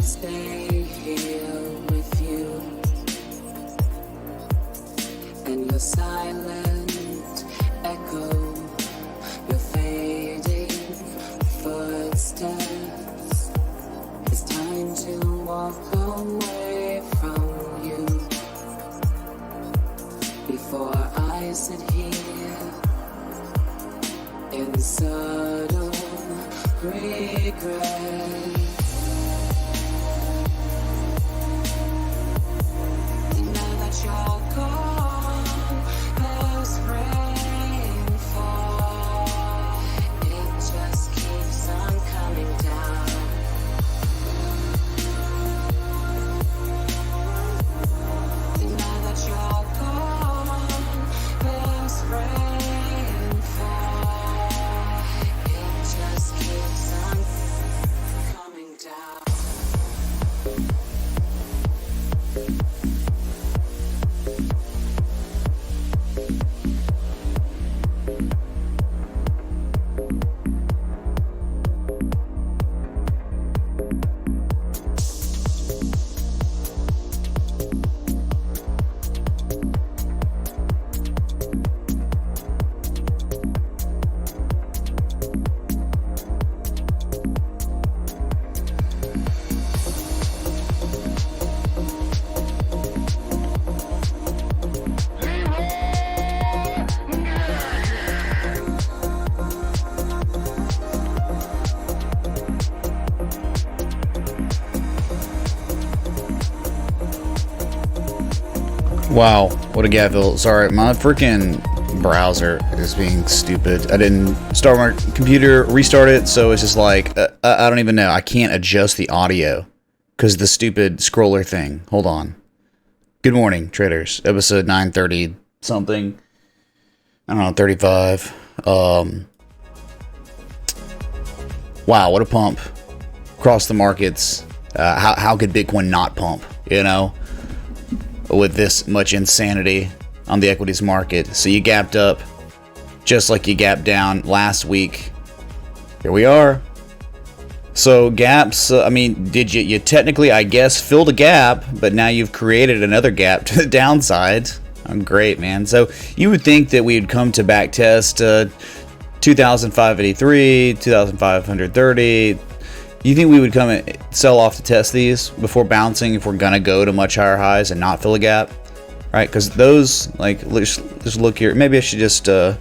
Stay here with you, and your silent echo, your fading footsteps. It's time to walk away from you before I sit here in subtle regret. You're gone, there's rainfall, it just keeps on coming down. Now that you're gone, there's rainfall, it just keeps on coming down. Wow, what a gavel. Sorry, my freaking browser is being stupid. I didn't start my computer, restart it, so it's just like, I don't even know. I can't adjust the audio because the stupid scroller thing. Hold on. Good morning, traders. Episode 930 something. I don't know, 35. Wow, what a pump. Across the markets. How could Bitcoin not pump, you know? With this much insanity on the equities market. So you gapped up just like you gapped down last week. Here we are. So gaps, I mean, did you technically, I guess, filled a gap, but now you've created another gap to the downside. Oh, great, man. So you would think that we would come to back test 2,583, 2,530. You think we would come and sell off to test these before bouncing if we're going to go to much higher highs and not fill a gap? Right? Because those, like, just look here. Maybe I should just pull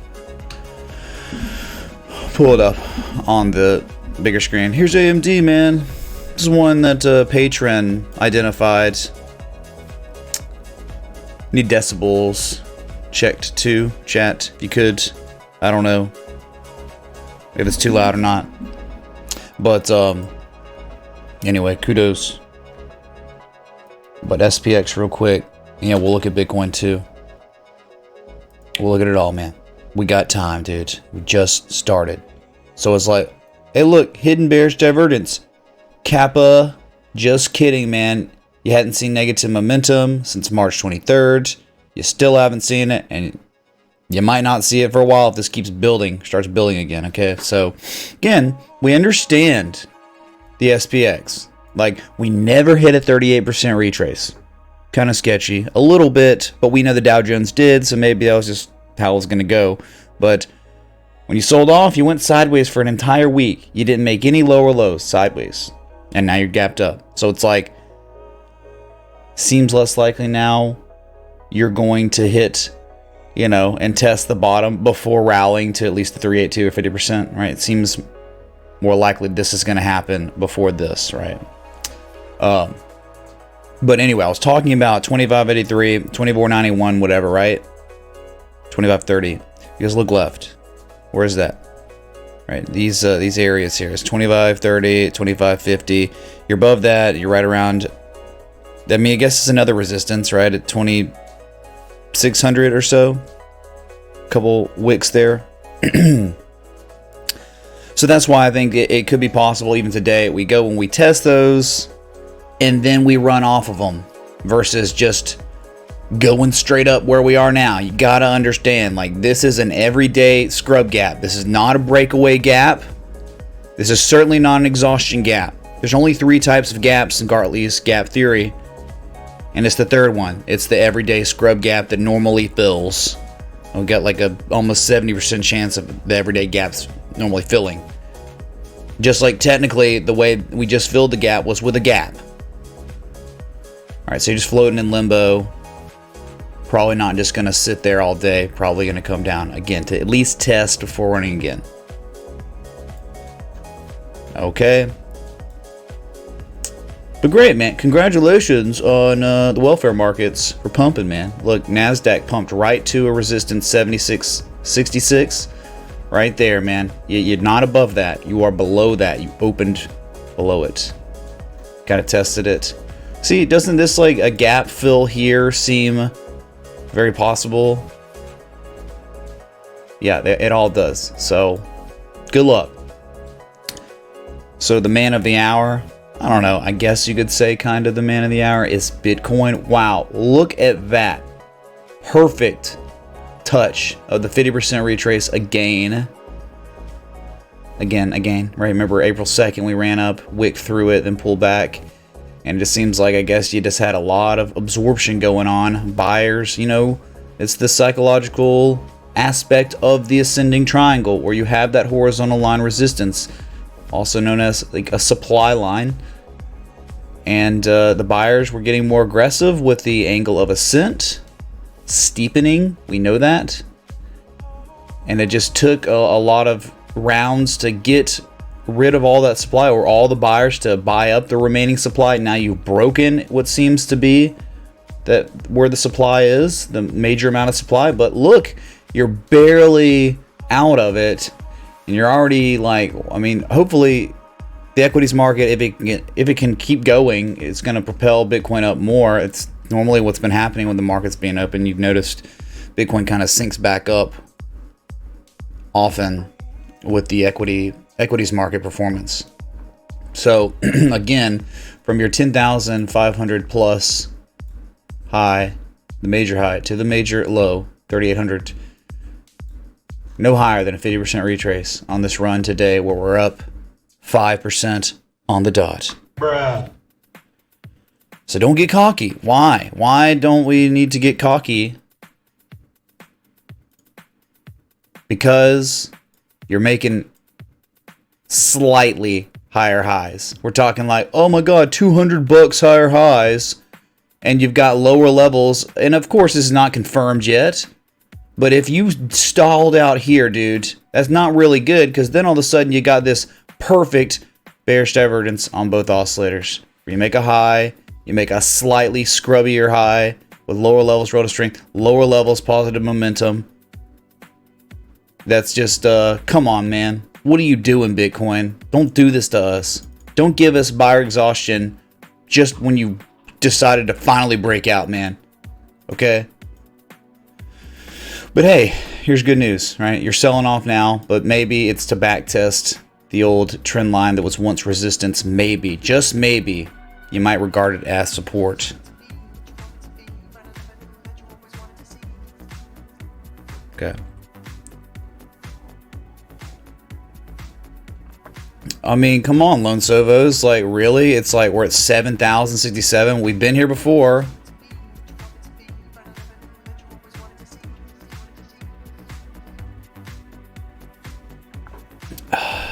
it up on the bigger screen. Here's AMD, man. This is one that Patron identified. Need decibels checked too, chat, if you could. I don't know if it's too loud or not. But anyway, kudos. But SPX real quick. Yeah, we'll look at Bitcoin too. We'll look at it all, man. We got time, dude. We just started. So it's like, hey, look, hidden bearish divergence. Kappa, just kidding, man. You hadn't seen negative momentum since March 23rd. You still haven't seen it, and you might not see it for a while if this keeps building, starts building again, okay? So, again, we understand the SPX. Like, we never hit a 38% retrace. Kind of sketchy. A little bit, but we know the Dow Jones did, so maybe that was just how it was going to go. But when you sold off, you went sideways for an entire week. You didn't make any lower lows sideways. And now you're gapped up. So it's like, seems less likely now you're going to hit, you know, and test the bottom before rallying to at least the 382 or 50%, right? It seems more likely this is going to happen before this, right? But anyway, I was talking about 2583, 2491, whatever, right? 2530. You guys look left. Where's that? Right, these areas here is 2530, 2550. You're above that. You're right around. I mean, I guess it's another resistance, right? At 2600 or so. Couple wicks there. So that's why I think it could be possible even today. We go when we test those, and then we run off of them, versus just going straight up where we are now. You gotta understand, like, this is an everyday scrub gap. This is not a breakaway gap. This is certainly not an exhaustion gap. There's only 3 types of gaps in Gartley's gap theory, and it's the third one. It's the everyday scrub gap that normally fills. We got like a almost 70% chance of the everyday gaps normally filling. Just like technically the way we just filled the gap was with a gap. Alright, so you're just floating in limbo. Probably not just going to sit there all day. Probably going to come down again to at least test before running again. Okay. But great, man. Congratulations on the welfare markets for pumping, man. Look, NASDAQ pumped right to a resistance 76.66. Right there, man. You're not above that. You are below that. You opened below it. Kind of tested it. See, doesn't this like a gap fill here seem very possible? Yeah, it all does. So, good luck. So the man of the hour, I don't know, I guess you could say kind of the man of the hour is Bitcoin. Wow, look at that. Perfect touch of the 50% retrace again. Again, right? Remember April 2nd we ran up, wick through it, then pulled back. And it just seems like, I guess you just had a lot of absorption going on. Buyers, you know, it's the psychological aspect of the ascending triangle where you have that horizontal line resistance, also known as like a supply line. And the buyers were getting more aggressive with the angle of ascent, steepening, we know that. And it just took a lot of rounds to get rid of all that supply, or all the buyers to buy up the remaining supply. Now you've broken what seems to be that where the supply is, the major amount of supply. But look, you're barely out of it, and you're already like, I mean, hopefully the equities market, if it can keep going, it's going to propel Bitcoin up more. It's normally what's been happening when the market's being open. You've noticed Bitcoin kind of sinks back up often with the equities market performance. So again, from your 10,500 plus high, the major high, to the major low, 3,800, no higher than a 50% retrace on this run today, where we're up 5% on the dot. Bruh. So don't get cocky. Why don't we need to get cocky? Because you're making slightly higher highs. We're talking like, oh my god, $200 higher highs, and you've got lower levels. And of course, this is not confirmed yet. But if you stalled out here, dude, that's not really good, because then all of a sudden you got this perfect bearish divergence on both oscillators. You make a high, you make a slightly scrubbier high, with lower levels relative strength, lower levels positive momentum. That's just, come on, man. What are you doing, Bitcoin? Don't do this to us. Don't give us buyer exhaustion just when you decided to finally break out, man. Okay? But hey, here's good news, right? You're selling off now, but maybe it's to back test the old trend line that was once resistance. Maybe, just maybe, you might regard it as support. Okay. I mean, come on, Lone Sovos. Like, really? It's like we're at 7,067. We've been here before.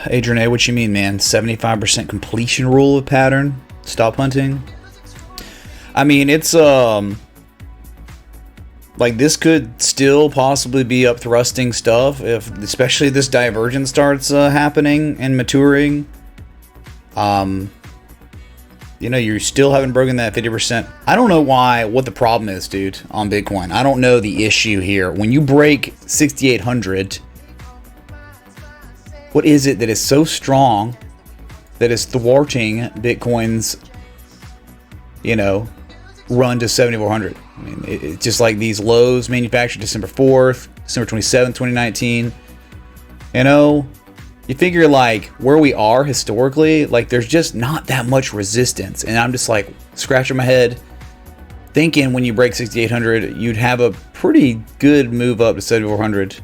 Adrian A, what you mean, man? 75% completion rule of pattern? Stop hunting? I mean, it's, like, this could still possibly be up thrusting stuff, if especially this divergence starts happening and maturing. You know, you still haven't broken that 50%. I don't know what the problem is, dude, on Bitcoin. I don't know the issue here. When you break 6,800, what is it that is so strong that is thwarting Bitcoin's, you know, run to 7,400? I mean, it's just like these lows manufactured December 4th, December 27th, 2019. You know, you figure like where we are historically, like there's just not that much resistance. And I'm just like scratching my head thinking when you break 6,800, you'd have a pretty good move up to 7,400.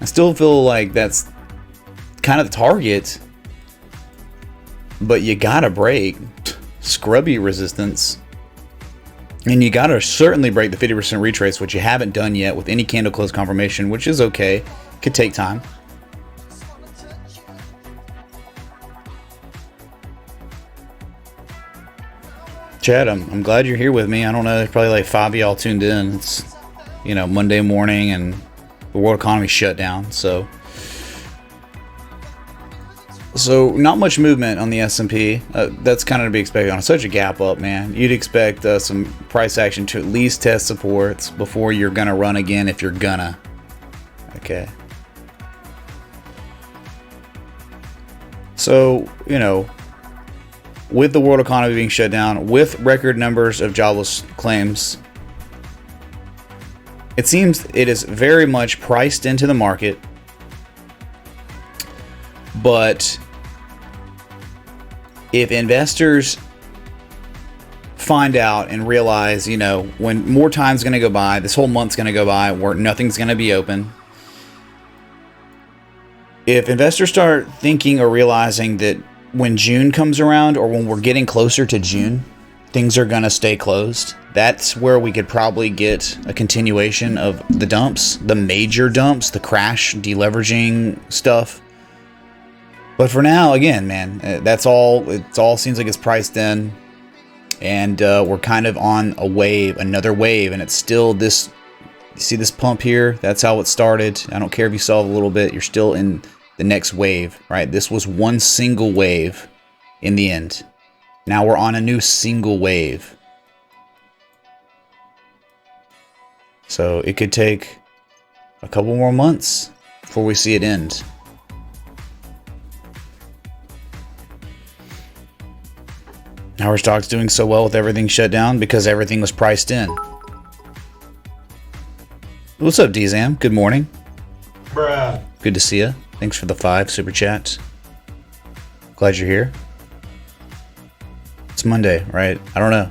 I still feel like that's kind of the target, but you gotta break scrubby resistance. And you got to certainly break the 50% retrace, which you haven't done yet with any candle close confirmation, which is okay. Could take time. Chad, I'm glad you're here with me. I don't know, there's probably like 5 of y'all tuned in. It's, you know, Monday morning and the world economy shut down. So not much movement on the S&P. That's kind of to be expected on such a gap up, man. You'd expect some price action to at least test supports before you're gonna run again, if you're gonna. Okay. So, you know, with the world economy being shut down, with record numbers of jobless claims, it seems it is very much priced into the market. But if investors find out and realize, you know, when more time's going to go by, this whole month's going to go by where nothing's going to be open. If investors start thinking or realizing that when June comes around, or when we're getting closer to June, things are going to stay closed, that's where we could probably get a continuation of the dumps, the major dumps, the crash, deleveraging stuff. But for now, again, man, that's all. It all seems like it's priced in, and we're kind of on a wave, another wave, and it's still this. You see this pump here? That's how it started. I don't care if you saw a little bit. You're still in the next wave, right? This was one single wave in the end. Now we're on a new single wave. So it could take a couple more months before we see it end. Now our stock's doing so well with everything shut down because everything was priced in. What's up, Dzam? Good morning. Bruh. Good to see you. Thanks for the 5 super chats. Glad you're here. It's Monday, right? I don't know.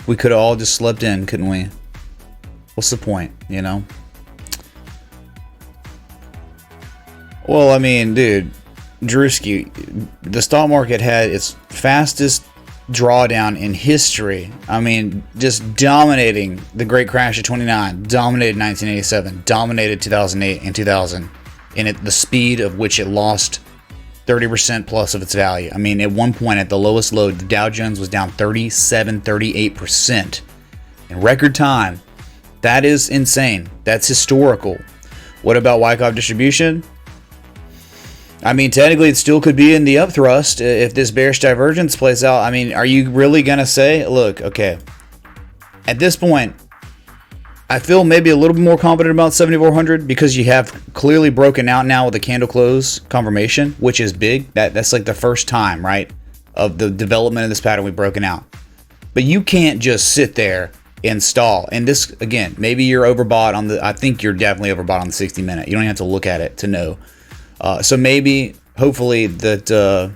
We could have all just slept in, couldn't we? What's the point, you know? Well, I mean, dude, Drewski, the stock market had its fastest drawdown in history. I mean, just dominating the great crash of 29, dominated 1987, dominated 2008 and 2000, and at the speed of which it lost 30% plus of its value. I mean, at one point, at the lowest low, the Dow Jones was down 38% in record time. That is insane. That's historical. What about Wyckoff distribution? I mean, technically, it still could be in the upthrust if this bearish divergence plays out. I mean, are you really going to say, look, okay, at this point, I feel maybe a little bit more confident about 7,400 because you have clearly broken out now with the candle close confirmation, which is big. That's like the first time, right, of the development of this pattern we've broken out. But you can't just sit there and stall. And this, again, maybe you're overbought on the, I think you're definitely overbought on the 60 minute. You don't even have to look at it to know. So maybe, hopefully that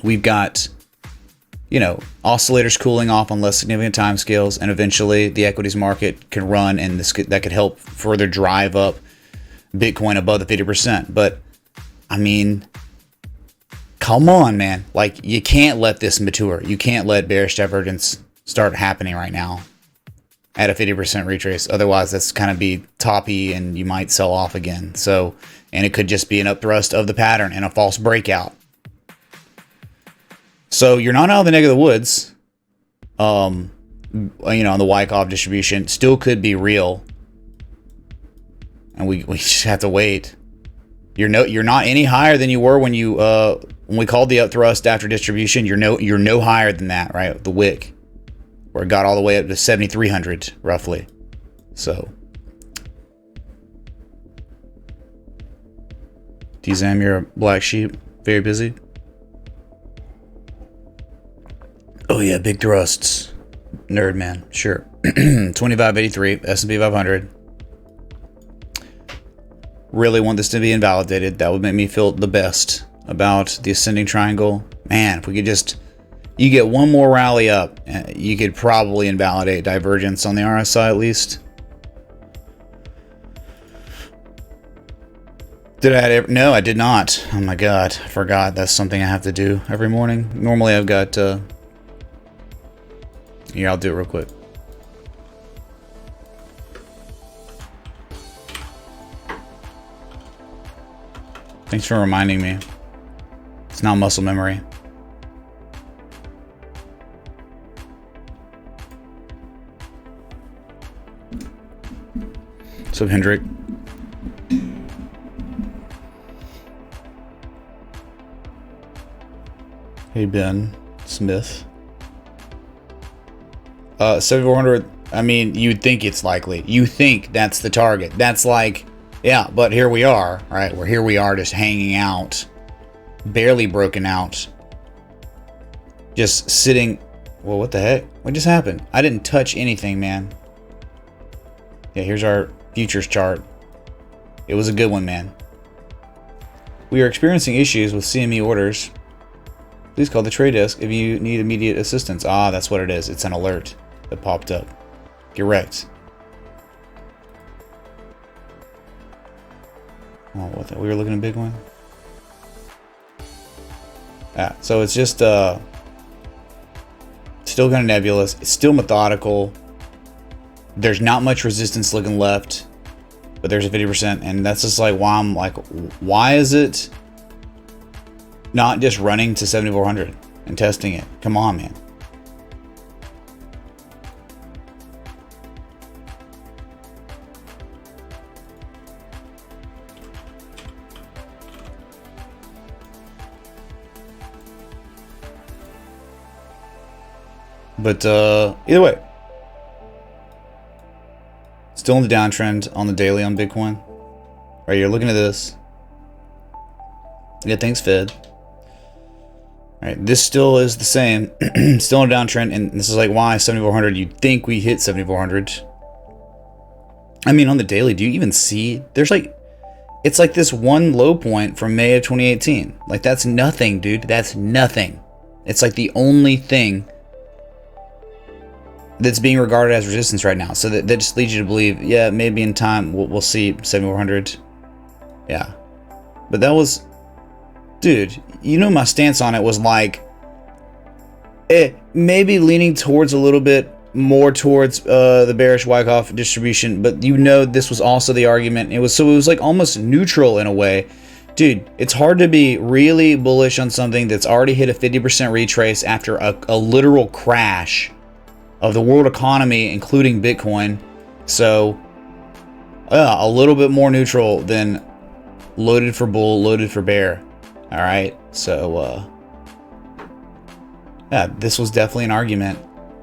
we've got, you know, oscillators cooling off on less significant time scales, and eventually the equities market can run, and that could help further drive up Bitcoin above the 50%. But I mean, come on, man. Like, you can't let this mature. You can't let bearish divergence start happening right now at a 50% retrace. Otherwise, that's kind of be toppy and you might sell off again. So, and it could just be an upthrust of the pattern and a false breakout. So you're not out of the neck of the woods. You know, on the Wyckoff distribution still could be real. And we just have to wait. You're not any higher than you were when you when we called the upthrust after distribution. You're no higher than that, right? The wick, where it got all the way up to 7,300 roughly. So T-Zam, you're a black sheep, very busy. Oh yeah, big thrusts, nerd man, sure. 2583 S&P 500. Really want this to be invalidated. That would make me feel the best about the ascending triangle. Man, if we could just, you get one more rally up, you could probably invalidate divergence on the RSI at least. Did I ever? No, I did not. Oh my god, I forgot. That's something I have to do every morning. Normally I've got here, I'll do it real quick. Thanks for reminding me. It's not muscle memory. So Hendrik. Hey Ben Smith. 7,400. I mean, you'd think it's likely. You think that's the target. That's like, yeah, but here we are, right? Here we are just hanging out, barely broken out, just sitting. Well, what the heck? What just happened? I didn't touch anything, man. Yeah, here's our futures chart. It was a good one, man. We are experiencing issues with CME orders. Please call the trade desk if you need immediate assistance. Ah, that's what it is. It's an alert that popped up. Correct. Oh, what the, we were looking at Bitcoin? Yeah, so it's just still kind of nebulous. It's still methodical. There's not much resistance looking left, but there's a 50%, and that's just like why I'm like, why is it not just running to 7,400 and testing it? Come on, man. But either way, still in the downtrend on the daily on Bitcoin. Right, you're looking at this. Yeah, thanks, Fed. All right, this still is the same, still in a downtrend, and this is like why 7,400. You'd think we hit 7,400. I mean, on the daily, do you even see? There's like, it's like this one low point from May of 2018. Like that's nothing, dude. That's nothing. It's like the only thing that's being regarded as resistance right now. So that just leads you to believe, yeah, maybe in time we'll see 7,400. Yeah, but that was, dude, you know, my stance on it was like, maybe leaning towards a little bit more towards the bearish Wyckoff distribution, but you know, this was also the argument. It was like almost neutral in a way. Dude, it's hard to be really bullish on something that's already hit a 50% retrace after a literal crash of the world economy, including Bitcoin. So a little bit more neutral than loaded for bull, loaded for bear. All right, so yeah, this was definitely an argument,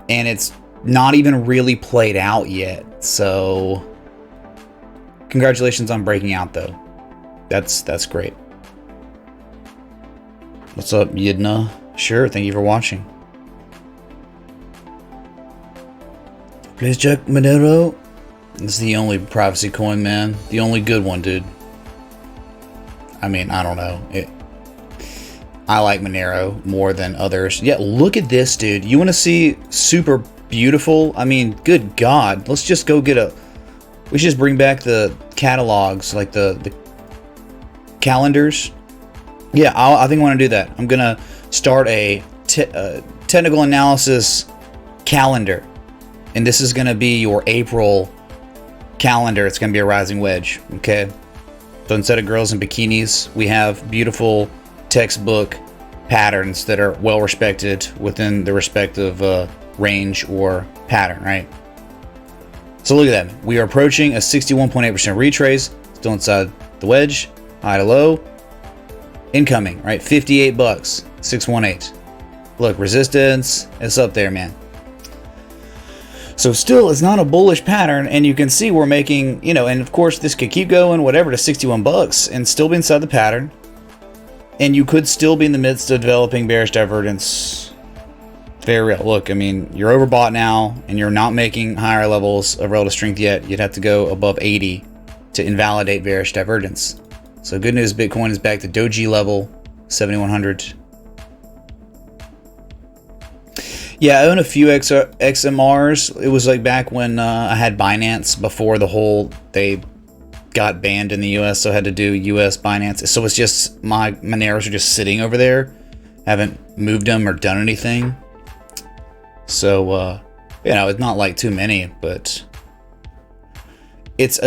and it's not even really played out yet. So congratulations on breaking out though. That's great. What's up, Yidna? Sure, thank you for watching. Please check Monero. It's the only privacy coin, man. The only good one, dude. I mean, I don't know. I like Monero more than others. Yeah, look at this, dude. You want to see super beautiful? I mean, good God. Let's just go get we should just bring back the catalogs, like the calendars. Yeah, I think I want to do that. I'm going to start a technical analysis calendar. And this is going to be your April calendar. It's going to be a rising wedge. Okay. So instead of girls in bikinis, we have beautiful textbook patterns that are well respected within the respective range or pattern, right? So look at that. We are approaching a 61.8% retrace, still inside the wedge, high to low. Incoming, right? 58 bucks, 618. Look, resistance, it's up there, man. So still, it's not a bullish pattern, and you can see we're making, you know, and of course this could keep going, whatever, to 61 bucks and still be inside the pattern. And you could still be in the midst of developing bearish divergence. Very real. Look, I mean, you're overbought now, and you're not making higher levels of relative strength yet. You'd have to go above 80 to invalidate bearish divergence. So good news, Bitcoin is back to doji level, 7,100. Yeah, I own a few XMRs. It was like back when I had Binance before they got banned in the US, so I had to do US Binance. So it's just my Moneros are just sitting over there. Haven't moved them or done anything. So, you know, it's not like too many, but it's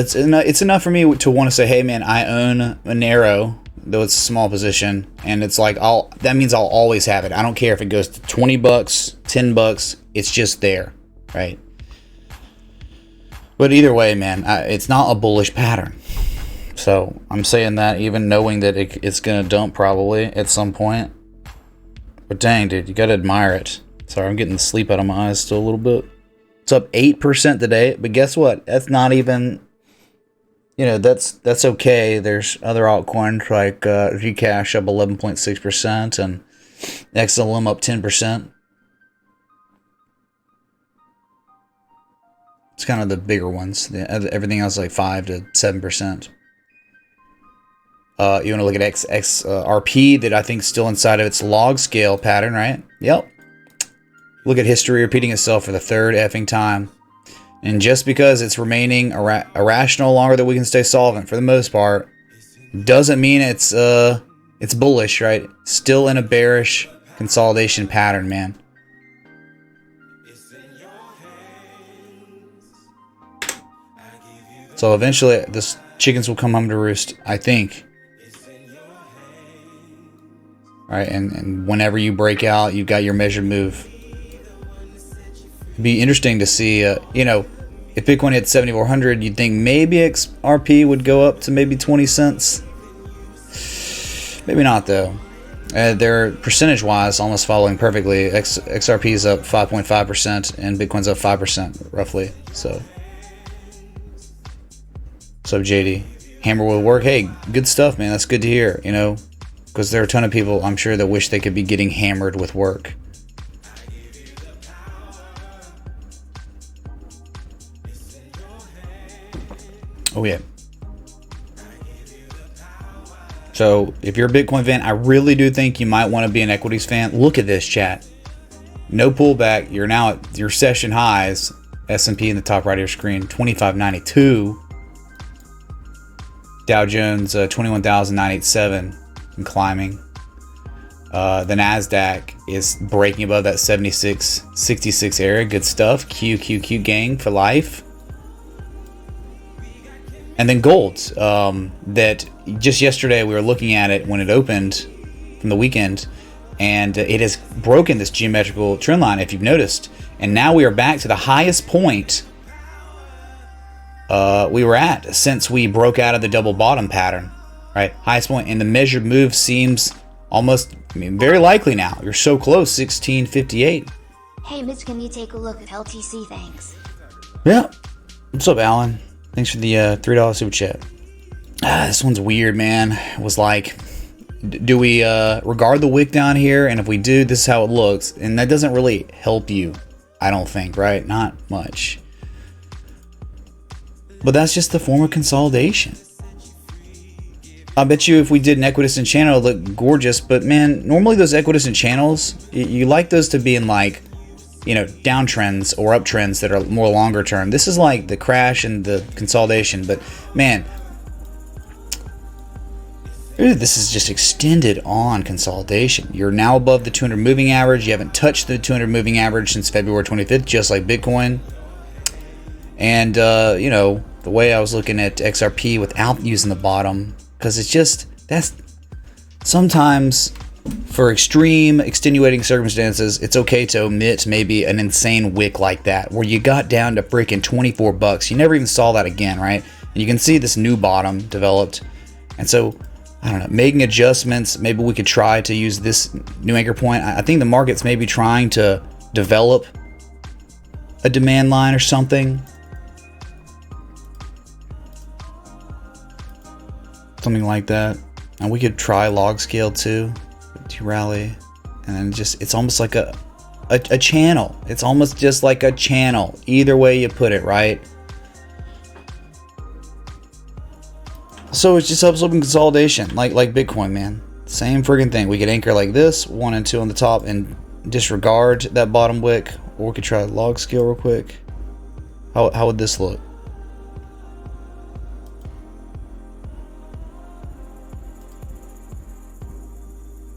enough for me to want to say, hey man, I own Monero, though it's a small position, and it's like that means I'll always have it. I don't care if it goes to 20 bucks, 10 bucks, it's just there, right? But either way, man, it's not a bullish pattern. So I'm saying that even knowing that it's gonna dump probably at some point. But dang, dude, you gotta admire it. Sorry, I'm getting the sleep out of my eyes still a little bit. It's up 8% today, but guess what? That's not even, you know, that's okay. There's other altcoins like Zcash up 11.6% and XLM up 10%. It's kind of the bigger ones. Everything else like 5 to 7%. You want to look at XRP that I think is still inside of its log scale pattern, right? Yep. Look at history repeating itself for the third effing time. And just because it's remaining irrational longer than we can stay solvent for the most part, doesn't mean it's bullish, right? Still in a bearish consolidation pattern, man. So eventually, this chickens will come home to roost, I think. All right, and whenever you break out, you've got your measured move. It'd be interesting to see, you know, if Bitcoin hit 7,400, you'd think maybe XRP would go up to maybe 20 cents. Maybe not, though. They're percentage-wise almost following perfectly. XRP is up 5.5% and Bitcoin's up 5%, roughly. So, what's up, JD? Hammer will work. Hey, good stuff, man. That's good to hear, you know, because there are a ton of people, I'm sure, that wish they could be getting hammered with work. Oh, yeah. So, if you're a Bitcoin fan, I really do think you might want to be an equities fan. Look at this, chat. No pullback. You're now at your session highs. S&P in the top right of your screen, 2592. Dow Jones, 21,987 and climbing. The NASDAQ is breaking above that 76.66 area. Good stuff. QQQ gang for life. And then gold, that just yesterday we were looking at it when it opened from the weekend, and it has broken this geometrical trend line, if you've noticed. And now we are back to the highest point we were at since we broke out of the double bottom pattern, right? Highest point, and the measured move seems almost, I mean, very likely now. You're so close, 1658. Hey Mitch, can you take a look at LTC? Thanks. Yeah. What's up, Alan? Thanks for the $3 super chat. This one's weird, man. It was like, do we regard the wick down here? And if we do, this is how it looks. And that doesn't really help you, I don't think, right? Not much. But that's just the form of consolidation. I bet you if we did an equidistant channel, it would look gorgeous. But man, normally those equidistant channels, you like those to be in like, you know, downtrends or uptrends that are more longer term. This is like the crash and the consolidation. But man, this is just extended on consolidation. You're now above the 200 moving average. You haven't touched the 200 moving average since February 25th, just like Bitcoin. And, you know, the way I was looking at XRP without using the bottom, because it's just, that's sometimes for extreme extenuating circumstances, it's okay to omit maybe an insane wick like that, where you got down to freaking 24 bucks. You never even saw that again, right? And you can see this new bottom developed. And so, I don't know, making adjustments, maybe we could try to use this new anchor point. I think the market's maybe trying to develop a demand line or something. Something like that. And we could try log scale too, to rally. And then just, it's almost like a channel. It's almost just like a channel. Either way you put it, right? So it just helps open consolidation, like Bitcoin, man. Same friggin' thing. We could anchor like this, 1 and 2 on the top, and disregard that bottom wick. Or we could try log scale real quick. How would this look?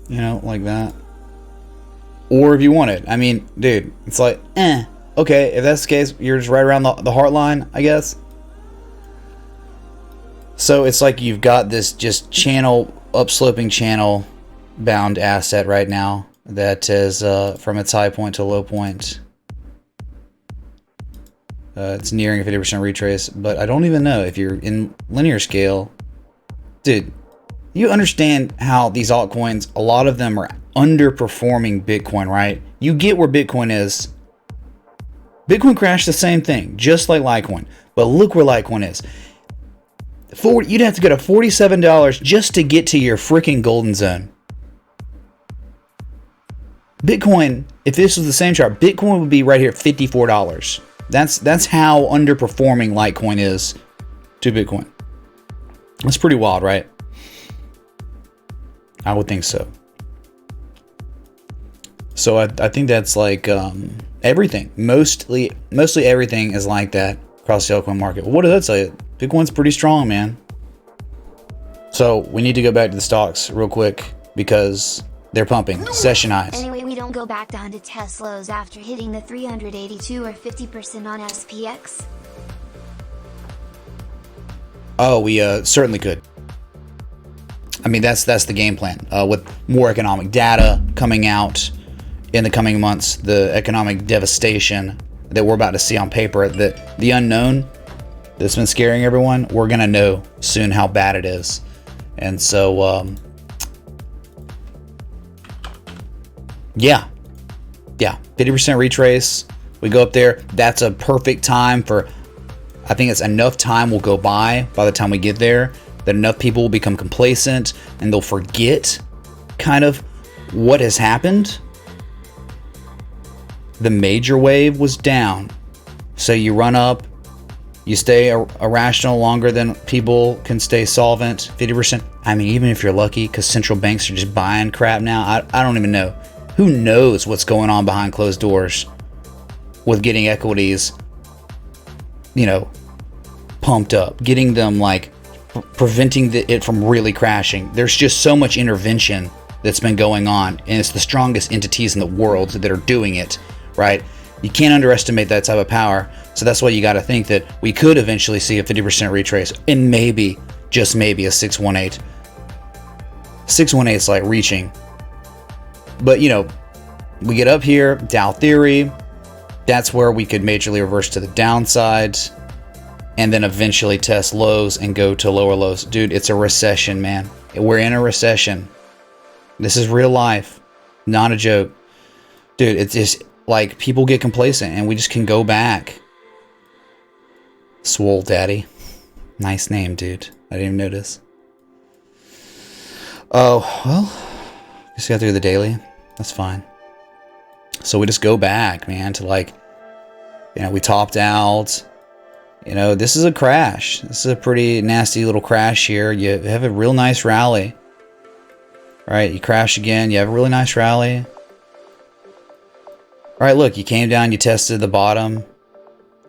You know, like that. Or if you want it. I mean, dude, it's like, okay, if that's the case, you're just right around the heart line, I guess. So it's like you've got this just channel, upsloping channel bound asset right now that is from its high point to low point. It's nearing a 50% retrace, but I don't even know if you're in linear scale. Dude, you understand how these altcoins, a lot of them are underperforming Bitcoin, right? You get where Bitcoin is. Bitcoin crashed the same thing, just like Litecoin. But look where Litecoin is. You'd have to go to $47 just to get to your freaking golden zone. Bitcoin, if this was the same chart, Bitcoin would be right here at $54. That's how underperforming Litecoin is to Bitcoin. That's pretty wild, right? I would think so. So I think that's like everything. Mostly everything is like that across the altcoin market. What does that tell you? Bitcoin's pretty strong, man. So we need to go back to the stocks real quick because they're pumping. Session highs. Anyway, we don't go back down to Teslas after hitting the 382 or 50% on SPX. Oh, we certainly could. I mean, that's the game plan. With more economic data coming out in the coming months, the economic devastation that we're about to see on paper, the unknown that's been scaring everyone, we're gonna know soon how bad it is. And so, yeah, 50% retrace. We go up there. That's a perfect time for. I think it's enough time will go by the time we get there that enough people will become complacent and they'll forget kind of what has happened. The major wave was down. So you run up, you stay irrational longer than people can stay solvent, 50%. I mean, even if you're lucky, because central banks are just buying crap now, I don't even know. Who knows what's going on behind closed doors with getting equities, you know, pumped up, getting them like preventing it from really crashing. There's just so much intervention that's been going on, and it's the strongest entities in the world that are doing it, right? You can't underestimate that type of power. So that's why you got to think that we could eventually see a 50% retrace and maybe, just maybe, a 618. 618 is like reaching. But, you know, we get up here, Dow theory, that's where we could majorly reverse to the downside and then eventually test lows and go to lower lows. Dude, it's a recession, man. We're in a recession. This is real life, not a joke. Dude, it's just like people get complacent and we just can go back. Swole Daddy. Nice name, dude. I didn't even notice. Oh, well, just got through the daily. That's fine. So we just go back, man, to like, you know, we topped out. You know, this is a crash. This is a pretty nasty little crash here. You have a real nice rally. Right, you crash again. You have a really nice rally. All right, look, you came down, you tested the bottom.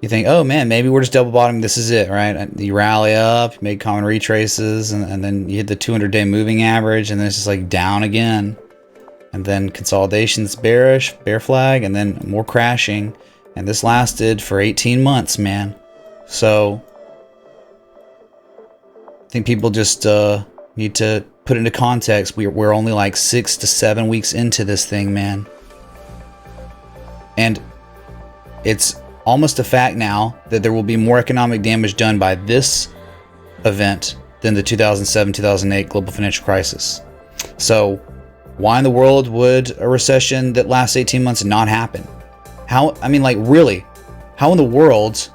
You think, oh man, maybe we're just double bottoming. This is it, right? And you rally up, you make common retraces, and then you hit the 200-day moving average, and then it's just like down again. And then consolidation's bearish, bear flag, and then more crashing. And this lasted for 18 months, man. So I think people just need to put into context. We're only like 6 to 7 weeks into this thing, man. And it's almost a fact now that there will be more economic damage done by this event than the 2007-2008 global financial crisis. So why in the world would a recession that lasts 18 months not happen? How, I mean, like, really, how in the world,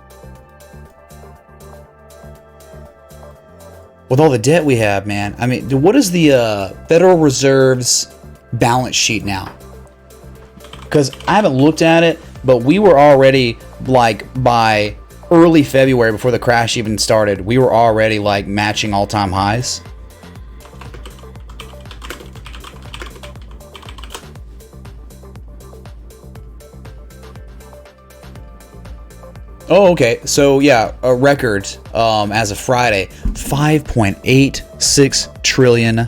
with all the debt we have, man, I mean, what is the Federal Reserve's balance sheet now? Because I haven't looked at it, but we were already, like, by early February, before the crash even started, we were already, like, matching all-time highs. Oh, okay. So, yeah, a record as of Friday, $5.86 trillion.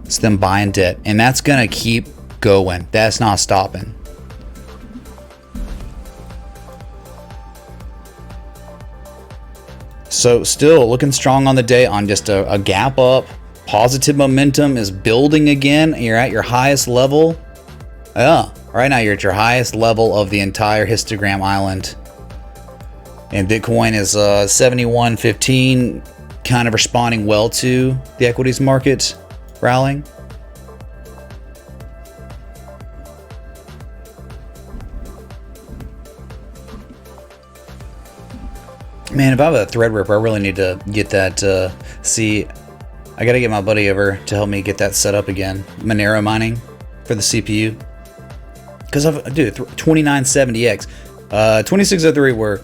It's them buying debt, and that's going to keep going. That's not stopping. So still looking strong on the day on just a gap up. Positive momentum is building again. You're at your highest level. Yeah, right now you're at your highest level of the entire histogram island. And Bitcoin is 71.15, kind of responding well to the equities market rallying. Man, if I have a Threadripper, I really need to get that. See, I got to get my buddy over to help me get that set up again. Monero mining for the CPU. Because I've, dude, 2970X. 2603 we're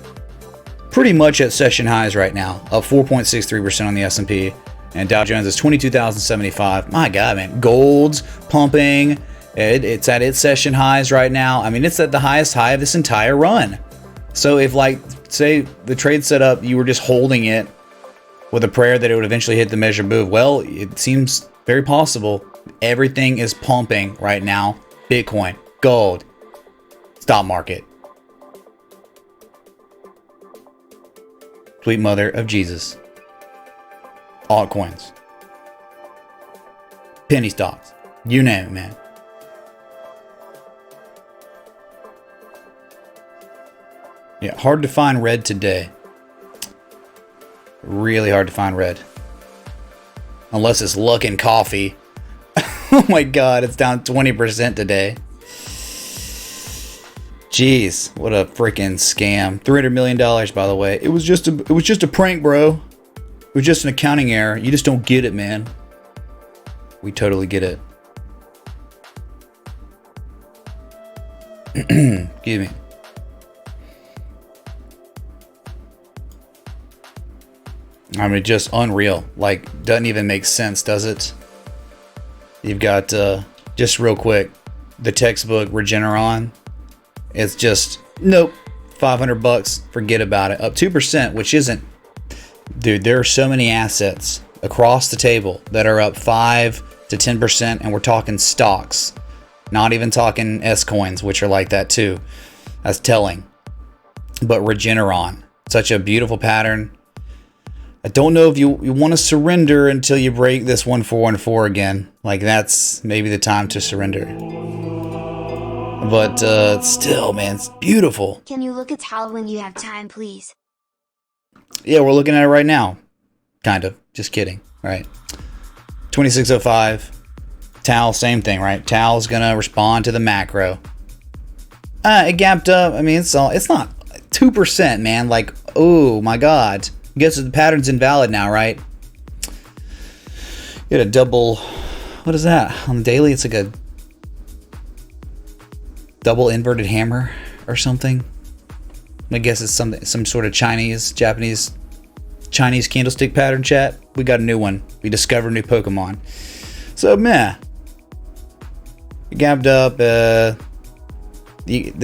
pretty much at session highs right now, up 4.63% on the S&P. And Dow Jones is 22,075. My God, man. Gold's pumping. It's at its session highs right now. I mean, it's at the highest high of this entire run. So if, like, say the trade setup, you were just holding it with a prayer that it would eventually hit the measure move, well, it seems very possible. Everything is pumping right now. Bitcoin, gold, stock market. Sweet mother of Jesus. Altcoins. Penny stocks. You name it, man. Yeah, hard to find red today. Really hard to find red. Unless it's luck and coffee. Oh my God, it's down 20% today. Jeez, what a freaking scam. $300 million, by the way. It was just a prank, bro. It was just an accounting error. You just don't get it, man. We totally get it. Excuse me. I mean, just unreal. Like, doesn't even make sense, does it? You've got, just real quick, the textbook Regeneron. It's just, nope, $500, forget about it. Up 2%, which isn't, dude, there are so many assets across the table that are up 5 to 10%, and we're talking stocks. Not even talking S coins, which are like that too. That's telling. But Regeneron, such a beautiful pattern. I don't know if you want to surrender until you break this 1414 again. Like, that's maybe the time to surrender. But still, man, it's beautiful. Can you look at Tal when you have time, please? Yeah, we're looking at it right now. Kind of. Just kidding. All right. 2605. Tau, same thing, right? Tau's gonna respond to the macro. It gapped up. I mean, it's not 2%, man. Like, oh my god. Guess the pattern's invalid now, right? You had a double. What is that on the daily? It's like a double inverted hammer or something. I guess it's some sort of Chinese candlestick pattern. Chat. We got a new one. We discovered a new Pokemon. So meh. It gapped up. This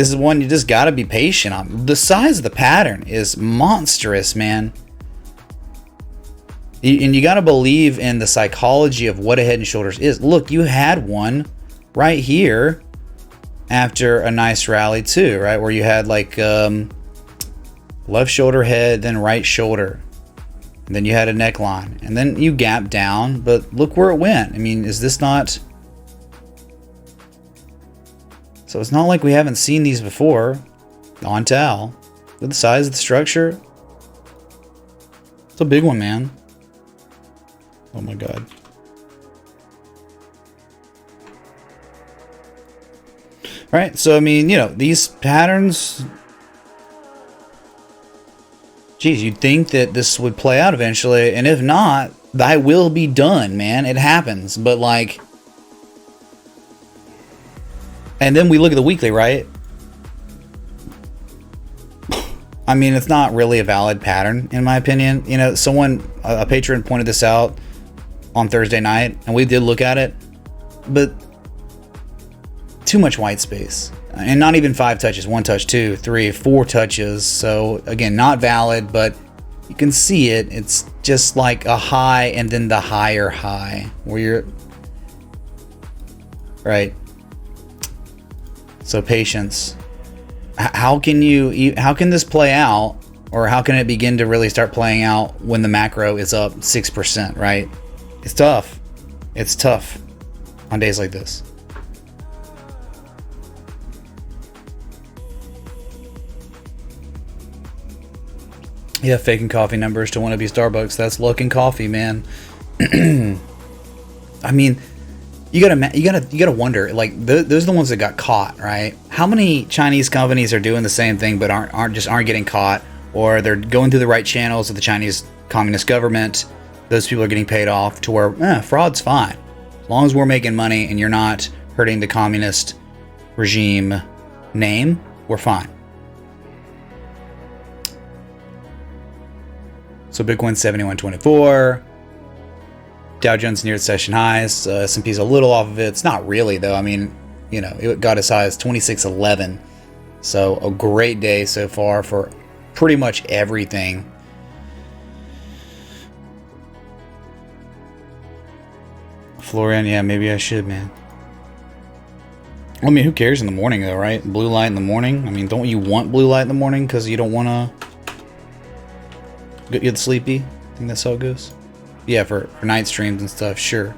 is one you just gotta be patient on. The size of the pattern is monstrous, man. And you gotta believe in the psychology of what a head and shoulders is. Look, you had one right here after a nice rally too, right? Where you had like left shoulder head, then right shoulder. And then you had a neckline. And then you gapped down, but look where it went. I mean, is this not... So it's not like we haven't seen these before on Tau. With the size of the structure, it's a big one, man. Oh my god. Right, so I mean, you know, these patterns... Geez, you'd think that this would play out eventually, and if not, thy will be done, man. It happens, but like... And then we look at the weekly, right? I mean, it's not really a valid pattern, in my opinion. You know, a patron pointed this out on Thursday night, and we did look at it, but too much white space. And not even 5 touches, 1 touch, 2, 3, 4 touches. So again, not valid, but you can see it. It's just like a high and then the higher high where you're right. So patience. How can this play out, or how can it begin to really start playing out when the macro is up 6%, right? It's tough. It's tough on days like this. Yeah, faking coffee numbers to want to be Starbucks. That's luck and coffee, man. I mean, you gotta wonder. Like, those are the ones that got caught, right? How many Chinese companies are doing the same thing but aren't getting caught, or they're going through the right channels of the Chinese Communist government? Those people are getting paid off to where fraud's fine, as long as we're making money and you're not hurting the communist regime name. We're fine. So Bitcoin 71.24, Dow Jones near its session highs, S&P's a little off of it. It's not really though. I mean, you know, it got as high as 26.11. So a great day so far for pretty much everything. Florian, yeah, maybe I should, man. I mean, who cares in the morning though, right? Blue light in the morning. I mean, don't you want blue light in the morning because you don't want to get sleepy? I think that's how it goes. Yeah, for night streams and stuff, sure.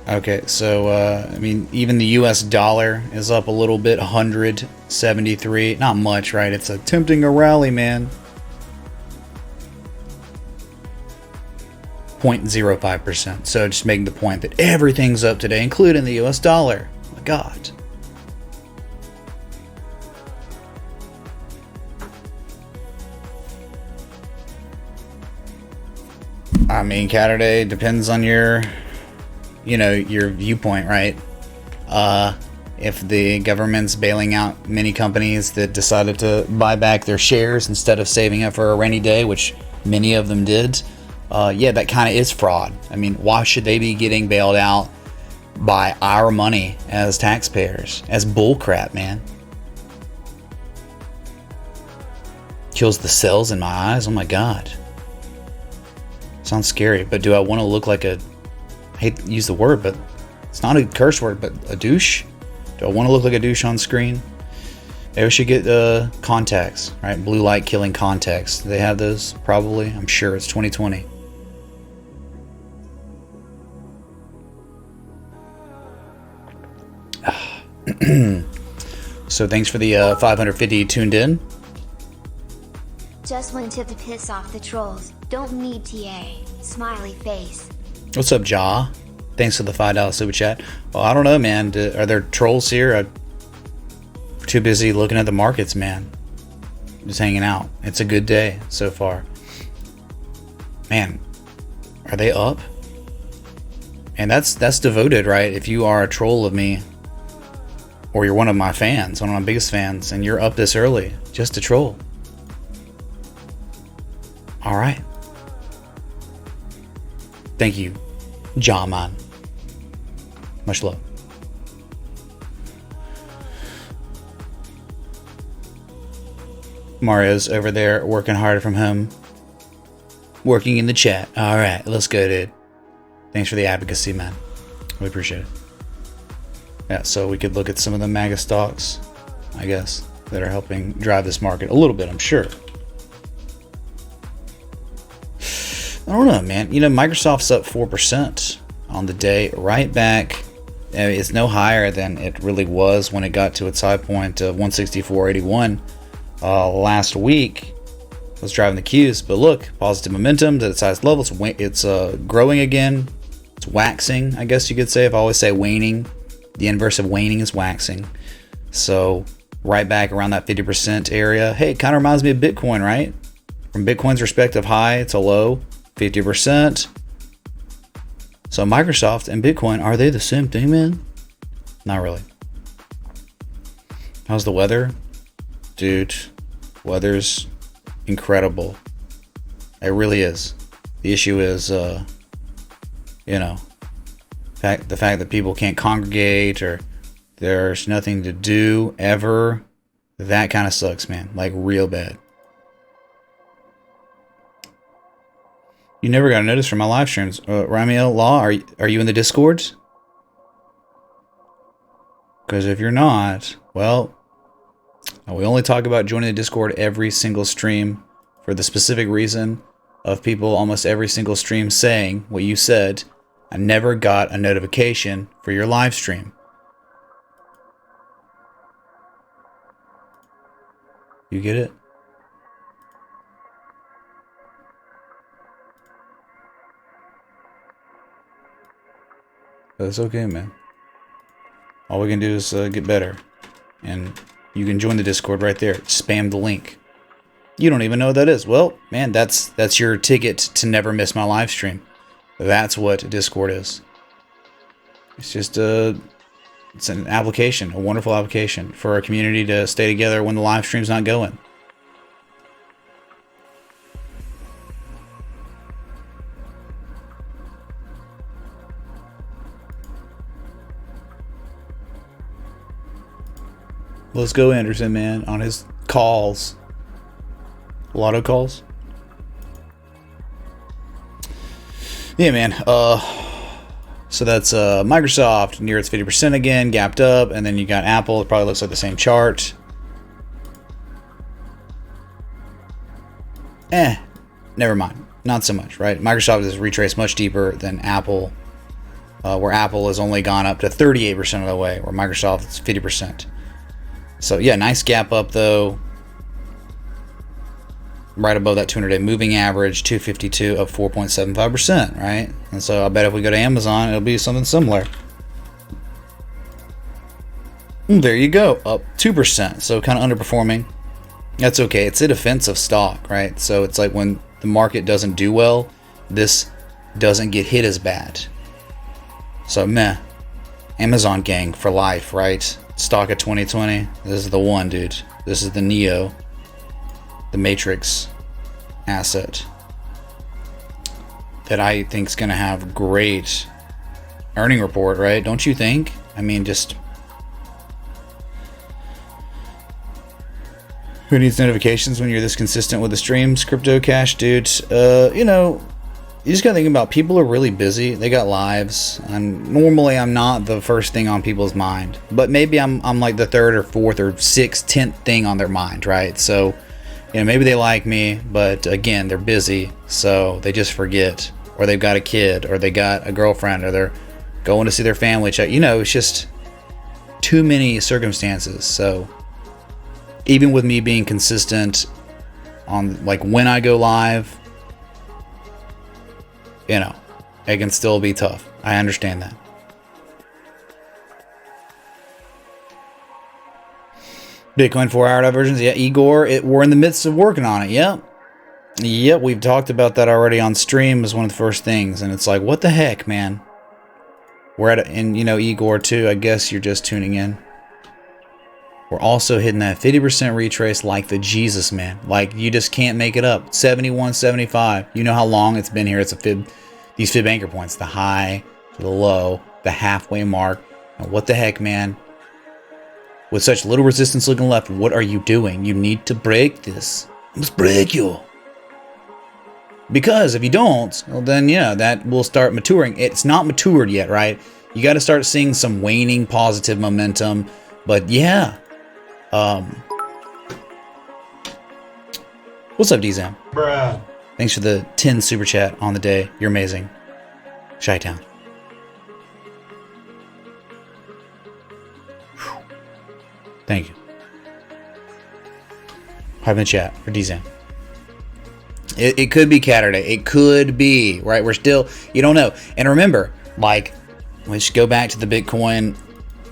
Okay, so I mean, even the US dollar is up a little bit, 173. Not much, right? It's attempting a rally, man. 0.05%. So just making the point that everything's up today, including the US dollar. Oh my god. I mean, Saturday depends on your viewpoint, right? If the government's bailing out many companies that decided to buy back their shares instead of saving up for a rainy day, which many of them did, yeah, that kind of is fraud. I mean, why should they be getting bailed out by our money as taxpayers? As bullcrap, man. Kills the cells in my eyes. Oh my god. Sounds scary, but do I want to look like I hate to use the word, but it's not a curse word, but a douche? Do I want to look like a douche on screen? Maybe we should get contacts, right? Blue light killing contacts. Do they have those? Probably. I'm sure it's 2020. So thanks for the 550 tuned in. Just one tip to piss off the trolls. Don't need TA. Smiley face. What's up, Ja? Thanks for the $5 super chat. Well, I don't know, man. Are there trolls here? I'm too busy looking at the markets, man. Just hanging out. It's a good day so far. Man, are they up? And that's devoted, right? If you are a troll of me, or you're one of my fans, one of my biggest fans, and you're up this early just to troll. All right. Thank you, Jaman. Much love. Mario's over there working hard from home. Working in the chat. All right, let's go, dude. Thanks for the advocacy, man. We appreciate it. Yeah, so we could look at some of the MAGA stocks, I guess, that are helping drive this market a little bit, I'm sure. I don't know, man. You know, Microsoft's up 4% on the day, right back. It's no higher than it really was when it got to its high point of 164.81 last week. Was driving the Qs, but look, positive momentum to its highest level. It's growing again. It's waxing, I guess you could say. If I always say waning, the inverse of waning is waxing. So right back around that 50% area. Hey, it kind of reminds me of Bitcoin, right? From Bitcoin's respective high to low, 50%. So Microsoft and Bitcoin, are they the same thing, man? Not really. How's the weather? Dude, weather's incredible. It really is. The issue is, you know, the fact that people can't congregate or there's nothing to do ever. That kind of sucks, man. Like, real bad. You never got a notice from my live streams. Ramiel Law, are you in the Discords? Because if you're not, well, we only talk about joining the Discord every single stream for the specific reason of people almost every single stream saying what you said. I never got a notification for your live stream. You get it? That's okay, man. All we can do is get better. And you can join the Discord right there. Spam the link. You don't even know what that is. Well, man, that's your ticket to never miss my live stream. That's what Discord is. It's just it's an application, a wonderful application for our community to stay together when the live stream's not going. Let's go, Anderson, man, on his calls. Lotto calls. Yeah, man. So that's Microsoft near its 50% again, gapped up, and then you got Apple. It probably looks like the same chart. Never mind. Not so much, right? Microsoft is retraced much deeper than Apple, where Apple has only gone up to 38% of the way, where Microsoft is 50%. So yeah, nice gap up though. Right above that 200-day moving average, 252 of 4.75%, right? And so I bet if we go to Amazon, it'll be something similar. There you go, up 2%. So kind of underperforming. That's okay. It's a defensive stock, right? So it's like when the market doesn't do well, this doesn't get hit as bad. So meh. Amazon gang for life, right? Stock of 2020. This is the one, dude. This is the Neo. The Matrix asset that I think is going to have great earning report, right? Don't you think? I mean, just who needs notifications when you're this consistent with the streams? Crypto Cash, dude. You know, you just got to think about people are really busy. They got lives, and normally I'm not the first thing on people's mind, but maybe I'm like the third or fourth or sixth, 10th thing on their mind, right? So, you know, maybe they like me, but again, they're busy, so they just forget, or they've got a kid, or they got a girlfriend, or they're going to see their family. You know, it's just too many circumstances. So even with me being consistent on like when I go live, you know, It can still be tough. I understand that. Bitcoin 4-hour divergence. Yeah, Igor, we're in the midst of working on it. Yep. Yep, we've talked about that already on stream as one of the first things. And it's like, what the heck, man? We're at, and you know, Igor too, I guess you're just tuning in. We're also hitting that 50% retrace like the Jesus, man. Like, you just can't make it up. 71, 75. You know how long it's been here. It's a fib. These fib anchor points. The high, the low, the halfway mark. And what the heck, man? With such little resistance looking left, what are you doing? You need to break this. I must break you. Because if you don't, well then, yeah, that will start maturing. It's not matured yet, right? You got to start seeing some waning positive momentum. But yeah. What's up, DZAM? Bruh. Thanks for the 10 super chat on the day. You're amazing. Chi-Town. Thank you. Hype in the chat for DZAM. It could be Catterday. It could be, right? We're still, you don't know. And remember, like, let's go back to the Bitcoin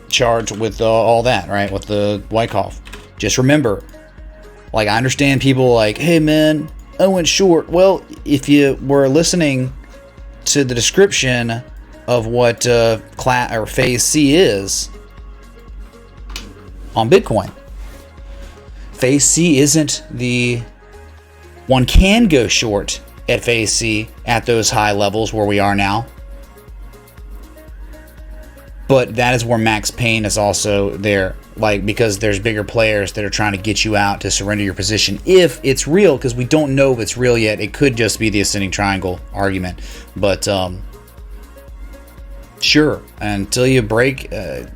chart with all that, right? With the Wyckoff. Just remember, like, I understand people like, hey, man, I went short. Well, if you were listening to the description of what phase C is on Bitcoin, phase C isn't the one can go short at phase C at those high levels where we are now. But that is where max pain is also there, like, because there's bigger players that are trying to get you out to surrender your position if it's real, because we don't know if it's real yet. It could just be the ascending triangle argument. But sure, until you break, I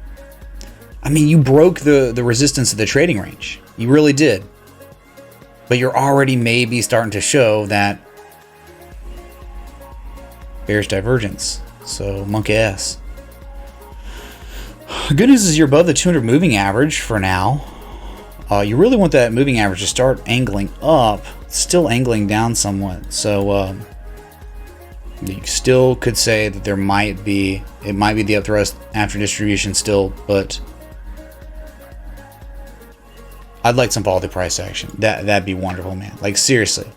mean, you broke the resistance of the trading range. You really did. But you're already maybe starting to show that bearish divergence. So monkey ass. The good news is you're above the 200 moving average for now. You really want that moving average to start angling up. It's still angling down somewhat. So you still could say that it might be the up thrust after distribution still, but I'd like some volatile price action. That'd be wonderful, man. Like, seriously.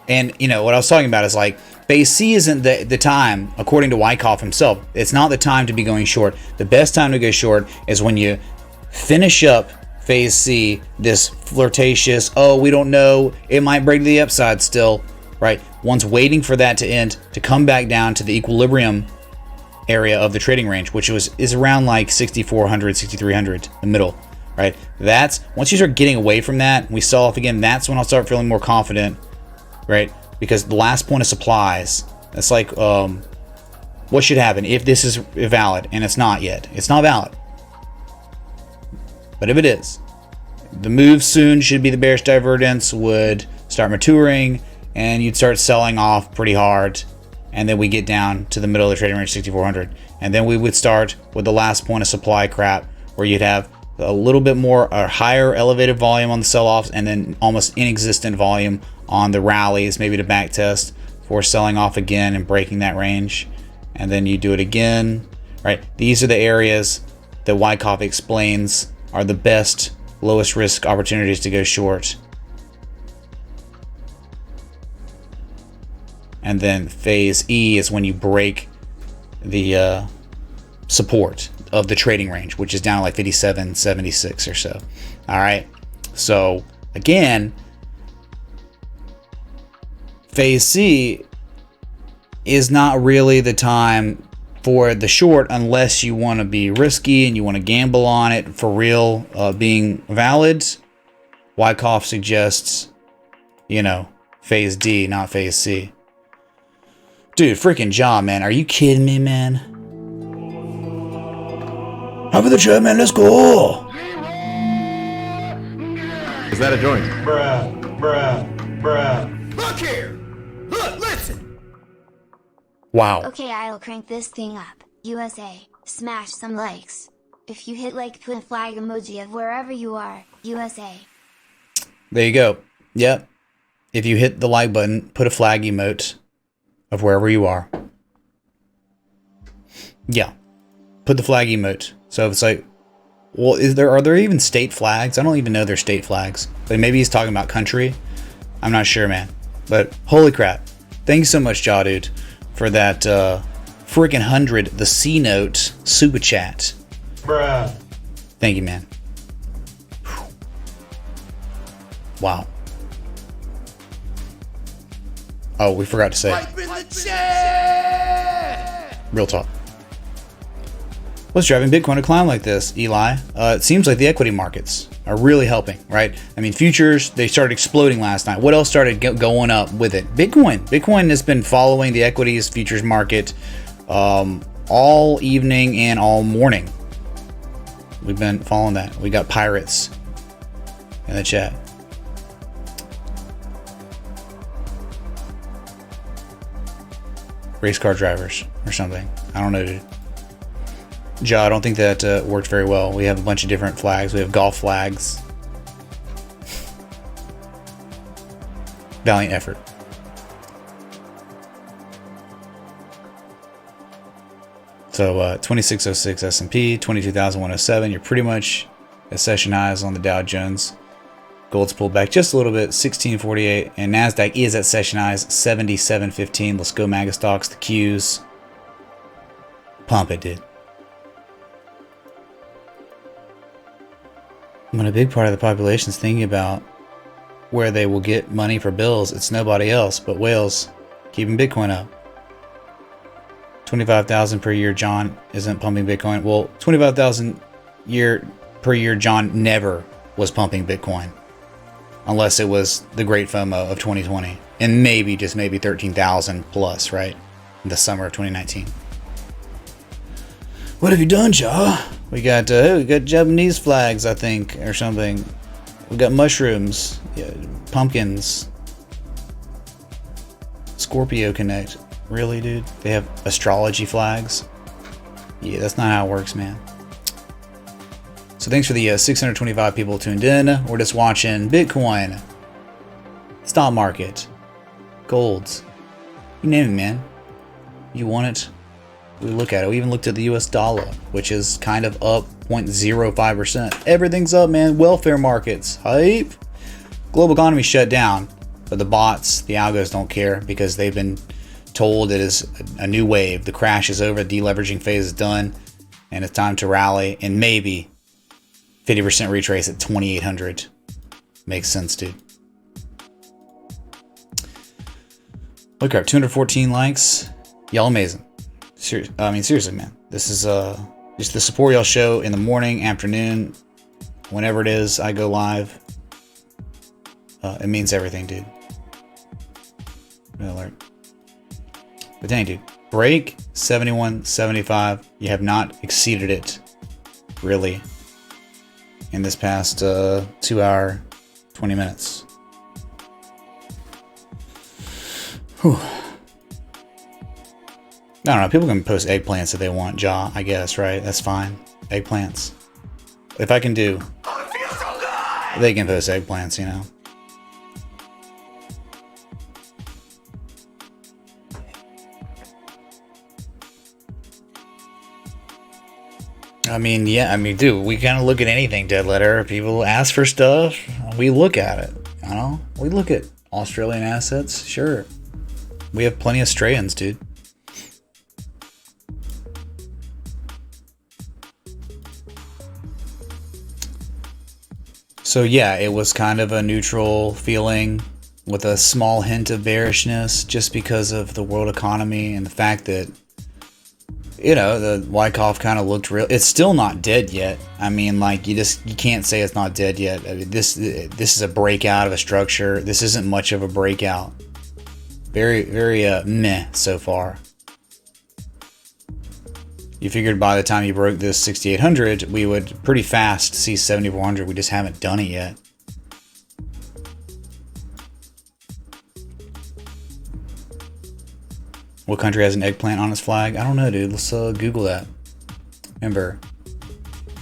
And, you know, what I was talking about is, like, phase C isn't the time, according to Wyckoff himself. It's not the time to be going short. The best time to go short is when you finish up phase C, this flirtatious, oh, we don't know, it might break to the upside still, right? One's waiting for that to end, to come back down to the equilibrium area of the trading range, which is around like 6,400, 6,300, the middle. Right, that's once you start getting away from that, we sell off again. That's when I'll start feeling more confident, right? Because the last point of supplies, that's like, what should happen if this is valid, and it's not yet. It's not valid, but if it is, the move soon should be the bearish divergence would start maturing, and you'd start selling off pretty hard, and then we get down to the middle of the trading range, 6,400, and then we would start with the last point of supply crap, where you'd have a little bit more, a higher elevated volume on the sell-offs, and then almost inexistent volume on the rallies, maybe to back test for selling off again and breaking that range. And then you do it again, right? These are the areas that Wyckoff explains are the best, lowest risk opportunities to go short. And then phase E is when you break the support of the trading range, which is down to like 57, 76 or so. All right. So again, phase C is not really the time for the short unless you want to be risky and you want to gamble on it for real, being valid. Wyckoff suggests, you know, phase D, not phase C. Dude, freaking John, man. Are you kidding me, man? Over the chat, man. Let's go. Is that a joint? Bruh. Look here. Look, listen. Wow. Okay, I'll crank this thing up. USA, smash some likes. If you hit like, put a flag emoji of wherever you are. USA. There you go. Yep. If you hit the like button, put a flag emote of wherever you are. Yeah. Put the flag emote. So it's like, well, are there even state flags? I don't even know they're state flags. But maybe he's talking about country. I'm not sure, man. But holy crap. Thank you so much, Jaw Dude, for that freaking 100, the C note super chat. Bruh. Thank you, man. Whew. Wow. Oh, we forgot to say. Real talk. What's driving Bitcoin to climb like this, Eli? It seems like the equity markets are really helping, right? I mean, futures, they started exploding last night. What else started going up with it? Bitcoin. Bitcoin has been following the equities futures market all evening and all morning. We've been following that. We got pirates in the chat. Race car drivers or something. I don't know, dude. Ja, I don't think that worked very well. We have a bunch of different flags. We have golf flags. Valiant effort. So 2606 S&P, 22,107. You're pretty much at session highs on the Dow Jones. Gold's pulled back just a little bit, 1648, and Nasdaq is at session highs, 7715. Let's go, MAGA stocks, the Qs. Pump it, dude. When a big part of the population is thinking about where they will get money for bills, it's nobody else but whales keeping Bitcoin up. 25,000 per year, John isn't pumping Bitcoin. Well, 25,000 per year, John never was pumping Bitcoin. Unless it was the great FOMO of 2020. And maybe, just maybe 13,000 plus, right? In the summer of 2019. What have you done, Ja? We got Japanese flags, I think, or something. We got mushrooms, yeah, pumpkins. Scorpio Connect. Really, dude? They have astrology flags? Yeah, that's not how it works, man. So thanks for the 625 people tuned in. We're just watching Bitcoin, stock market, golds. You name it, man. You want it? We look at it. We even looked at the US dollar, which is kind of up 0.05%. Everything's up, man. Welfare markets. Hype. Global economy shut down. But the bots, the algos don't care because they've been told it is a new wave. The crash is over. The deleveraging phase is done. And it's time to rally. And maybe 50% retrace at 2,800. Makes sense, dude. Look up, 214 likes. Y'all amazing. Seriously, man. This is just the support y'all show in the morning, afternoon, whenever it is I go live. It means everything, dude. Alert. But dang, dude. Break 71.75. You have not exceeded it, really, in this past 2 hour, 20 minutes. Whew. I don't know. People can post eggplants if they want, Ja, I guess, right? That's fine. Eggplants. If I can do, they can post eggplants, you know. I mean, yeah, dude, we kind of look at anything, Dead Letter. People ask for stuff, we look at it, you know? We look at Australian assets, sure. We have plenty of Australians, dude. So yeah, it was kind of a neutral feeling with a small hint of bearishness just because of the world economy and the fact that, you know, the Wyckoff kind of looked real. It's still not dead yet. I mean, like, you can't say it's not dead yet. I mean, this is a breakout of a structure. This isn't much of a breakout. Very, very meh so far. You figured by the time you broke this 6,800, we would pretty fast see 7,400. We just haven't done it yet. What country has an eggplant on its flag? I don't know, dude. Let's Google that. Remember,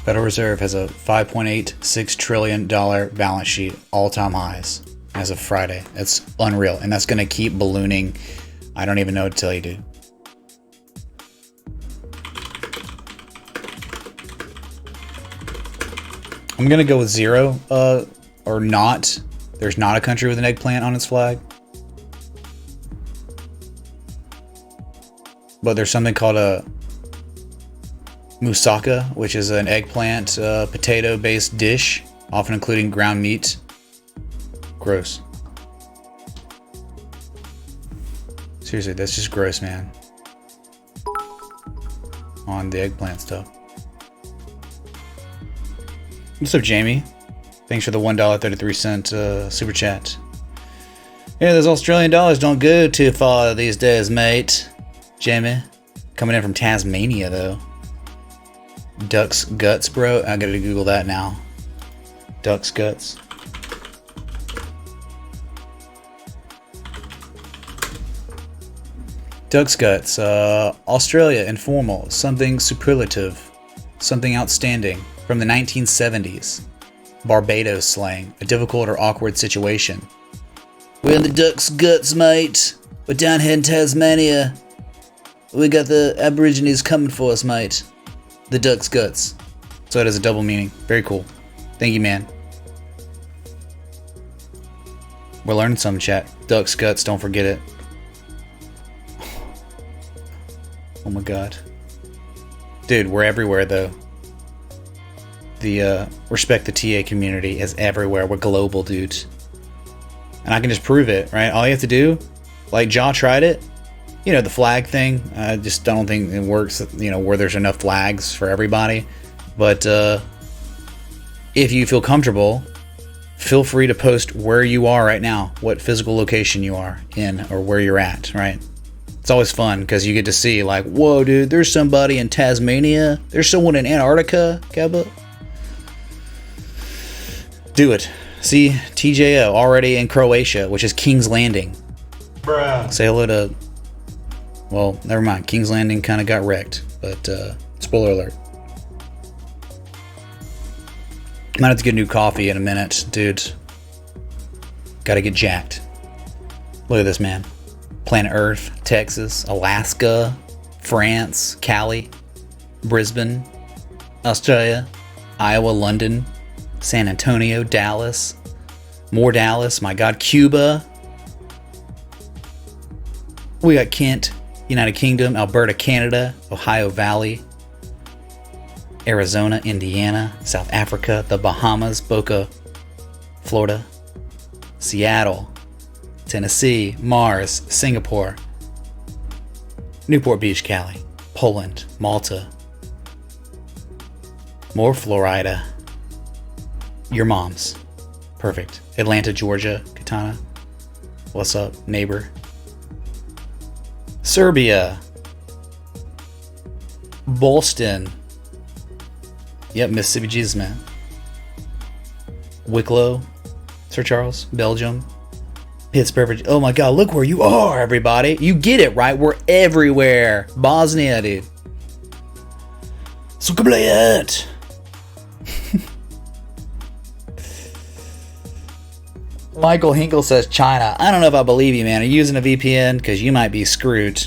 Federal Reserve has a $5.86 trillion balance sheet, all-time highs as of Friday. That's unreal, and that's going to keep ballooning. I don't even know what to tell you, dude. I'm gonna go with 0, or not. There's not a country with an eggplant on its flag. But there's something called a moussaka, which is an eggplant, potato-based dish, often including ground meat. Gross. Seriously, that's just gross, man. On the eggplant stuff. What's up, Jamie? Thanks for the $1.33 super chat. Yeah, those Australian dollars don't go too far these days, mate. Jamie, coming in from Tasmania, though. Duck's guts, bro. I gotta Google that now. Duck's guts. Duck's guts. Australia, informal. Something superlative. Something outstanding. From the 1970s. Barbados slang. A difficult or awkward situation. We're in the duck's guts, mate. We're down here in Tasmania. We got the Aborigines coming for us, mate. The duck's guts. So it has a double meaning. Very cool. Thank you, man. We're learning some, chat. Duck's guts, don't forget it. Oh my god. Dude, we're everywhere, though. The respect the TA community is everywhere. We're global, dudes. And I can just prove it, right? All you have to do, like Jaw tried it. You know, the flag thing. I just don't think it works, you know, where there's enough flags for everybody. But if you feel comfortable, feel free to post where you are right now, what physical location you are in, or where you're at, right? It's always fun because you get to see, like, whoa, dude, there's somebody in Tasmania. There's someone in Antarctica, Keba. Do it. See, TJO already in Croatia, which is King's Landing. Bruh. Say hello to... Well, never mind. King's Landing kind of got wrecked, but spoiler alert. Might have to get new coffee in a minute, dude. Gotta get jacked. Look at this, man. Planet Earth, Texas, Alaska, France, Cali, Brisbane, Australia, Iowa, London, San Antonio, Dallas, more Dallas, my god, Cuba. We got Kent, United Kingdom, Alberta, Canada, Ohio Valley, Arizona, Indiana, South Africa, the Bahamas, Boca, Florida, Seattle, Tennessee, Mars, Singapore, Newport Beach, Cali, Poland, Malta, more Florida, your mom's, perfect, Atlanta, Georgia, Katana, what's up, neighbor, Serbia, Boston, yep, Mississippi Jesus, man, Wicklow, Sir Charles, Belgium, Pittsburgh, oh my god, look where you are, everybody. You get it, right? We're everywhere. Bosnia, dude. So come play it. Michael Hinkle says China. I don't know if I believe you, man. Are you using a VPN? Because you might be screwed.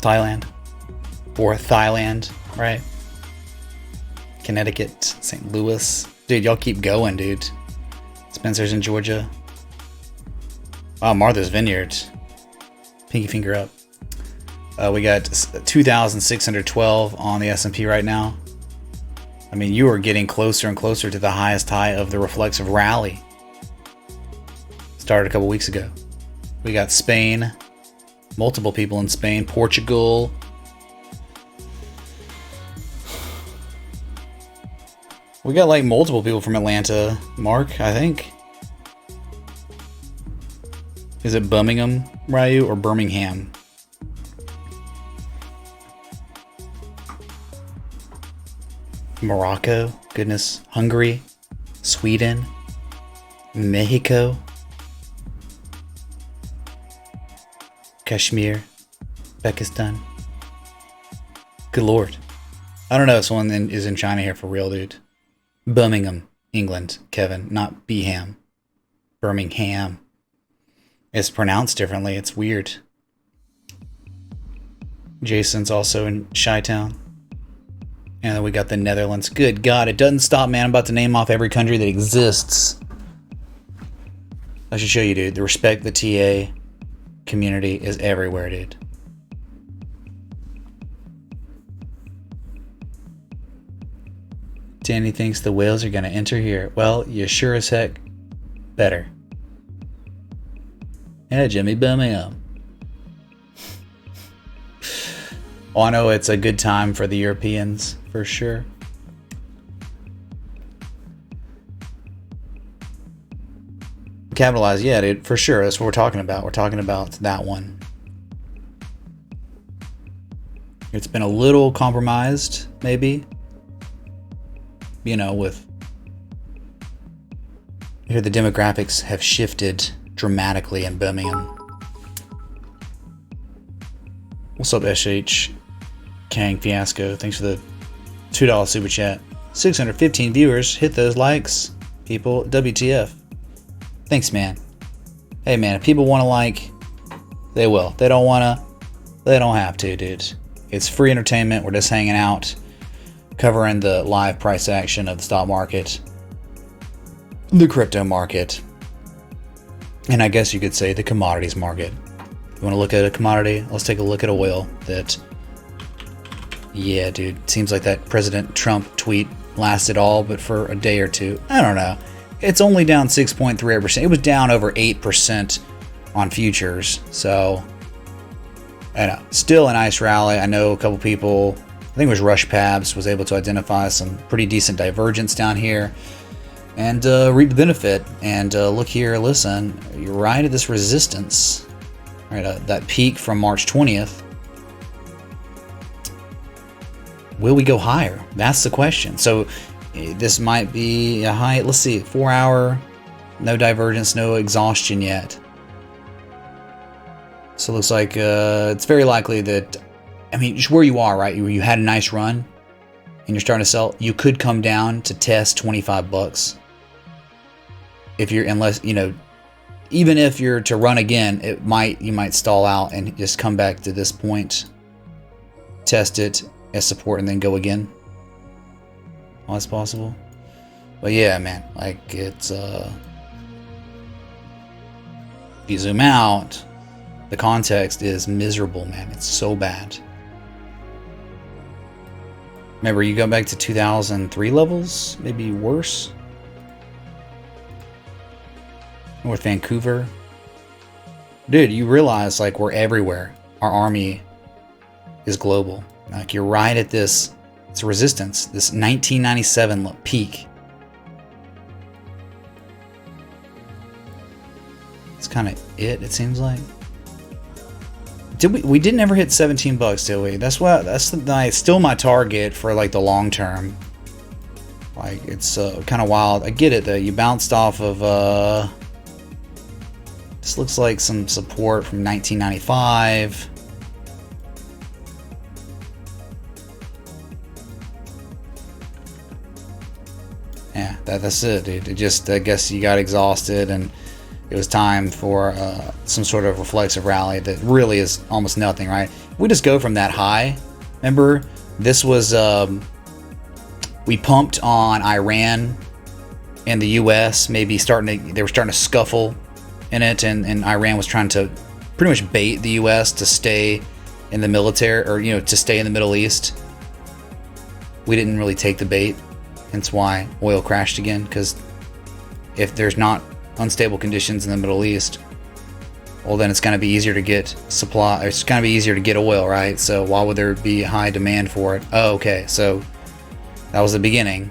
Thailand. Or Thailand, right? Connecticut, St. Louis. Dude, y'all keep going, dude. Spencer's in Georgia. Oh, Martha's Vineyard. Pinky finger up. We got 2,612 on the S&P right now. I mean, you are getting closer and closer to the highest high of the reflexive rally. Started a couple weeks ago. We got Spain. Multiple people in Spain. Portugal. We got like multiple people from Atlanta, Mark, I think. Is it Birmingham, Ryu, or Birmingham? Morocco, goodness. Hungary, Sweden, Mexico, Kashmir, Pakistan. Good lord. I don't know if someone is in China here for real, dude. Birmingham, England, Kevin, not Beham. Birmingham. It's pronounced differently. It's weird. Jason's also in Chi-Town. And then we got the Netherlands. Good God, it doesn't stop, man. I'm about to name off every country that exists. I should show you, dude. The respect the TA community is everywhere, dude. Danny thinks the whales are going to enter here. Well, you sure as heck better. Yeah, Jimmy Birmingham. Oh, I know it's a good time for the Europeans, for sure. Capitalize, yeah, dude, for sure. That's what we're talking about. We're talking about that one. It's been a little compromised, maybe. You know, with... Here the demographics have shifted dramatically in Birmingham. What's up, SH? Kang Fiasco, thanks for the $2 super chat. 615 viewers, hit those likes, people. WTF. Thanks, man. Hey, man, if people want to like, they will. They don't want to, they don't have to, dude. It's free entertainment. We're just hanging out, covering the live price action of the stock market, the crypto market, and I guess you could say the commodities market. You want to look at a commodity? Let's take a look at oil. That, yeah, dude, seems like that President Trump tweet lasted all but for a day or two. I don't know. It's only down 6.38%. It was down over 8% on futures. So, I know. Still a nice rally. I know a couple people, I think it was Rush Pabs, was able to identify some pretty decent divergence down here and reap the benefit. And look here, listen, you're right at this resistance. Right, that peak from March 20th. Will we go higher? That's the question. So this might be a high. Let's see, 4 hour, no divergence, no exhaustion yet. So it looks like it's very likely that, I mean, just where you are, right? You had a nice run and you're starting to sell. You could come down to test 25 bucks. If you're, unless, you know, even if you're to run again, you might stall out and just come back to this point, test it as support, and then go again. Well, that's possible. But yeah, man, like it's if you zoom out, the context is miserable, man. It's so bad. Remember, you go back to 2003 levels, maybe worse. North Vancouver. Dude, you realize like we're everywhere. Our army is global. Like you're right at this, it's resistance, this 1997 peak. It's kind of it seems like. We didn't ever hit 17 bucks, did we? That's still my target for like the long term. Like it's kind of wild. I get it though. You bounced off of this looks like some support from 1995. Yeah, that's it, dude. It just, I guess you got exhausted and it was time for some sort of reflexive rally that really is almost nothing, right? We just go from that high. Remember, this was, we pumped on Iran and the US, maybe they were starting to scuffle in it, and Iran was trying to pretty much bait the US to stay in the military, or, you know, to stay in the Middle East. We didn't really take the bait, hence why oil crashed again, because if there's not unstable conditions in the Middle East, well, then it's going to be easier to get supply, it's going to be easier to get oil, right? So why would there be high demand for it? Oh, okay, so that was the beginning.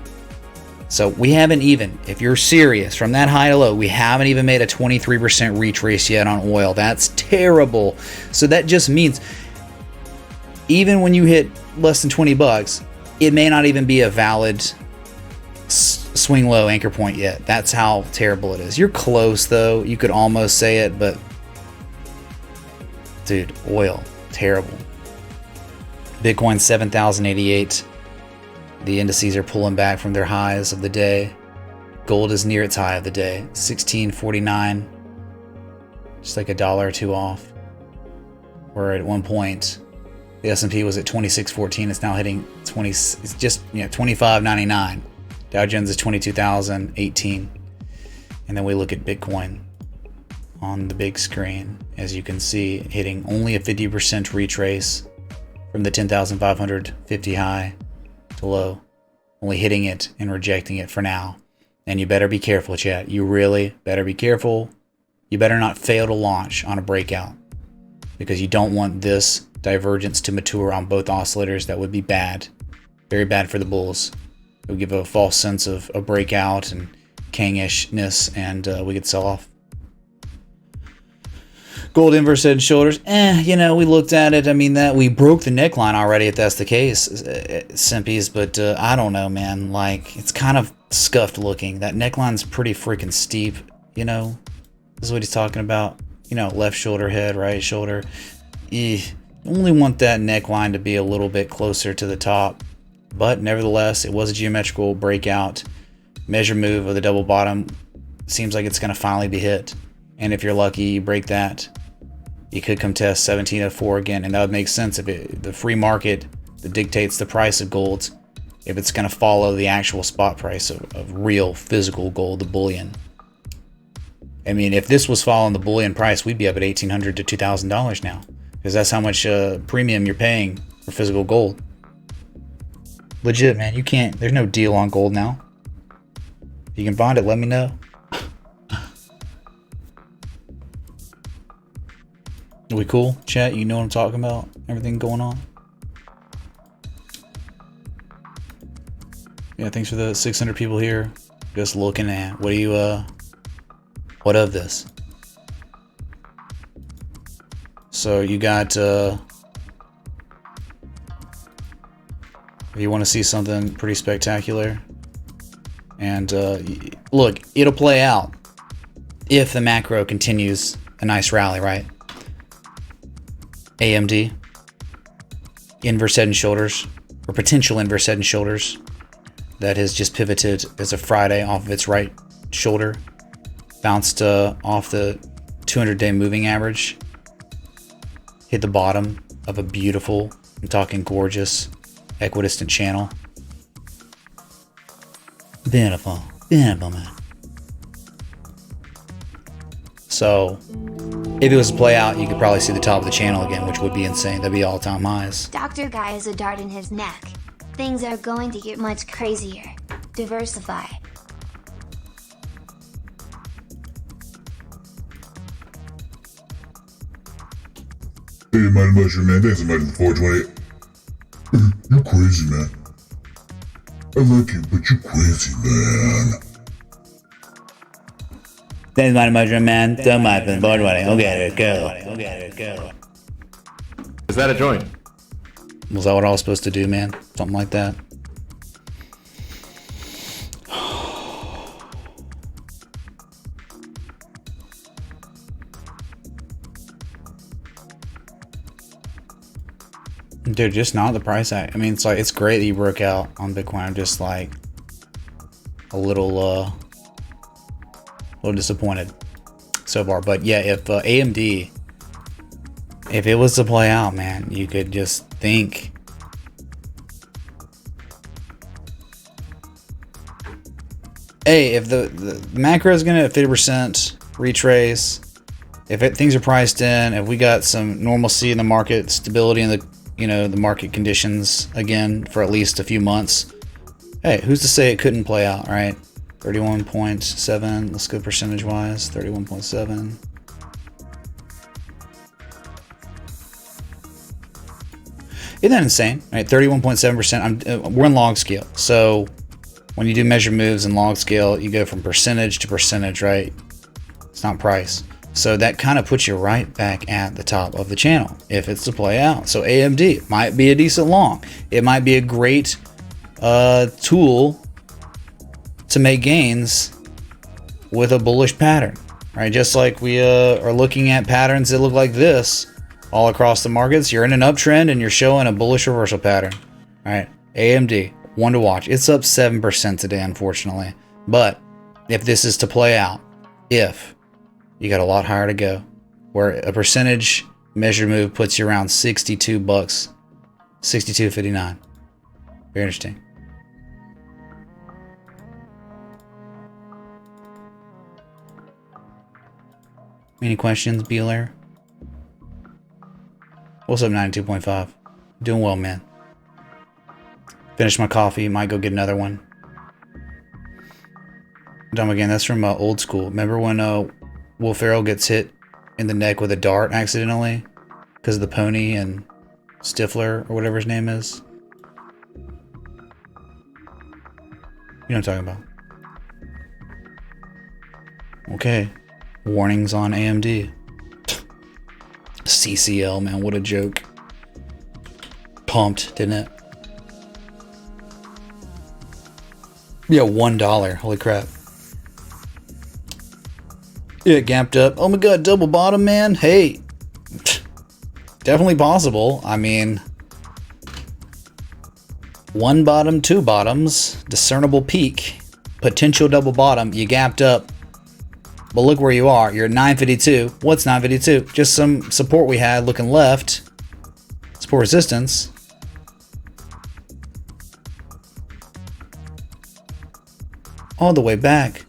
So we haven't even, if you're serious, from that high to low, we haven't even made a 23% retrace yet on oil. That's terrible. So that just means even when you hit less than 20 bucks, it may not even be a valid swing low anchor point yet. That's how terrible it is. You're close though. You could almost say it, but dude, oil, terrible. Bitcoin 7,088. The indices are pulling back from their highs of the day. Gold is near its high of the day, 1649. Just like $1 or $2 off. Where at one point The S&P was at 2614. It's now hitting 20. It's just 2599. Dow Jones is 22,018. And then we look at Bitcoin on the big screen, as you can see, hitting only a 50% retrace from the 10,550 high to low. Only hitting it and rejecting it for now. And you better be careful, chat. You really better be careful. You better not fail to launch on a breakout, because you don't want this divergence to mature on both oscillators. That would be bad. Very bad for the bulls. It would give a false sense of a breakout and king-ishness, and we could sell off. Gold inverse head and shoulders. We looked at it. I mean, that we broke the neckline already, if that's the case, Simpies. But I don't know, man. Like, it's kind of scuffed looking. That neckline's pretty freaking steep. This is what he's talking about. Left shoulder head, right shoulder. You only want that neckline to be a little bit closer to the top. But nevertheless, it was a geometrical breakout. Measure move of the double bottom. Seems like it's going to finally be hit. And if you're lucky, you break that. You could come test 1704 again, and that would make sense if the free market that dictates the price of gold, if it's going to follow the actual spot price of real physical gold, the bullion. I mean, if this was following the bullion price, we'd be up at $1,800 to $2,000 now, because that's how much premium you're paying for physical gold. Legit, man. You can't. There's no deal on gold now. If you can find it, let me know. Are we cool, chat? You know what I'm talking about? Everything going on? Yeah, thanks for the 600 people here. Just looking at what of this? So you got if you want to see something pretty spectacular, and look, it'll play out if the macro continues a nice rally, right? AMD, inverse head and shoulders, or potential inverse head and shoulders, that has just pivoted as a Friday off of its right shoulder, bounced off the 200-day moving average, hit the bottom of a beautiful, I'm talking gorgeous, equidistant channel. Beautiful, beautiful, man. So, if it was to play out, you could probably see the top of the channel again, which would be insane. That'd be all-time highs. Dr. Guy has a dart in his neck. Things are going to get much crazier. Diversify. Hey, Mighty Mushroom, man. Thanks so much for the 420. You're crazy, man. I like you, but you're crazy, man. Thanks, Mighty Mushroom, man. So much for the 420. Okay, let's go. Is that a joint? Was that what I was supposed to do, man? Something like that. Dude, just not the price act. I mean, it's great that you broke out on Bitcoin. I'm just like a little disappointed so far. But yeah, if AMD, if it was to play out, man, you could just think. Hey, if the macro is gonna 50% retrace, if things are priced in, if we got some normalcy in the market, stability in the the market conditions again for at least a few months, hey, who's to say it couldn't play out, right? 31.7, let's go percentage wise, 31.7. Isn't that insane? Right, 31.7%. We're in log scale, so when you do measure moves in log scale, you go from percentage to percentage, right? It's not price. So that kind of puts you right back at the top of the channel if it's to play out. So AMD might be a decent long. It might be a great tool to make gains with a bullish pattern, right? Just like we are looking at patterns that look like this all across the markets. You're in an uptrend and you're showing a bullish reversal pattern, right? AMD, one to watch. It's up 7% today, unfortunately. But if this is to play out, you got a lot higher to go, where a percentage measured move puts you around $62 62.59. Very interesting. Any questions, Beeler? What's up, 92.5? Doing well, man. Finished my coffee. Might go get another one. Dumb again. That's from Old School. Remember when Will Ferrell gets hit in the neck with a dart accidentally because of the pony and Stifler or whatever his name is? You know what I'm talking about. Okay. Warnings on AMD. CCL, man, what a joke. Pumped, didn't it? Yeah, $1. Holy crap. Yeah, gapped up. Oh my god, double bottom, man. Hey. Definitely possible. I mean, one bottom, two bottoms, discernible peak, potential double bottom. You gapped up. But look where you are. You're at 952. What's 952? Just some support we had looking left. Support resistance. All the way back.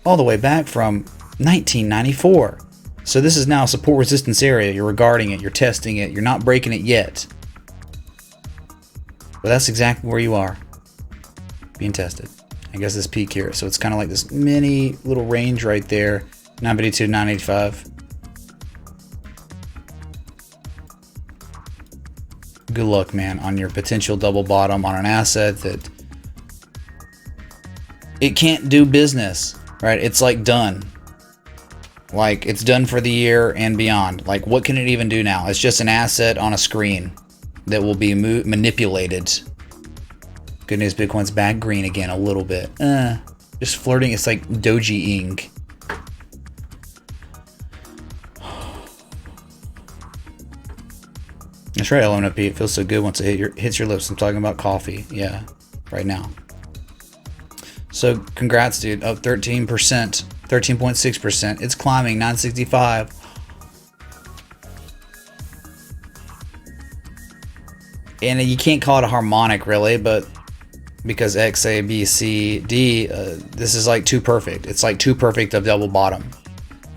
All the way back from 1994. So this is now a support resistance area. You're regarding it. You're testing it. You're not breaking it yet. But that's exactly where you are. Being tested. I guess this peak here. So it's kind of like this mini little range right there. 952, 985. Good luck, man, on your potential double bottom on an asset that it can't do business, right? It's like done. Like it's done for the year and beyond. Like what can it even do now? It's just an asset on a screen that will be manipulated. Good news, Bitcoin's back green again a little bit. Just flirting. It's like Doji ink. That's right, LMNP. It feels so good once it hits your lips. I'm talking about coffee. Yeah, right now. So congrats, dude. Up 13%, 13.6%. It's climbing 965. And you can't call it a harmonic really, but because X, A, B, C, D, this is like too perfect. It's like too perfect of double bottom.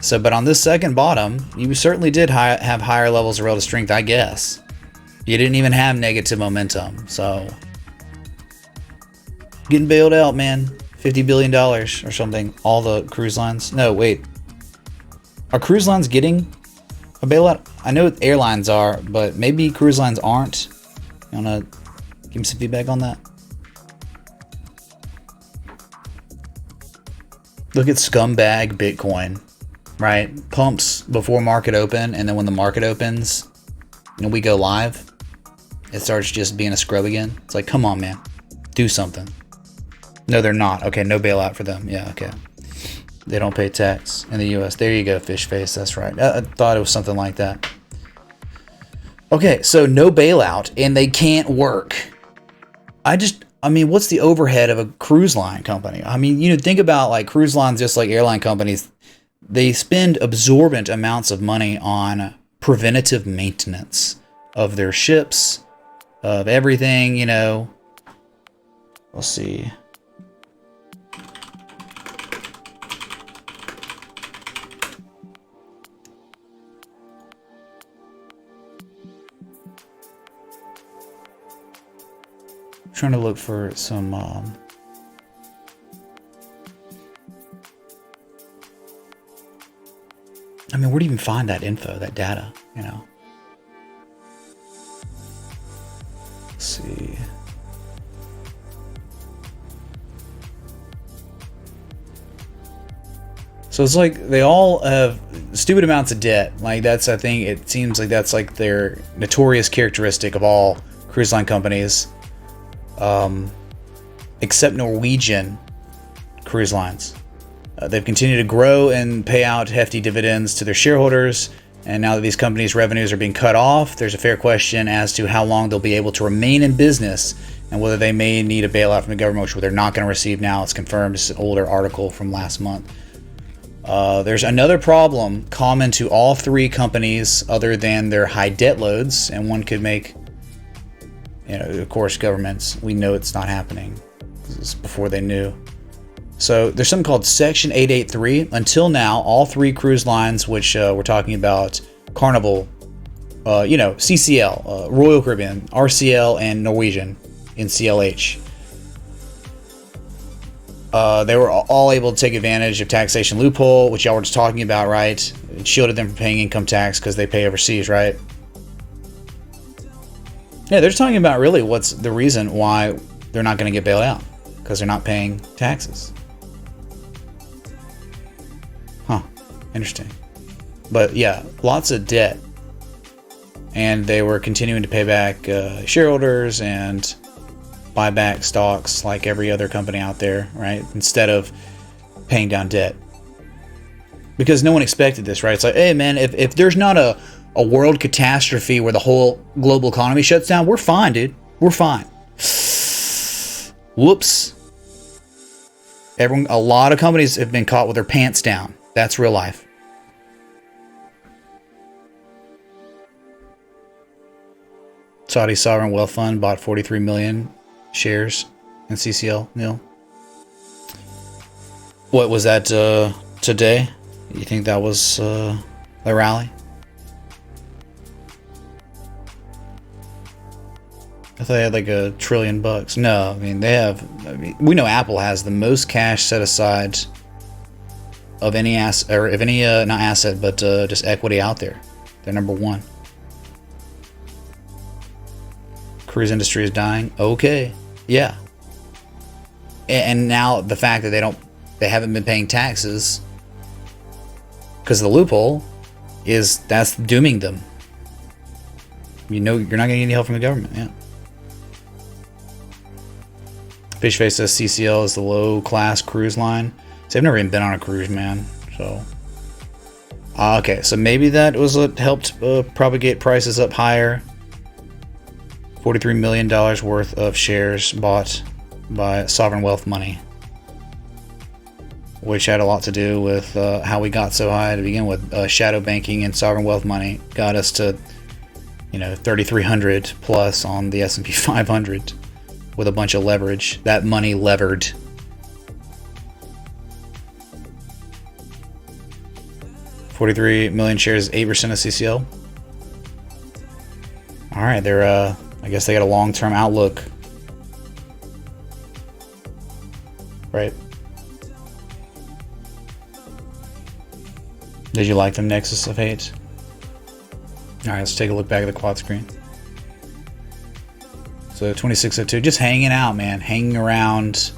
So, but on this second bottom, you certainly did have higher levels of relative strength, I guess. You didn't even have negative momentum. So, getting bailed out, man. $50 billion or something. All the cruise lines. No, wait. Are cruise lines getting a bailout? I know airlines are, but maybe cruise lines aren't. You wanna give me some feedback on that? Look at scumbag Bitcoin, right? Pumps before market open, and then when the market opens, and we go live, it starts just being a scrub again. It's like, come on, man, do something. No, they're not. Okay, no bailout for them. Yeah, okay. They don't pay tax in the U.S. There you go, fish face. That's right. I thought it was something like that. Okay, so no bailout, and they can't work. I mean, what's the overhead of a cruise line company? I mean, think about like cruise lines, just like airline companies, they spend absorbent amounts of money on preventative maintenance of their ships, of everything, Let's see. Trying to look for some I mean, where do you even find that info, that data, Let's see. So it's like they all have stupid amounts of debt. Like I think it seems like that's like their notorious characteristic of all cruise line companies. Except Norwegian cruise lines. They've continued to grow and pay out hefty dividends to their shareholders. And now that these companies' revenues are being cut off, there's a fair question as to how long they'll be able to remain in business and whether they may need a bailout from the government, which they're not going to receive now. It's confirmed. It's an older article from last month. There's another problem common to all three companies other than their high debt loads, and one could make, of course, governments. We know it's not happening. This is before they knew. So there's something called Section 883. Until now, all three cruise lines, which we're talking about, Carnival, CCL, Royal Caribbean, RCL, and Norwegian in CLH. They were all able to take advantage of taxation loophole, which y'all were just talking about, right? It shielded them from paying income tax because they pay overseas, right? Yeah, they're talking about really what's the reason why they're not going to get bailed out, because they're not paying taxes. Huh, interesting. But yeah, lots of debt. And they were continuing to pay back shareholders and buy back stocks like every other company out there, right? Instead of paying down debt. Because no one expected this, right? It's like, hey man, if there's not a world catastrophe where the whole global economy shuts down, we're fine, dude. We're fine. Whoops. A lot of companies have been caught with their pants down. That's real life. Saudi Sovereign Wealth Fund bought 43 million shares in CCL. Neil, what was that today? You think that was the rally? I thought they had like $1 trillion. No, I mean they have. We know Apple has the most cash set aside of any asset, or if any not asset, but just equity out there. They're number one. Cruise industry is dying. Okay, yeah. And now the fact that they haven't been paying taxes because of the loophole that's dooming them. You're not going to get any help from the government. Yeah. Fishface says CCL is the low-class cruise line. See, I've never even been on a cruise, man. So, okay, so maybe that was what helped propagate prices up higher. $43 million worth of shares bought by sovereign wealth money, which had a lot to do with how we got so high to begin with. Shadow banking and sovereign wealth money got us to, 3,300 plus on the S&P 500 with a bunch of leverage. That money levered. $43 million shares, 8% of CCL. All right, they're I guess they got a long-term outlook, right? Did you like them, Nexus of Hate? All right, let's take a look back at the quad screen. So 2602, just hanging out, man, hanging around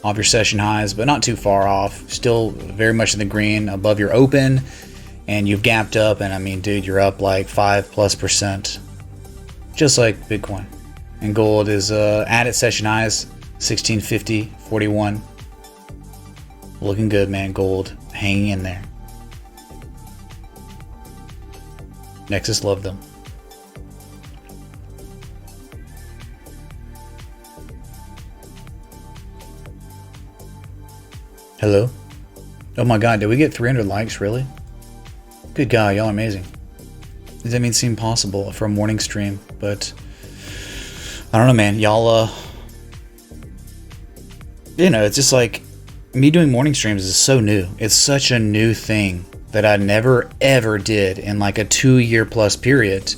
off your session highs, but not too far off. Still very much in the green, above your open, and you've gapped up, and I mean, dude, you're up like 5+%. Just like Bitcoin. And gold is at its session highs, 1650.41. Looking good, man. Gold hanging in there. Nexus loved them. Hello? Oh my god, did we get 300 likes, really? Good God, y'all are amazing. Does that mean seem possible for a morning stream? But I don't know, man. Y'all, it's just like me doing morning streams is so new. It's such a new thing that I never ever did in like a 2-year plus period.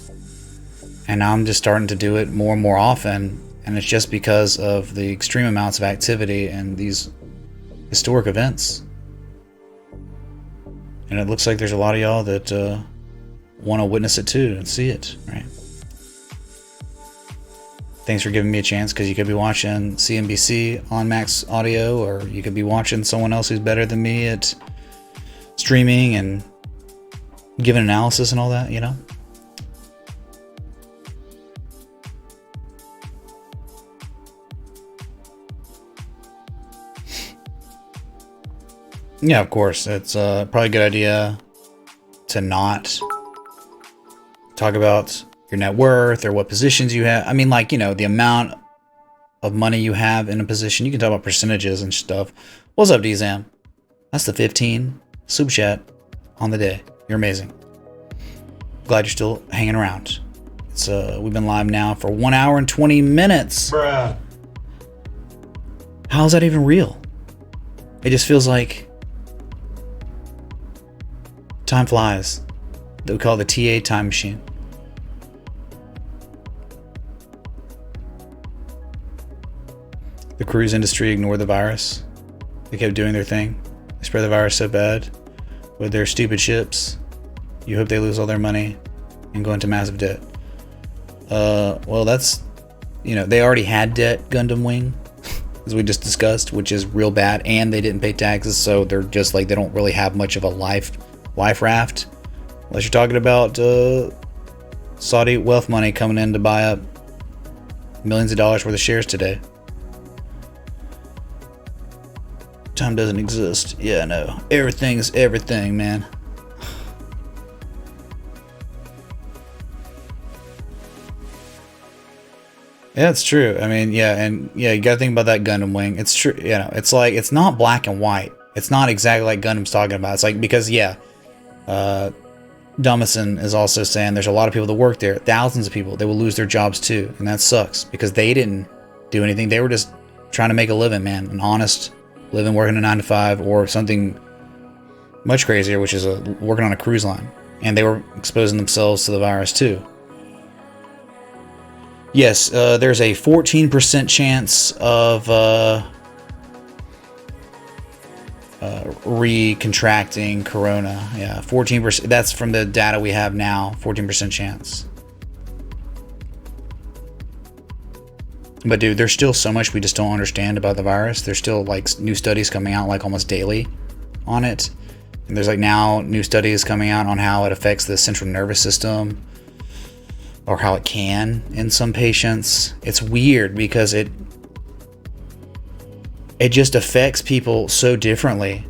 And now I'm just starting to do it more and more often. And it's just because of the extreme amounts of activity and these historic events. And it looks like there's a lot of y'all that want to witness it too and see it, right? Thanks for giving me a chance, because you could be watching CNBC on Max Audio, or you could be watching someone else who's better than me at streaming and giving analysis and all that, Yeah, of course. It's probably a good idea to not talk about your net worth or what positions you have. I mean, like, the amount of money you have in a position. You can talk about percentages and stuff. What's up, DZAM? That's the 15. super chat on the day. You're amazing. Glad you're still hanging around. It's we've been live now for 1 hour and 20 minutes. Bruh. How is that even real? It just feels like time flies. That we call it the TA time machine. The cruise industry ignored the virus. They kept doing their thing. They spread the virus so bad with their stupid ships. You hope they lose all their money and go into massive debt. Well, that's, you know, they already had debt, Gundam Wing, as we just discussed, which is real bad, and they didn't pay taxes, so they're just like, they don't really have much of a life raft, unless you're talking about Saudi wealth money coming in to buy up millions of dollars worth of shares today. Time doesn't exist. Yeah, I know. Everything is everything, man. Yeah, it's true. I mean, yeah, and yeah, you gotta think about that Gundam Wing. It's true, you know, it's like, it's not black and white. It's not exactly like Gundam's talking about. It's like, because, yeah, Dumison is also saying there's a lot of people that work there, thousands of people, they will lose their jobs too, and that sucks, because they didn't do anything. They were just trying to make a living, man, an honest living, working a 9 to 5, or something much crazier, which is working on a cruise line, and they were exposing themselves to the virus too. Yes, there's a 14% chance of recontracting corona. Yeah, 14%. That's from the data we have now. 14% chance. But dude, there's still so much we just don't understand about the virus. There's still like new studies coming out like almost daily on it. And there's like now new studies coming out on how it affects the central nervous system, or how it can in some patients. It's weird because it just affects people so differently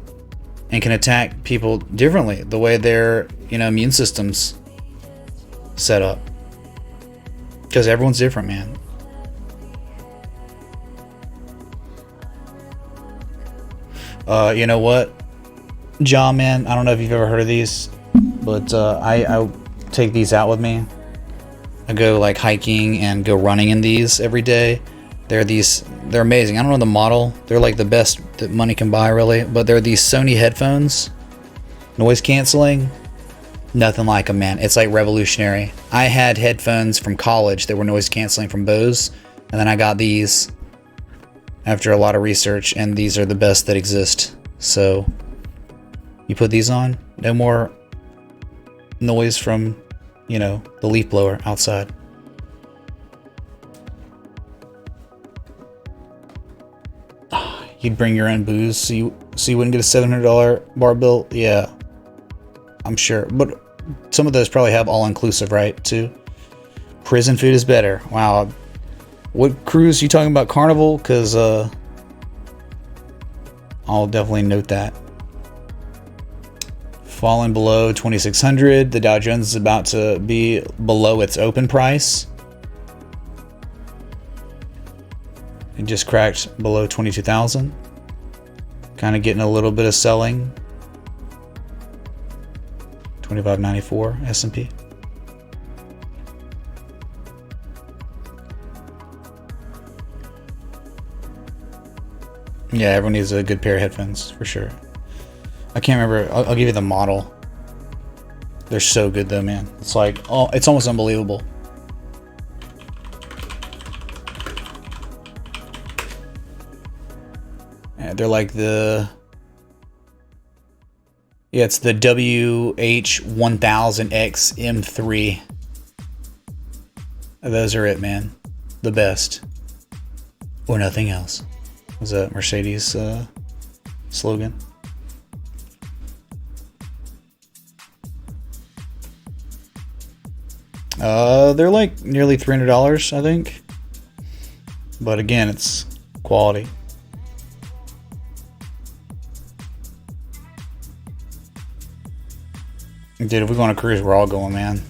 and can attack people differently, the way their, you know, immune system's set up. Because everyone's different, man. You know what, Jaw, man, I don't know if you've ever heard of these, but I take these out with me. I go like hiking and go running in these every day. They're amazing. I don't know the model. They're like the best that money can buy, really. But they're these Sony headphones, noise canceling. Nothing like them, man. It's like revolutionary. I had headphones from college that were noise canceling from Bose, and then I got these after a lot of research, and these are the best that exist. So you put these on, no more noise from, you know, the leaf blower outside. You'd bring your own booze so you wouldn't get a $700 bar bill. Yeah, I'm sure. But some of those probably have all-inclusive, right, too? Prison food is better. Wow. What cruise you talking about? Carnival? Because I'll definitely note that. Falling below 2,600. The Dow Jones is about to be below its open price. It just cracked below 22,000. Kind of getting a little bit of selling. 25.94 S&P. Yeah, everyone needs a good pair of headphones for sure. I can't remember. I'll give you the model. They're so good though, man. It's like, oh, it's almost unbelievable. Yeah, they're like the, yeah, it's the WH1000X M3. Those are it, man. The best. Or nothing else. Was that Mercedes slogan? They're like nearly $300, I think. But again, it's quality. Dude, if we go on a cruise, we're all going, man.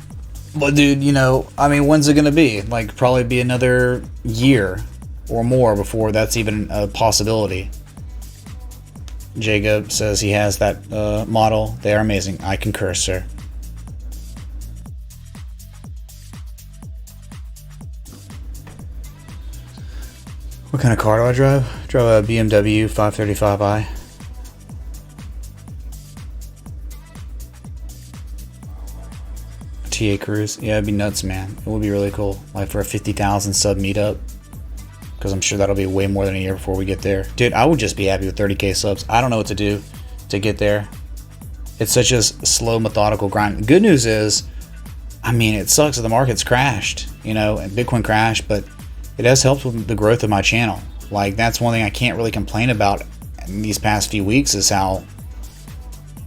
But dude, you know, I mean, when's it gonna be? Like, probably be another year or more before that's even a possibility. Jacob says he has that model. They are amazing. I concur, sir. What kind of car do I drive? I drive a BMW 535i. TA Cruise. Yeah, it'd be nuts, man. It would be really cool. Like for a 50,000 sub meetup. Because I'm sure that'll be way more than a year before we get there. Dude, I would just be happy with 30k subs. I don't know what to do to get there. It's such a slow, methodical grind. Good news is, I mean, it sucks that the market's crashed, you know, and Bitcoin crashed, but it has helped with the growth of my channel. Like, that's one thing I can't really complain about in these past few weeks is how,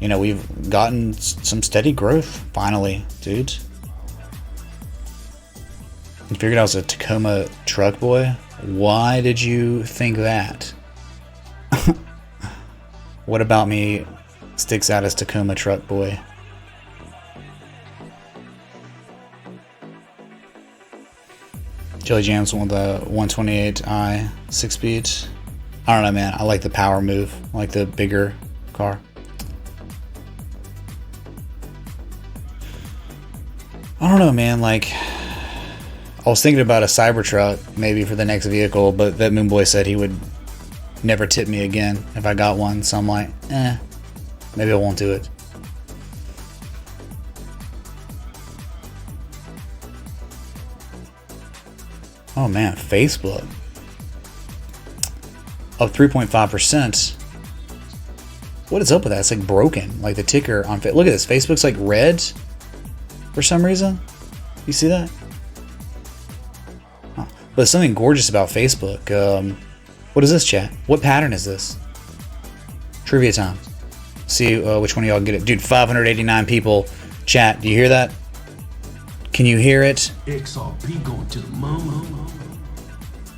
you know, we've gotten some steady growth, finally, dude. You figured I was a Tacoma truck boy? Why did you think that? What about me sticks out as Tacoma truck boy? Jelly Jams won the 128i 6-speed. I don't know, man. I like the power move. I like the bigger car. I don't know, man. Like, I was thinking about a Cybertruck maybe for the next vehicle, but that Moonboy said he would never tip me again if I got one. So I'm like, maybe I won't do it. Oh man, Facebook up 3.5%. What is up with that? It's like broken. Like the ticker on look at this. Facebook's like red for some reason. You see that? Huh. But there's something gorgeous about Facebook. What is this, chat? What pattern is this? Trivia time. See which one of y'all get it. Dude, 589 people. Chat, do you hear that? Can you hear it? XRP going to the moon.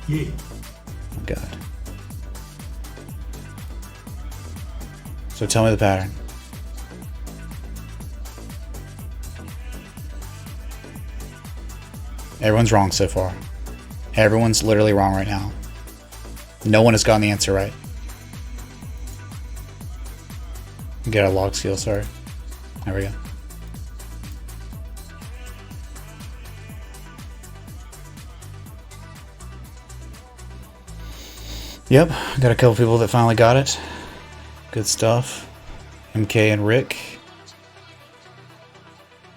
Yeah. Oh, God. So tell me the pattern. Everyone's wrong so far. Everyone's literally wrong right now. No one has gotten the answer right. Get a log skill, sorry. There we go. Yep, got a couple people that finally got it. Good stuff. MK and Rick.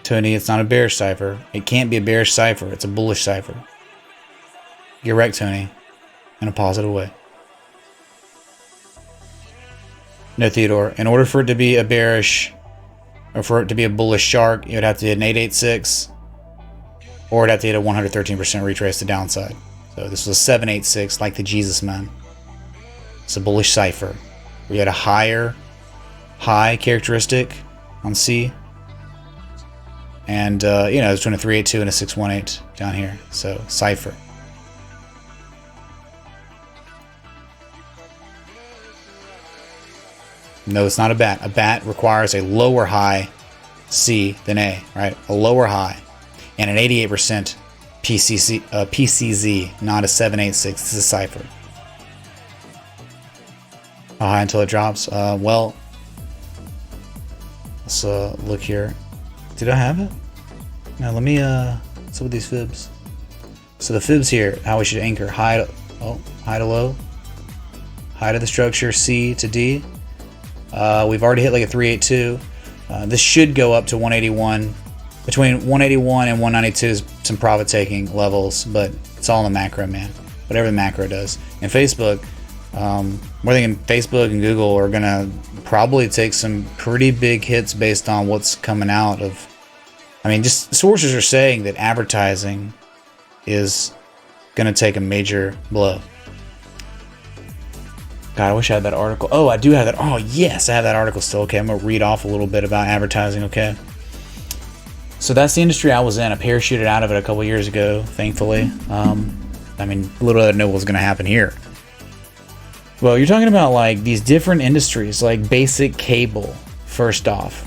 Tony, it's not a bearish cipher. It can't be a bearish cipher. It's a bullish cipher. You're right, Tony. In a positive way. No, Theodore. In order for it to be a bearish, or for it to be a bullish shark, it would have to hit an 886, or it'd have to hit a 113% retrace to downside. So this was a 786, like the Jesus man. It's a bullish cipher. We had a high characteristic on C. And, you know, it's between a 382 and a 618 down here. So, cipher. No, it's not a bat. A bat requires a lower high C than A, right? A lower high. And an 88% PCZ, not a 786. This is a cipher. High until it drops. Well, let's look here. Did I have it? Now let me what's up with these fibs? So the fibs here, how we should anchor high to low, high to the structure, C to D. We've already hit like a 382. This should go up to 181. Between 181 and 192 is some profit taking levels, but it's all in the macro, man. Whatever the macro does. And Facebook, we're thinking Facebook and Google are gonna probably take some pretty big hits based on what's coming out of. I mean, just sources are saying that advertising is gonna take a major blow. God, I wish I had that article. Oh, I do have that. Oh, yes, I have that article still. Okay, I'm gonna read off a little bit about advertising. Okay. So that's the industry I was in. I parachuted out of it a couple years ago, thankfully. I mean, little did I know what was gonna happen here. Well, you're talking about like these different industries, like basic cable, first off,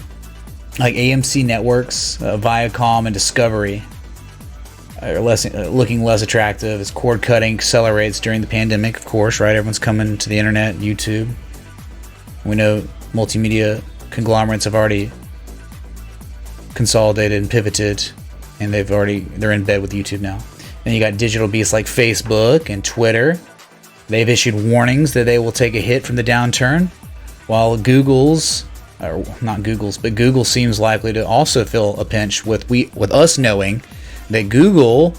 like AMC networks, Viacom and Discovery are looking less attractive as cord cutting accelerates during the pandemic, of course, right? Everyone's coming to the internet, YouTube. We know multimedia conglomerates have already consolidated and pivoted, and they're in bed with YouTube now. Then you got digital beasts like Facebook and Twitter. They've issued warnings that they will take a hit from the downturn, while Google seems likely to also feel a pinch with us knowing that Google,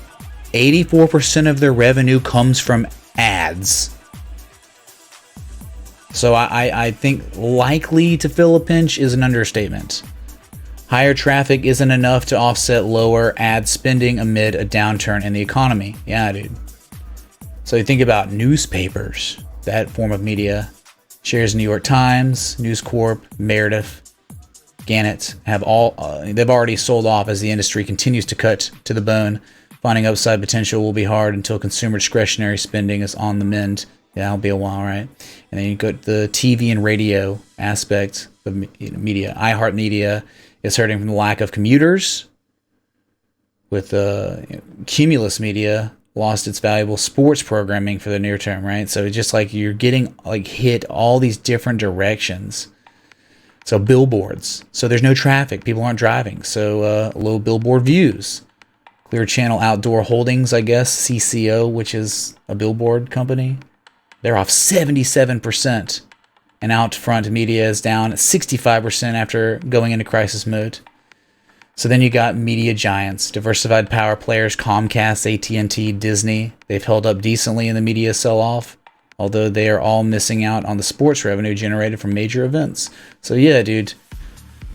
84% of their revenue comes from ads. So I think likely to feel a pinch is an understatement. Higher traffic isn't enough to offset lower ad spending amid a downturn in the economy. Yeah, dude. So you think about newspapers, that form of media. Shares New York Times, News Corp, Meredith, Gannett have they've already sold off as the industry continues to cut to the bone. Finding upside potential will be hard until consumer discretionary spending is on the mend. Yeah, it'll be a while, right? And then you got the TV and radio aspect of media. iHeartMedia is hurting from the lack of commuters, with Cumulus Media lost its valuable sports programming for the near term, right? So it's just like you're getting like hit all these different directions. So billboards. So there's no traffic. People aren't driving. So low billboard views. Clear Channel Outdoor Holdings, I guess, CCO, which is a billboard company. They're off 77%. And Outfront Media is down 65% after going into crisis mode. So then you got media giants, diversified power players, Comcast, AT&T, Disney. They've held up decently in the media sell-off, although they are all missing out on the sports revenue generated from major events. So yeah, dude,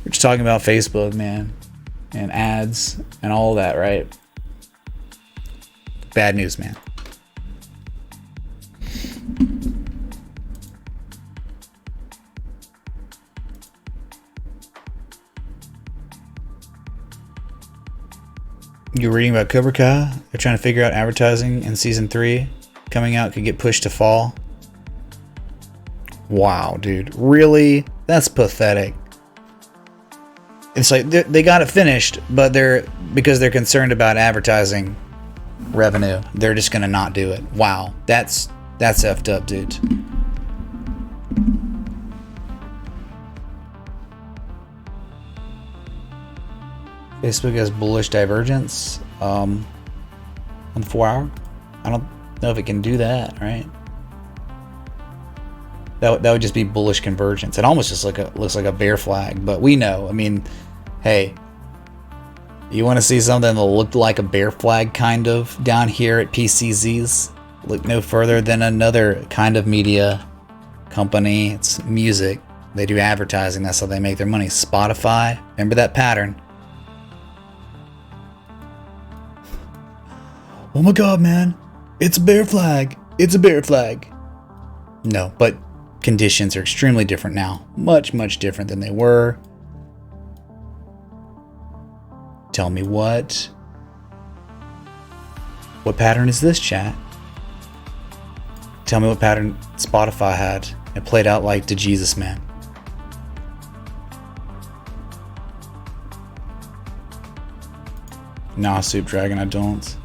we're just talking about Facebook, man, and ads and all that, right? Bad news, man. You're reading about Cobra Kai. They're trying to figure out advertising in season 3 coming out could get pushed to fall. Wow, dude. Really? That's pathetic. It's like they got it finished, but because they're concerned about advertising revenue, they're just gonna not do it. Wow. That's effed up, dude. Facebook has bullish divergence on the 4 hour. I don't know if it can do that, right? That would just be bullish convergence. It almost just looks like a bear flag, but we know. I mean, hey, you want to see something that looked like a bear flag kind of down here at PCZs? Look no further than another kind of media company. It's music. They do advertising. That's how they make their money. Spotify. Remember that pattern. Oh my god, man. It's a bear flag. It's a bear flag. No, but conditions are extremely different now. Much, much different than they were. Tell me what? What pattern is this, chat? Tell me what pattern Spotify had. It played out like the Jesus man. Nah, Soup Dragon, I don't.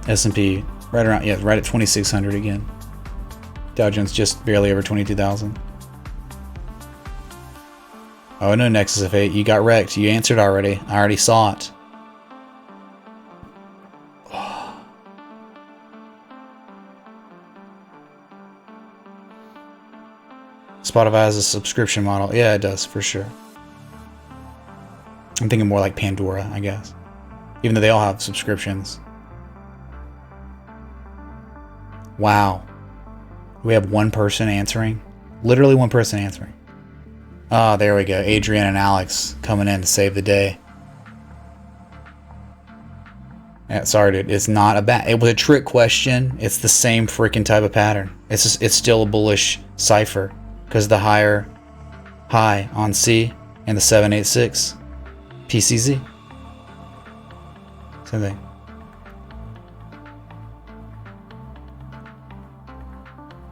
S&P right around, yeah, right at 2,600 again. Dow Jones just barely over 22,000. Oh no, Nexus of 8, you got wrecked. You answered already. I already saw it. Spotify has a subscription model. Yeah, it does, for sure. I'm thinking more like Pandora, I guess. Even though they all have subscriptions. Wow. We have one person answering. Literally one person answering. Oh, there we go. Adrian and Alex coming in to save the day. Yeah, sorry, dude. It's not a bad. It was a trick question. It's the same freaking type of pattern. It's still a bullish cipher because the higher high on C and the 786 PCZ. Same thing.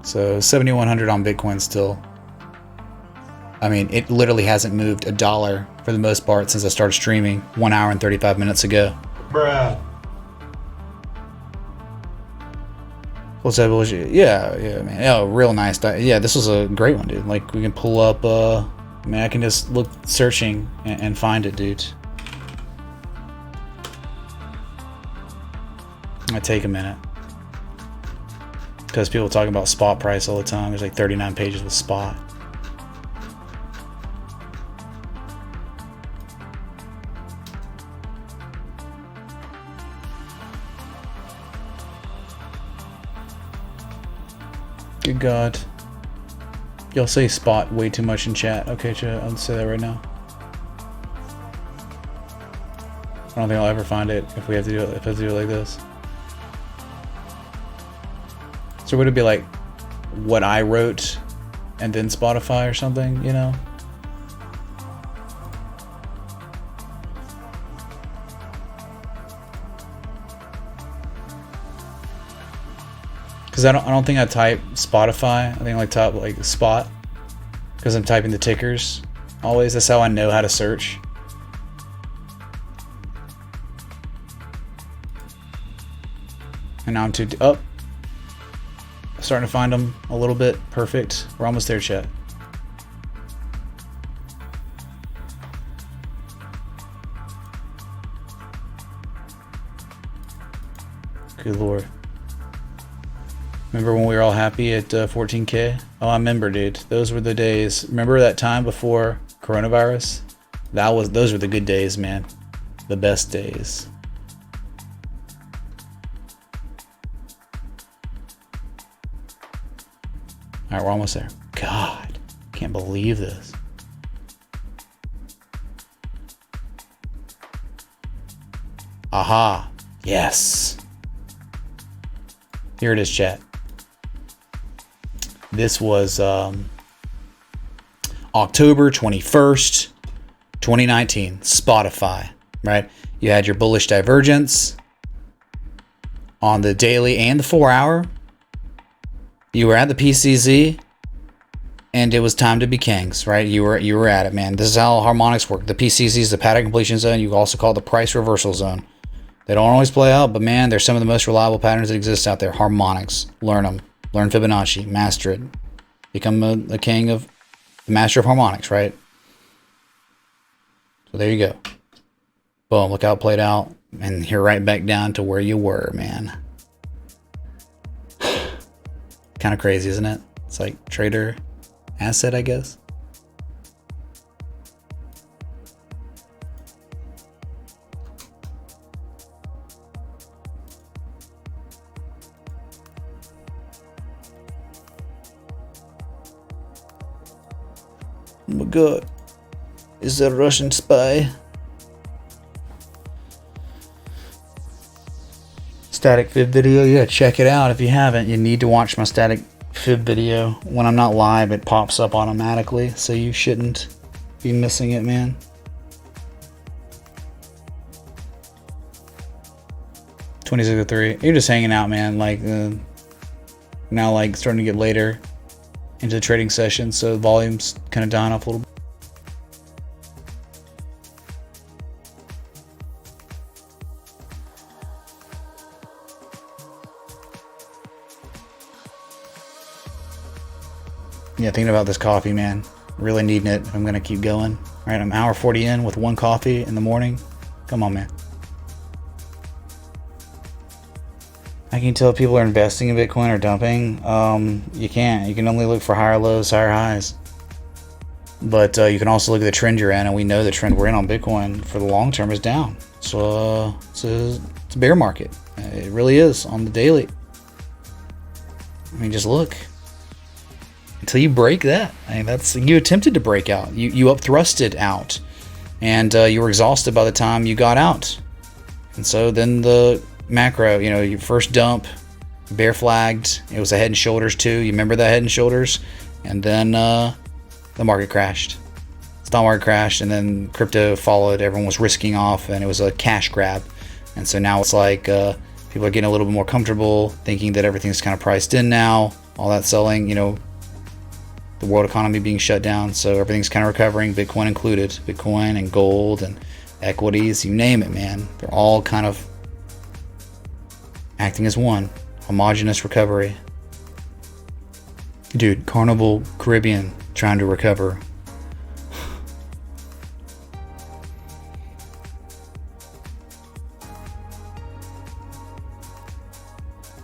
So 7,100 on Bitcoin still. I mean, it literally hasn't moved $1 for the most part since I started streaming 1 hour and 35 minutes ago. What's that bullshit? Yeah, man. Yeah, real nice. Yeah, this was a great one, dude. Like, we can pull up, I mean, I can just look searching and find it, dude. It might take a minute. Because people talk about spot price all the time. There's like 39 pages with spot. Good God. Y'all say spot way too much in chat. Okay, chat, I'll say that right now. I don't think I'll ever find it if we have to do it, if I have to do it like this. So would it be like what I wrote and then Spotify or something, you know? Because I don't think I type Spotify. I think I like type like spot because I'm typing the tickers always. That's how I know how to search. And now I'm too up. Starting to find them a little bit. Perfect. We're almost there, chat. Good Lord. Remember when we were all happy at 14K? Oh, I remember, dude. Those were the days. Remember that time before coronavirus? Those were the good days, man. The best days. All right, we're almost there. God, can't believe this. Aha. Yes. Here it is, chat. This was October 21st, 2019. Spotify, right? You had your bullish divergence on the daily and the 4 hour. You were at the PCZ, and it was time to be kings, right? You were at it, man. This is how harmonics work. The PCZ is the pattern completion zone. You also call it the price reversal zone. They don't always play out, but man, they're some of the most reliable patterns that exist out there. Harmonics. Learn them. Learn Fibonacci. Master it. Become a king of the master of harmonics, right? So there you go. Boom. Look how it played out. And you're right back down to where you were, man. Kind of crazy, isn't it? It's like trader asset, I guess. Oh my God. Is that a Russian spy? Static fib video, yeah, check it out if you haven't. You need to watch my static fib video. When I'm not live, it pops up automatically, so you shouldn't be missing it, man. $26.03. You're just hanging out, man. Like now, like starting to get later into the trading session, so volume's kind of dying off a little bit. Yeah, thinking about this coffee, man. Really needing it if I'm gonna keep going. All right, I'm hour 40 in with one coffee in the morning. Come on, man. I can tell if people are investing in Bitcoin or dumping. You can't. You can only look for higher lows, higher highs. But you can also look at the trend you're in, and we know the trend we're in on Bitcoin for the long term is down. So it's a bear market. It really is on the daily. I mean, just look. Until you break that. I mean, that's, you attempted to break out. You up thrusted out. And you were exhausted by the time you got out. And so then the macro, you know, your first dump, bear flagged. It was a head and shoulders too. You remember that head and shoulders? And then the market crashed. Stock market crashed, and then crypto followed. Everyone was risking off, and it was a cash grab. And so now it's like people are getting a little bit more comfortable, thinking that everything's kind of priced in now. All that selling, you know, the world economy being shut down, so everything's kind of recovering, Bitcoin included. Bitcoin and gold and equities, you name it, man. They're all kind of acting as one. Homogeneous recovery. Dude, Carnival Caribbean trying to recover.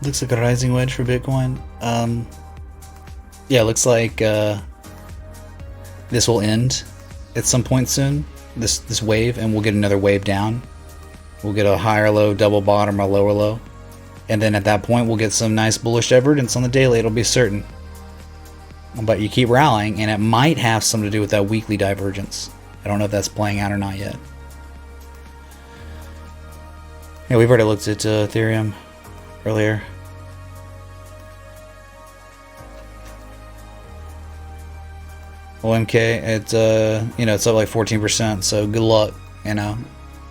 Looks like a rising wedge for Bitcoin. Yeah, looks like this will end at some point soon. This wave, and we'll get another wave down. We'll get a higher low, double bottom, or lower low, and then at that point we'll get some nice bullish divergence on the daily. It'll be certain. But you keep rallying, and it might have something to do with that weekly divergence. I don't know if that's playing out or not yet. Yeah, we've already looked at Ethereum earlier. OMK, it's it's up like 14%, so good luck, you know.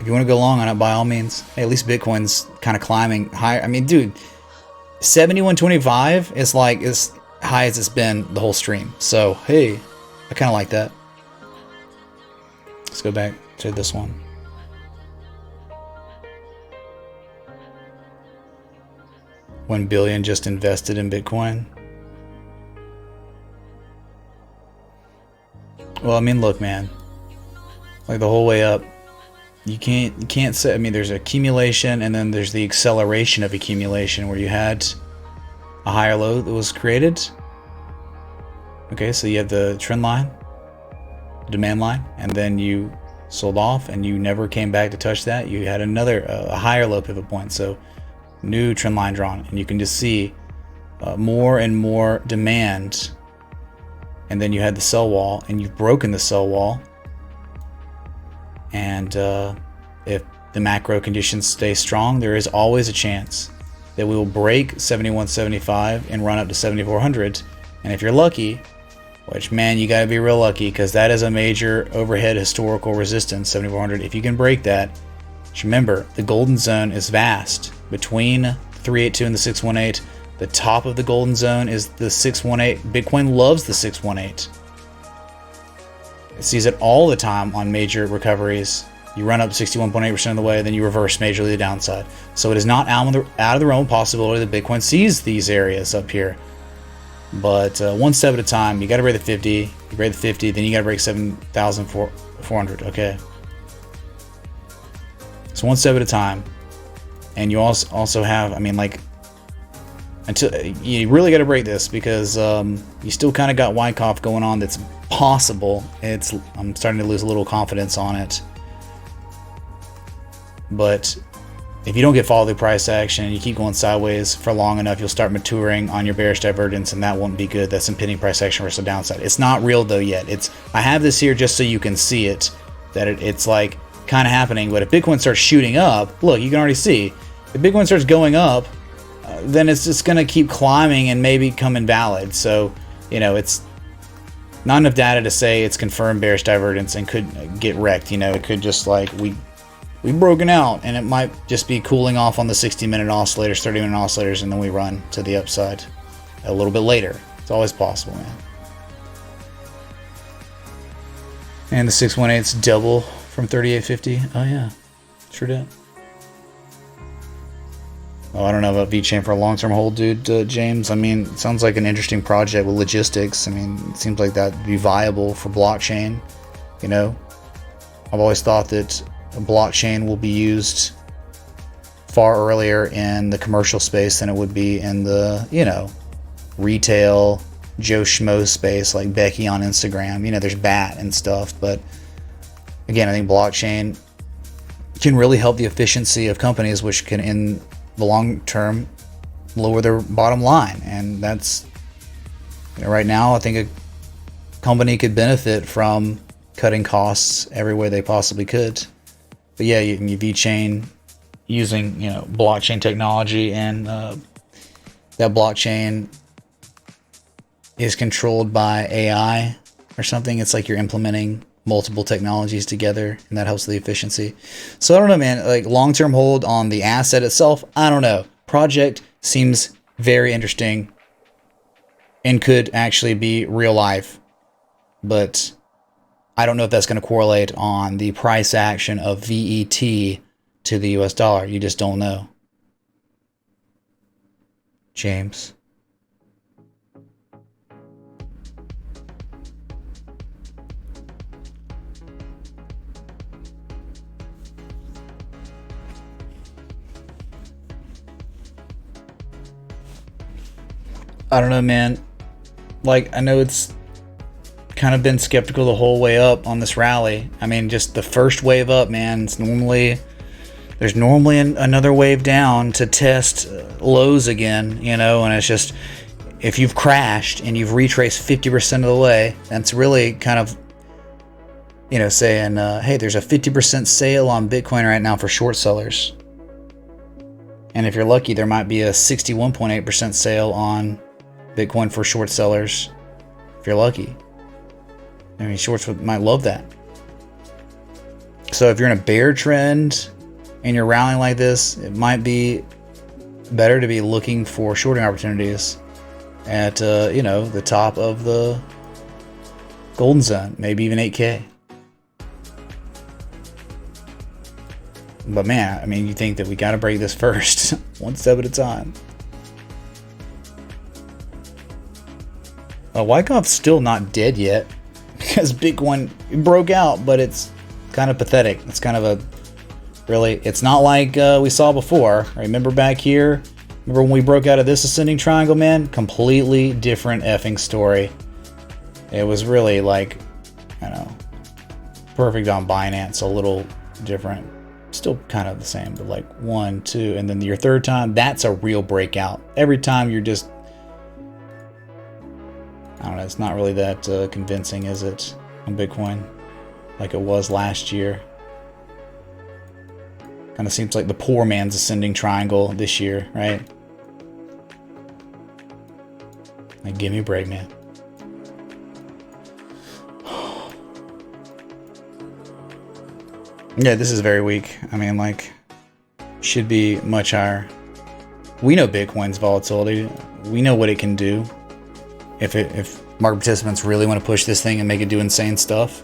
If you want to go long on it, by all means. Hey, at least Bitcoin's kind of climbing higher. I mean, dude, 71.25 is like as high as it's been the whole stream. So, hey, I kind of like that. Let's go back to this one. $1 billion just invested in Bitcoin. Well, I mean, look, man. Like the whole way up, you can't say. I mean, there's accumulation, and then there's the acceleration of accumulation, where you had a higher low that was created. Okay, so you have the trend line, demand line, and then you sold off, and you never came back to touch that. You had another a higher low pivot point, so new trend line drawn, and you can just see more and more demand. And then you had the sell wall, and you've broken the sell wall. And if the macro conditions stay strong, there is always a chance that we will break 71.75 and run up to 7,400. And if you're lucky, which, man, you gotta be real lucky, because that is a major overhead historical resistance, 7,400. If you can break that, just remember, the golden zone is vast between 382 and the 618. The top of the golden zone is the 618. Bitcoin loves the 618. It sees it all the time on major recoveries. You run up 61.8% of the way, then you reverse majorly the downside. So it is not out of the realm of possibility that Bitcoin sees these areas up here. But one step at a time. You got to break the 50. You break the 50, then you got to break 7,400. Okay. So one step at a time. And you also have, I mean, like, until you really got to break this, because you still kind of got Wyckoff going on. That's possible. I'm starting to lose a little confidence on it. But if you don't get follow through price action and you keep going sideways for long enough, you'll start maturing on your bearish divergence, and that won't be good. That's impending price action versus the downside. It's not real though yet. I have this here just so you can see it, that it's like kind of happening. But if Bitcoin starts shooting up, look, you can already see. If Bitcoin starts going up, then it's just going to keep climbing and maybe come invalid. So, it's not enough data to say it's confirmed bearish divergence and could get wrecked. It could just like we've broken out, and it might just be cooling off on the 60-minute oscillators, 30-minute oscillators, and then we run to the upside a little bit later. It's always possible, man. And the 618's double from 38.50. Oh yeah, sure did. Oh, I don't know about VeChain for a long-term hold, dude, James. I mean, it sounds like an interesting project with logistics. I mean, it seems like that would be viable for blockchain. I've always thought that a blockchain will be used far earlier in the commercial space than it would be in the, retail Joe Schmo space, like Becky on Instagram. There's BAT and stuff. But again, I think blockchain can really help the efficiency of companies, which can, in the long term, lower their bottom line. And that's, right now, I think a company could benefit from cutting costs every way they possibly could. But yeah, you VeChain using blockchain technology, and that blockchain is controlled by AI or something. It's like you're implementing multiple technologies together, and that helps the efficiency. So I don't know, man. Like long-term hold on the asset itself, I don't know. Project seems very interesting and could actually be real life, but I don't know if that's going to correlate on the price action of VET to the US dollar. You just don't know. James. I don't know, man. Like, I know it's kind of been skeptical the whole way up on this rally. I mean, just the first wave up, man, there's normally another wave down to test lows again, you know, and it's just, if you've crashed and you've retraced 50% of the way, that's really kind of, you know, saying, hey, there's a 50% sale on Bitcoin right now for short sellers. And if you're lucky, there might be a 61.8% sale on Bitcoin for short sellers, if you're lucky. I mean, shorts might love that. So if you're in a bear trend and you're rallying like this, it might be better to be looking for shorting opportunities at, you know, the top of the golden zone, maybe even 8K. But man, I mean, you think that we got to break this first, one step at a time. Wyckoff's still not dead yet because Bitcoin broke out, but it's kind of pathetic. It's kind of a really, it's not like we saw before. Remember back here? Remember when we broke out of this ascending triangle, man? Completely different effing story. It was really like, I don't know, perfect on Binance, a little different. Still kind of the same, but like 1, 2, and then your third time, that's a real breakout. Every time you're just, I don't know, it's not really that convincing, is it, on Bitcoin, like it was last year. Kind of seems like the poor man's ascending triangle this year, right? Like, give me a break, man. Yeah, this is very weak. I mean, like, should be much higher. We know Bitcoin's volatility. We know what it can do. If market participants really want to push this thing and make it do insane stuff.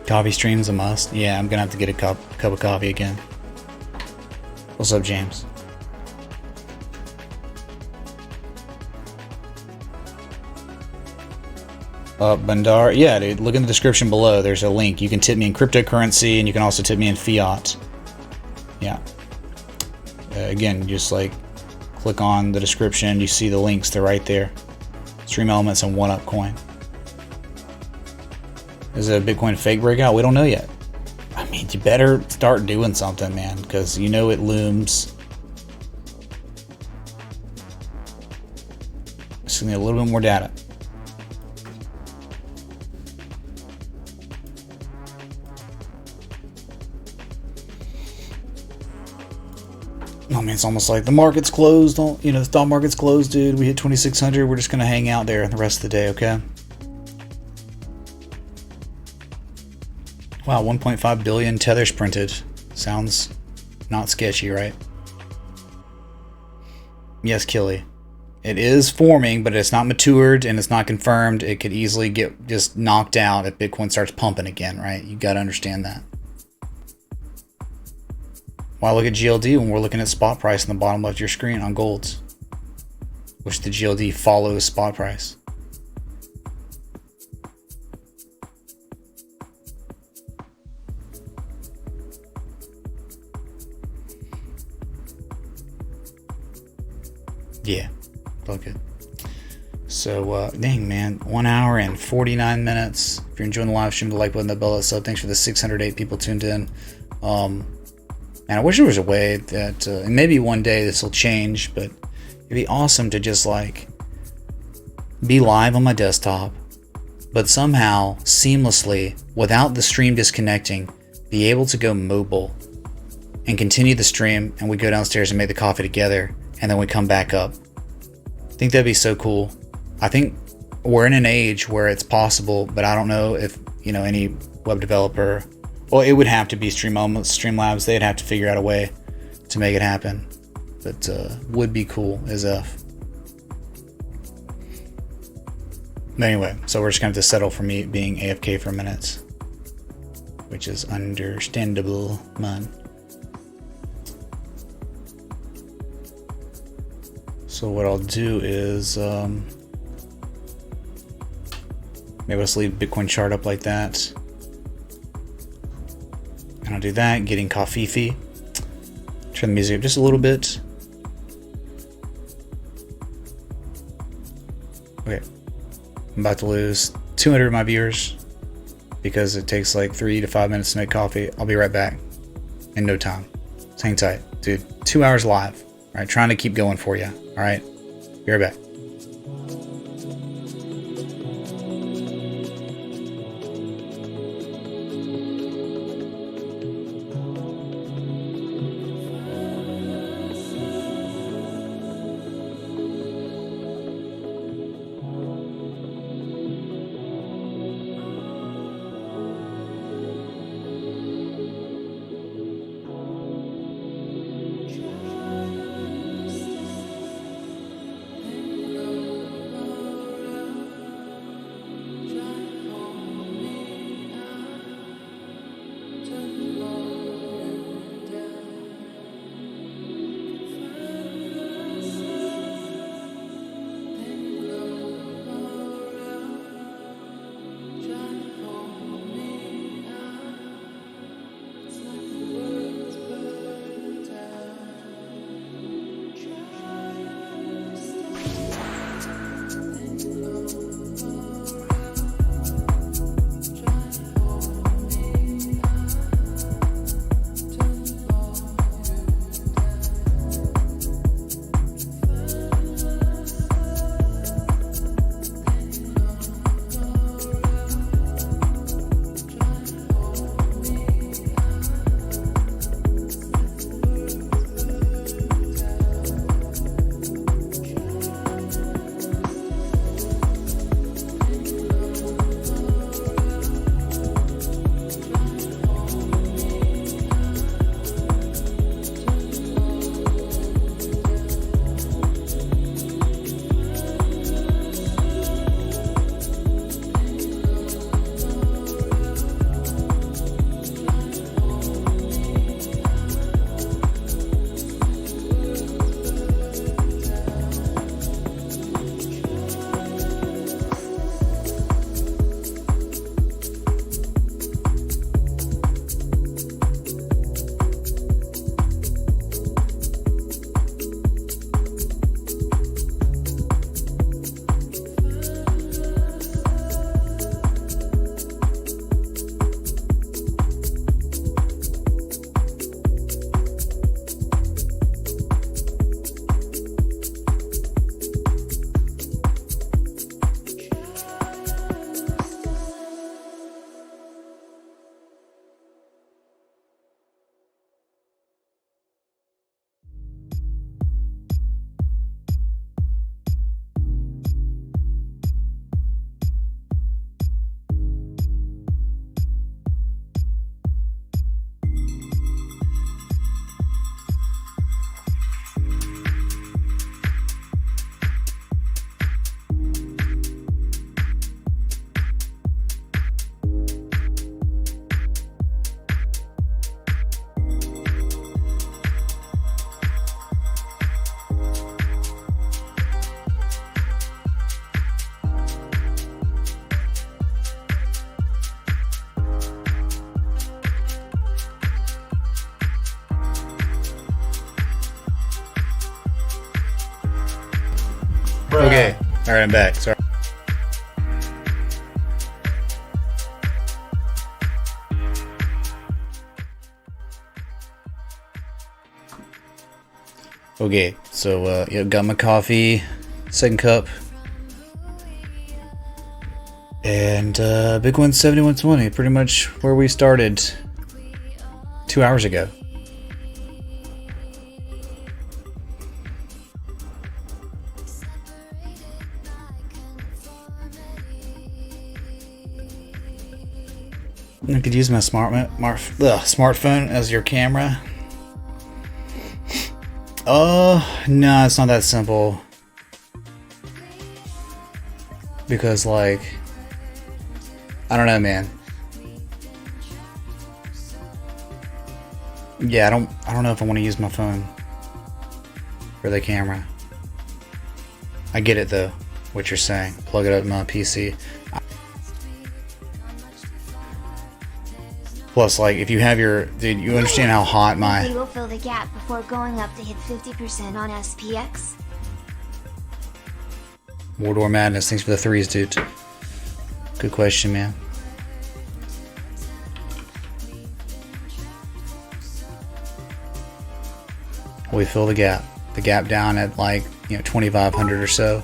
Coffee stream's a must. Yeah, I'm gonna have to get a cup of coffee again. What's up, James? Bandar, yeah, dude, look in the description below. There's a link. You can tip me in cryptocurrency, and you can also tip me in fiat. Yeah. Again, just like click on the description. You see the links. They're right there. Stream Elements and Altcoin. Is it a Bitcoin fake breakout? We don't know yet. I mean, you better start doing something, man, because you know it looms. Just need a little bit more data. I mean, it's almost like the market's closed. You know, the stock market's closed, dude. We hit 2,600. We're just going to hang out there the rest of the day, okay? Wow, 1.5 billion tethers printed. Sounds not sketchy, right? Yes, Killy. It is forming, but it's not matured and it's not confirmed. It could easily get just knocked out if Bitcoin starts pumping again, right? You got to understand that. Why look at GLD when we're looking at spot price in the bottom left of your screen on golds, which the GLD follows spot price. Yeah, all good. So, dang, man, 1 hour and 49 minutes. If you're enjoying the live stream, the like button, the bell, that sub. Thanks for the 608 people tuned in. And I wish there was a way that, and maybe one day this will change, but it'd be awesome to just like be live on my desktop, but somehow seamlessly, without the stream disconnecting, be able to go mobile and continue the stream, and we go downstairs and make the coffee together, and then we come back up. I think that'd be so cool. I think we're in an age where it's possible, but I don't know if, you know, any web developer, well, it would have to be Streamlabs. They'd have to figure out a way to make it happen. But would be cool as F. But anyway, so we're just going to have to settle for me being AFK for a minute, which is understandable, man. So what I'll do is maybe let's leave Bitcoin chart up like that. And I'll do that, getting coffee. Turn the music up just a little bit. Okay. I'm about to lose 200 of my viewers because it takes like 3 to 5 minutes to make coffee. I'll be right back in no time. So hang tight. Dude, 2 hours live. All right, trying to keep going for you. All right, be right back. Okay. All right, I'm back. Sorry. Okay, so yeah, got my coffee, second cup, and Bitcoin 7120, pretty much where we started 2 hours ago. I could use my smartphone as your camera. Oh, no, it's not that simple. because like, I don't know, man. Yeah, I don't know if I want to use my phone for the camera. I get it though, what you're saying. Plug it up to my PC. Plus, like, if you have your, dude, you understand how hot my. We will fill the gap before going up to hit 50% on SPX. Mordor Madness, thanks for the 3s, dude. Good question, man. We fill the gap. The gap down at like, 2,500 or so.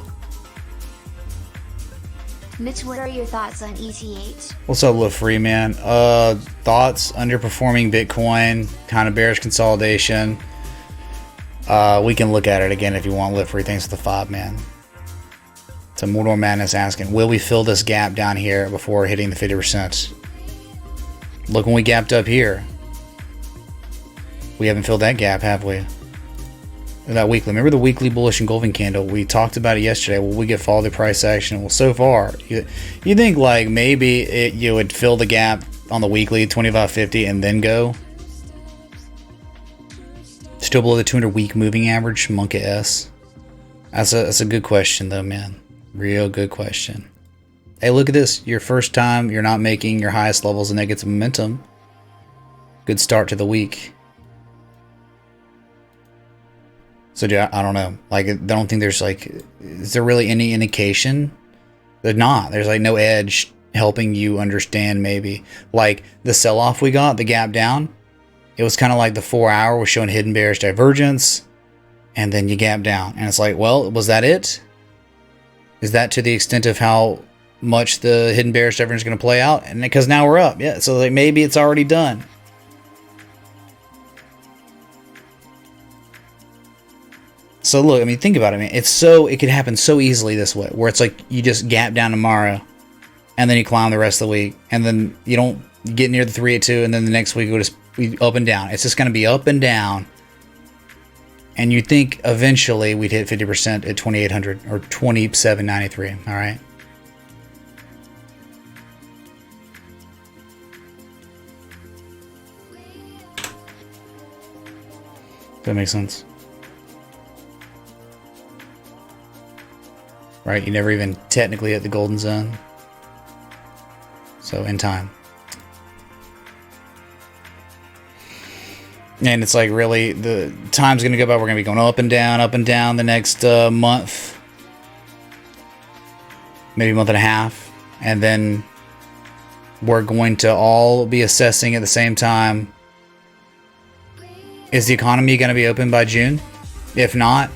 Mitch, what are your thoughts on ETH? What's up, Lil Free, man? Thoughts, underperforming Bitcoin, kind of bearish consolidation. We can look at it again if you want, Lil Free. Thanks for the 5, man. So Mordor Madness asking, will we fill this gap down here before hitting the 50%? Look, when we gapped up here, we haven't filled that gap, have we? That weekly. Remember the weekly bullish engulfing candle? We talked about it yesterday. Will we get follow the price action? Well, so far, you think like maybe you would fill the gap on the weekly 25.50 and then go? Still below the 200 week moving average, Monka S. That's a good question though, man. Real good question. Hey, look at this. Your first time you're not making your highest levels of negative momentum. Good start to the week. So I don't know. Like, I don't think there's like, is there really any indication? There's not. There's like no edge helping you understand maybe. Like the sell-off we got, the gap down, it was kind of like the 4 hour was showing hidden bearish divergence, and then you gap down. And it's like, well, was that it? Is that to the extent of how much the hidden bearish divergence is going to play out? And because now we're up. Yeah, so like maybe it's already done. So look, I mean, think about it, man. It could happen so easily this way, where it's like you just gap down tomorrow, and then you climb the rest of the week, and then you don't get near the 382, and then the next week it will just be up and down. It's just going to be up and down, and you think eventually we'd hit 50% at 2,800 or 2793. All right. That makes sense. Right, you never even technically hit the golden zone. So in time. And it's like really, the time's going to go by. We're going to be going up and down the next month. Maybe a month and a half. And then we're going to all be assessing at the same time. Is the economy going to be open by June? If not,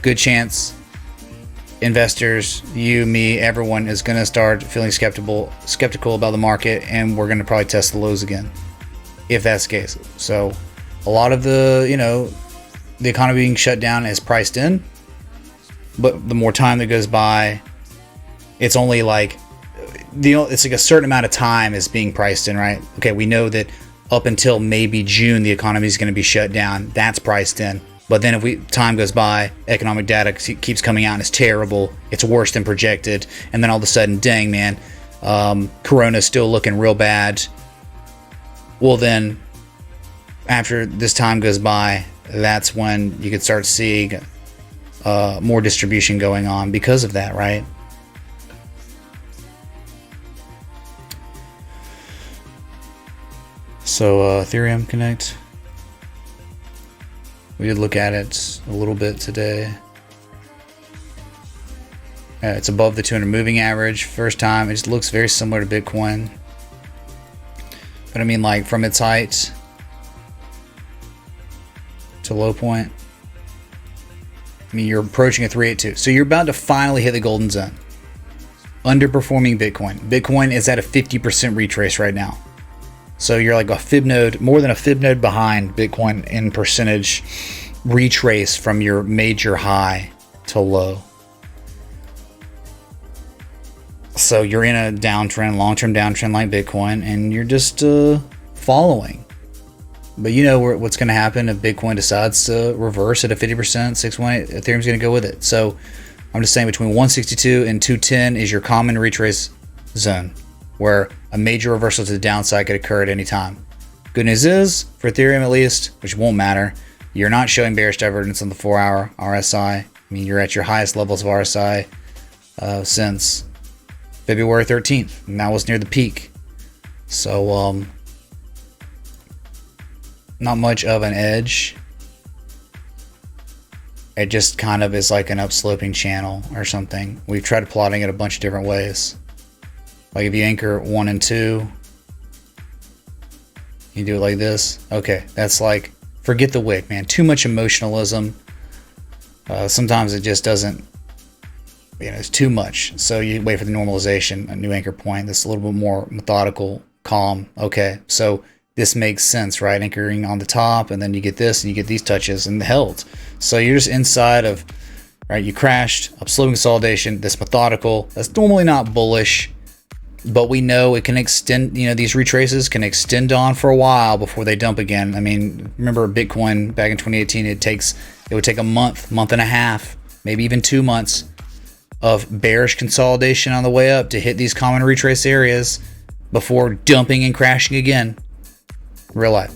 good chance investors, you, me, everyone is going to start feeling skeptical about the market, and we're going to probably test the lows again, if that's the case. So a lot of the, the economy being shut down is priced in, but the more time that goes by, it's only like, it's like a certain amount of time is being priced in, right? Okay, we know that up until maybe June, the economy is going to be shut down. That's priced in. But then if time goes by, economic data keeps coming out and it's terrible. It's worse than projected. And then all of a sudden, dang, man, Corona's still looking real bad. Well, then after this time goes by, that's when you could start seeing more distribution going on because of that, right? So Ethereum Connect. We did look at it a little bit today. It's above the 200 moving average. First time. It just looks very similar to Bitcoin. But I mean, like from its height to low point, I mean, you're approaching a 382. So you're about to finally hit the golden zone. Underperforming Bitcoin. Bitcoin is at a 50% retrace right now. So you're like a fib node, more than a fib node behind Bitcoin in percentage retrace from your major high to low. So you're in a downtrend, long-term downtrend like Bitcoin, and you're just following. But you know what's going to happen if Bitcoin decides to reverse at a 50%, 618, Ethereum's going to go with it. So I'm just saying between 162 and 210 is your common retrace zone, where a major reversal to the downside could occur at any time. Good news is, for Ethereum at least, which won't matter, you're not showing bearish divergence on the 4-hour RSI. I mean, you're at your highest levels of RSI since February 13th, and that was near the peak. So, not much of an edge. It just kind of is like an upsloping channel or something. We've tried plotting it a bunch of different ways. Like if you anchor 1 and 2, you do it like this. Okay, that's like, forget the wick, man. Too much emotionalism. Sometimes it just doesn't, it's too much. So you wait for the normalization, a new anchor point that's a little bit more methodical, calm. Okay, so this makes sense, right? Anchoring on the top, and then you get this, and you get these touches, and held. So you're just inside of, right? You crashed, upsloping consolidation, this methodical. That's normally not bullish, but we know it can extend, these retraces can extend on for a while before they dump again. I mean, remember Bitcoin back in 2018, it would take a month and a half, maybe even 2 months of bearish consolidation on the way up to hit these common retrace areas before dumping and crashing again. Real life.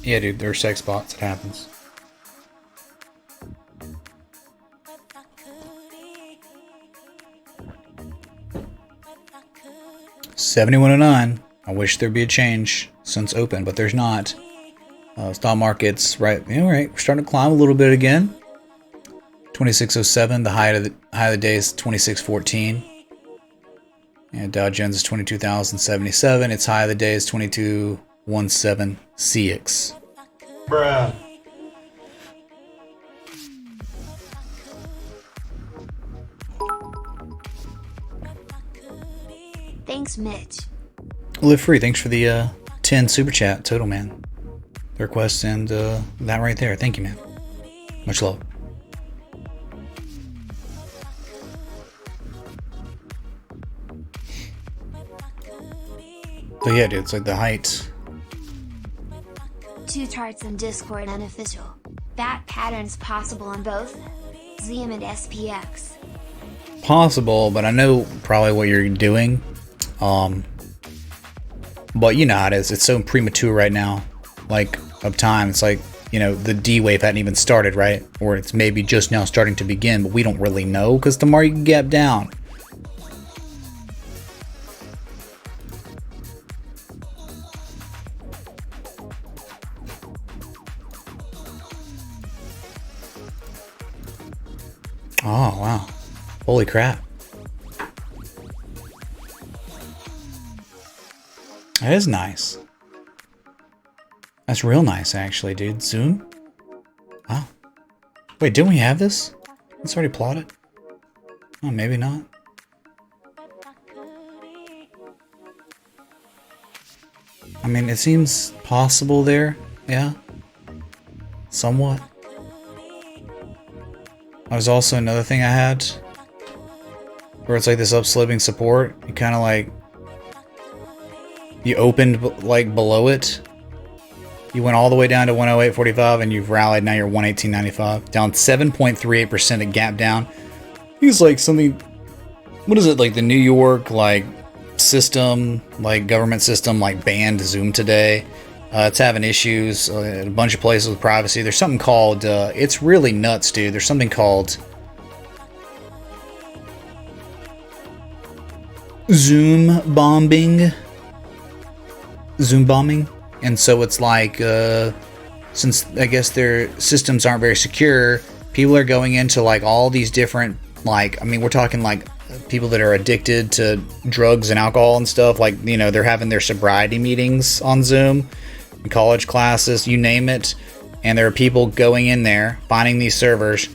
Yeah, dude, there are sex bots. It happens. $71.09. I wish there'd be a change since open, but there's not. Stock market's right. All right, we're starting to climb a little bit again. 2607. The high of the day is 2614. And Dow Jones is 22,077. Its high of the day is 2217 CX. Bruh. Thanks, Mitch. Live free. Thanks for the 10 super chat total, man. The request and that right there. Thank you, man. Much love. So yeah, dude, it's like the height. 2 charts in Discord unofficial. Bat patterns possible on both ZM and SPX. Possible, but I know probably what you're doing. But you know how it is. It's so premature right now. Like, of time. It's like, the D wave hadn't even started, right? Or it's maybe just now starting to begin, but we don't really know because tomorrow you can gap down. Oh, wow. Holy crap. That is nice. That's real nice, actually, dude. Zoom? Wow. Wait, didn't we have this? It's already plotted? Oh, maybe not. I mean, it seems possible there. Yeah. Somewhat. There's also another thing I had where it's like this upsloping support. You kind of like, you opened like below it. You went all the way down to 108.45 and you've rallied. Now you're 118.95, down 7.38% at gap down. It's like something, what is it, like the New York like system, like government system, like banned Zoom today. It's having issues in a bunch of places with privacy. There's something called, it's really nuts, dude. There's something called Zoom bombing. And so it's like, since I guess their systems aren't very secure, people are going into like all these different, like, I mean, we're talking like people that are addicted to drugs and alcohol and stuff. Like, they're having their sobriety meetings on Zoom. College classes, you name it, and there are people going in there, finding these servers,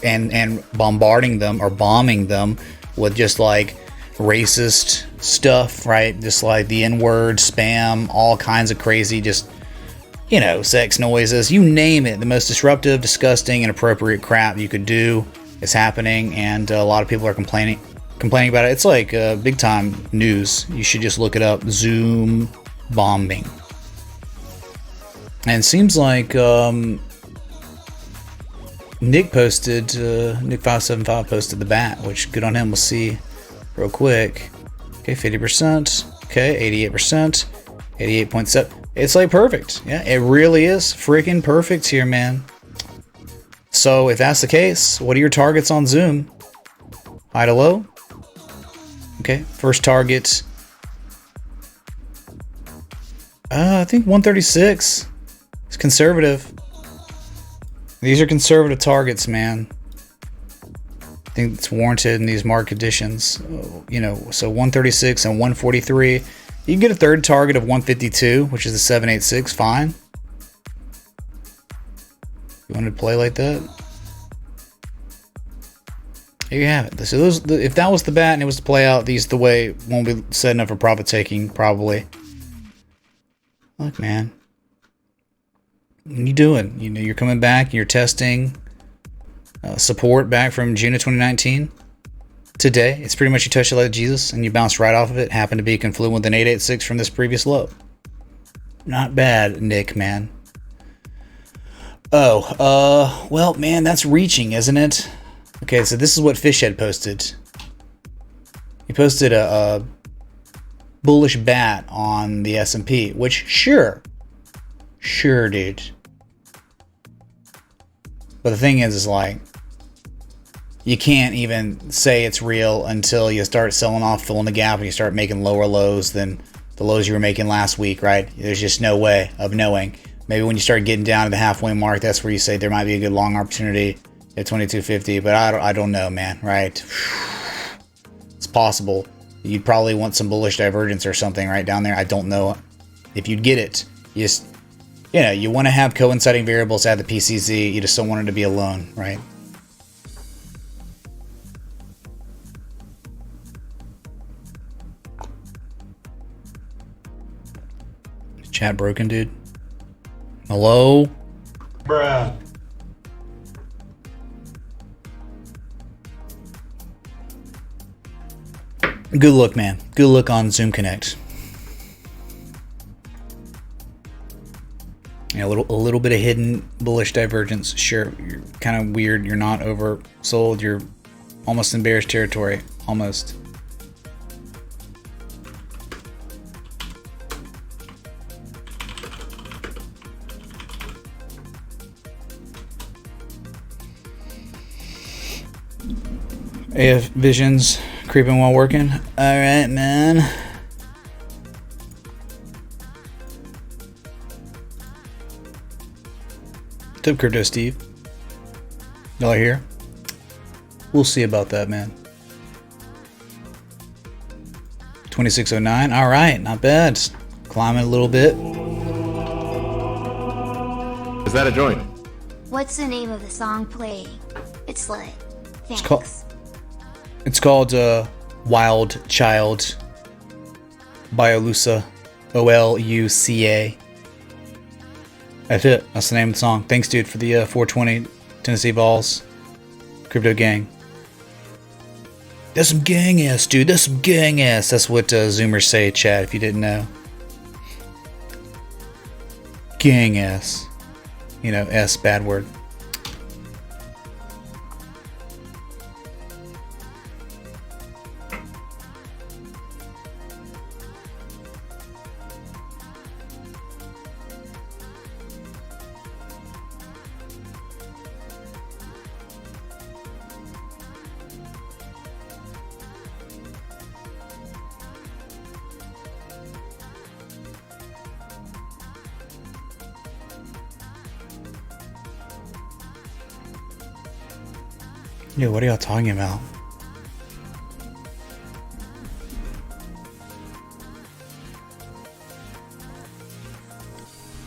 and bombarding them or bombing them with just like racist stuff, right? Just like the N-word, spam, all kinds of crazy, just you know, sex noises, you name it. The most disruptive, disgusting, inappropriate crap you could do is happening, and a lot of people are complaining about it. It's like big time news. You should just look it up. Zoom bombing. And it seems like Nick posted, Nick575 posted the bat, which good on him. We'll see real quick. Okay, 50%. Okay, 88%. 88.7. It's like perfect. Yeah, it really is freaking perfect here, man. So if that's the case, what are your targets on Zoom? High to low? Okay, first target. I think 136. It's conservative. These are conservative targets, man. I think it's warranted in these market conditions. You know, so 136 and 143. You can get a third target of 152, which is the 786. Fine. You want to play like that? Here you have it. So if that was the bat and it was to play out, these the way won't be setting up for profit taking, probably. Look, man. What are you doing? You know, you're coming back, you're testing support back from June of 2019. Today, it's pretty much you touched it like Jesus and you bounced right off of it. Happened to be confluent with an 886 from this previous low. Not bad, Nick, man. Oh, well, man, that's reaching, isn't it? Okay, so this is what Fishhead posted. He posted a bullish bat on the S&P, which sure, dude. But the thing is like, you can't even say it's real until you start selling off, filling the gap, and you start making lower lows than the lows you were making last week, right? There's just no way of knowing. Maybe when you start getting down to the halfway mark, that's where you say there might be a good long opportunity at 2250, but I don't know, man, right? It's possible. You'd probably want some bullish divergence or something right down there. I don't know if you'd get it. You just, you know, you want to have coinciding variables at the PCZ. You just don't want it to be alone, right? Chat broken, dude. Hello? Bruh. Good look, man. Good look on Zoom Connect. Yeah, a little bit of hidden bullish divergence. Sure, you're kind of weird. You're not oversold. You're almost in bearish territory. Almost. AF Visions creeping while working. Alright, man. What's up, Crypto Steve? Y'all are here? We'll see about that, man. 2609. Alright, not bad. Climbing a little bit. Is that a joint? What's the name of the song playing? It's lit. Thanks. It's called Wild Child by Olusa. Oluca. That's it. That's the name of the song. Thanks, dude, for the 420 Tennessee Balls. Crypto Gang. That's some gang ass, dude. That's some gang ass. That's what Zoomers say, chat, if you didn't know. Gang ass. You know, S, bad word. Yo, what are y'all talking about?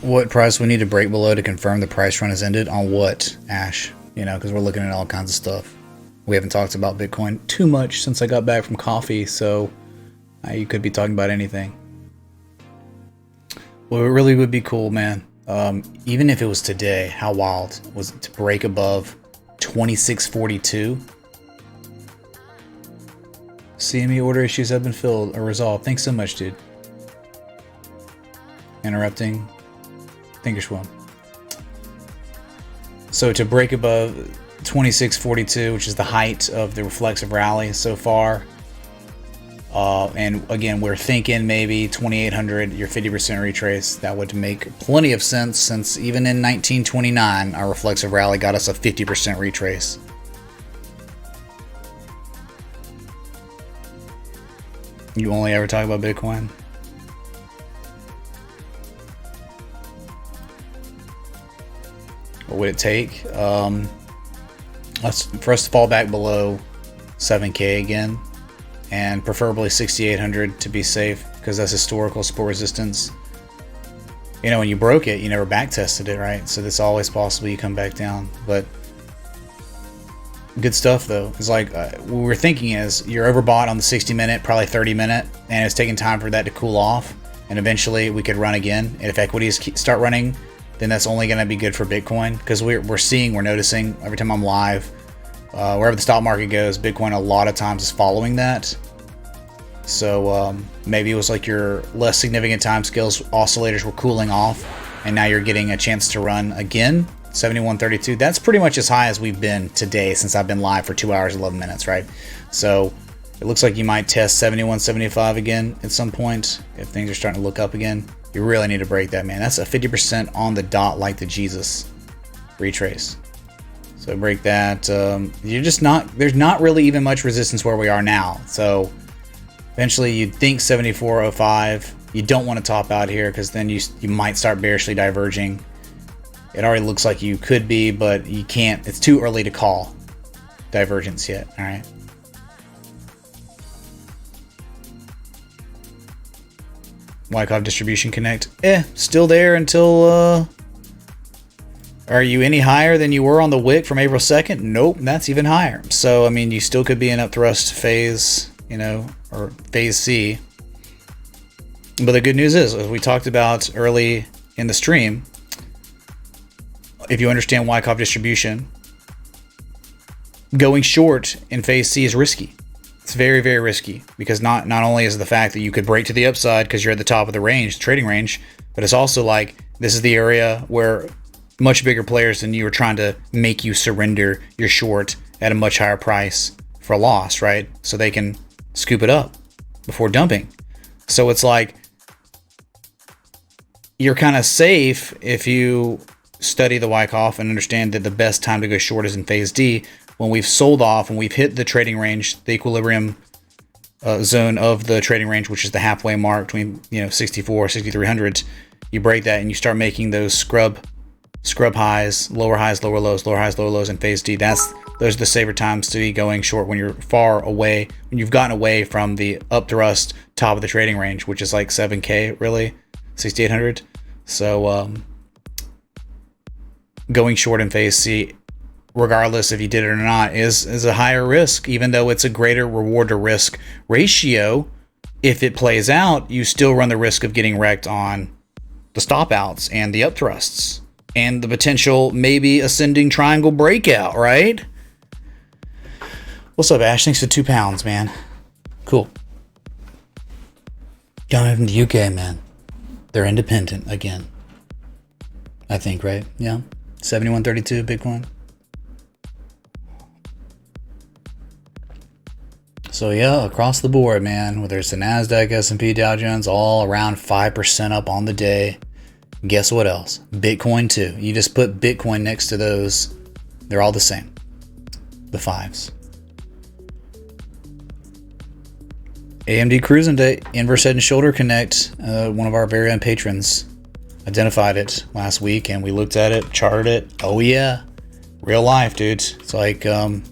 What price we need to break below to confirm the price run has ended? On what, Ash? You know, because we're looking at all kinds of stuff. We haven't talked about Bitcoin too much since I got back from coffee, so you could be talking about anything. Well, it really would be cool, man. Even if it was today, how wild was it to break above 2642? CME order issues have been filled or resolved. Thanks so much, dude. Interrupting. Thinkerschwim. So to break above 2642, which is the height of the reflexive rally so far, and again, we're thinking maybe 2800, your 50% retrace. That would make plenty of sense, since even in 1929, our reflexive rally got us a 50% retrace. You only ever talk about Bitcoin? What would it take for us to fall back below 7K again, and preferably 6,800 to be safe, because that's historical support resistance. You know, when you broke it, you never back tested it, right? So it's always possible you come back down. But good stuff though. It's like what we're thinking is you're overbought on the 60-minute, probably 30-minute, and it's taking time for that to cool off, and eventually we could run again. And if equities start running, then that's only going to be good for Bitcoin, because we're noticing every time I'm live, wherever the stock market goes, Bitcoin a lot of times is following that. So maybe it was like your less significant time scales oscillators were cooling off, and now you're getting a chance to run again. 7132, that's pretty much as high as we've been today since I've been live for 2 hours 11 minutes, right? So it looks like you might test 7175 again at some point if things are starting to look up again. You really need to break that, man. That's a 50% on the dot, like the Jesus retrace. So break that. You're just not, there's not really even much resistance where we are now. So eventually you'd think 7405. You don't want to top out here, because then you might start bearishly diverging. It already looks like you could be, but you can't. It's too early to call divergence yet. All right. Wyckoff distribution connect. Still there until, are you any higher than you were on the wick from April 2nd? Nope, that's even higher. So, I mean, you still could be in up thrust phase, you know, or phase C. But the good news is, as we talked about early in the stream, if you understand Wyckoff distribution, going short in phase C is risky. It's very, very risky, because not only is the fact that you could break to the upside because you're at the top of the range, trading range, but it's also like this is the area where much bigger players than you are trying to make you surrender your short at a much higher price for a loss, right? So they can scoop it up before dumping. So it's like you're kind of safe if you study the Wyckoff and understand that the best time to go short is in phase D, when we've sold off and we've hit the trading range, the equilibrium zone of the trading range, which is the halfway mark between 64, 6300. You break that and you start making those scrub highs, lower lows, lower highs, lower lows in phase D. Those are the safer times to be going short, when you're far away, when you've gotten away from the up thrust top of the trading range, which is like 7K, really, 6,800. So going short in phase C, regardless if you did it or not, is a higher risk, even though it's a greater reward to risk ratio. If it plays out, you still run the risk of getting wrecked on the stop outs and the up thrusts and the potential maybe ascending triangle breakout, right? What's up, Ash? Thanks for £2, man. Cool. Coming from the UK, man. They're independent again, I think, right? Yeah. 7132 Bitcoin. So yeah, across the board, man, whether it's the NASDAQ, S&P, Dow Jones, all around 5% up on the day. Guess what else? Bitcoin too. You just put Bitcoin next to those, they're all the same. The fives. AMD cruising day, inverse head and shoulder connect. One of our very own patrons identified it last week, and we looked at it, charted it. Oh yeah, real life, dude. It's like, look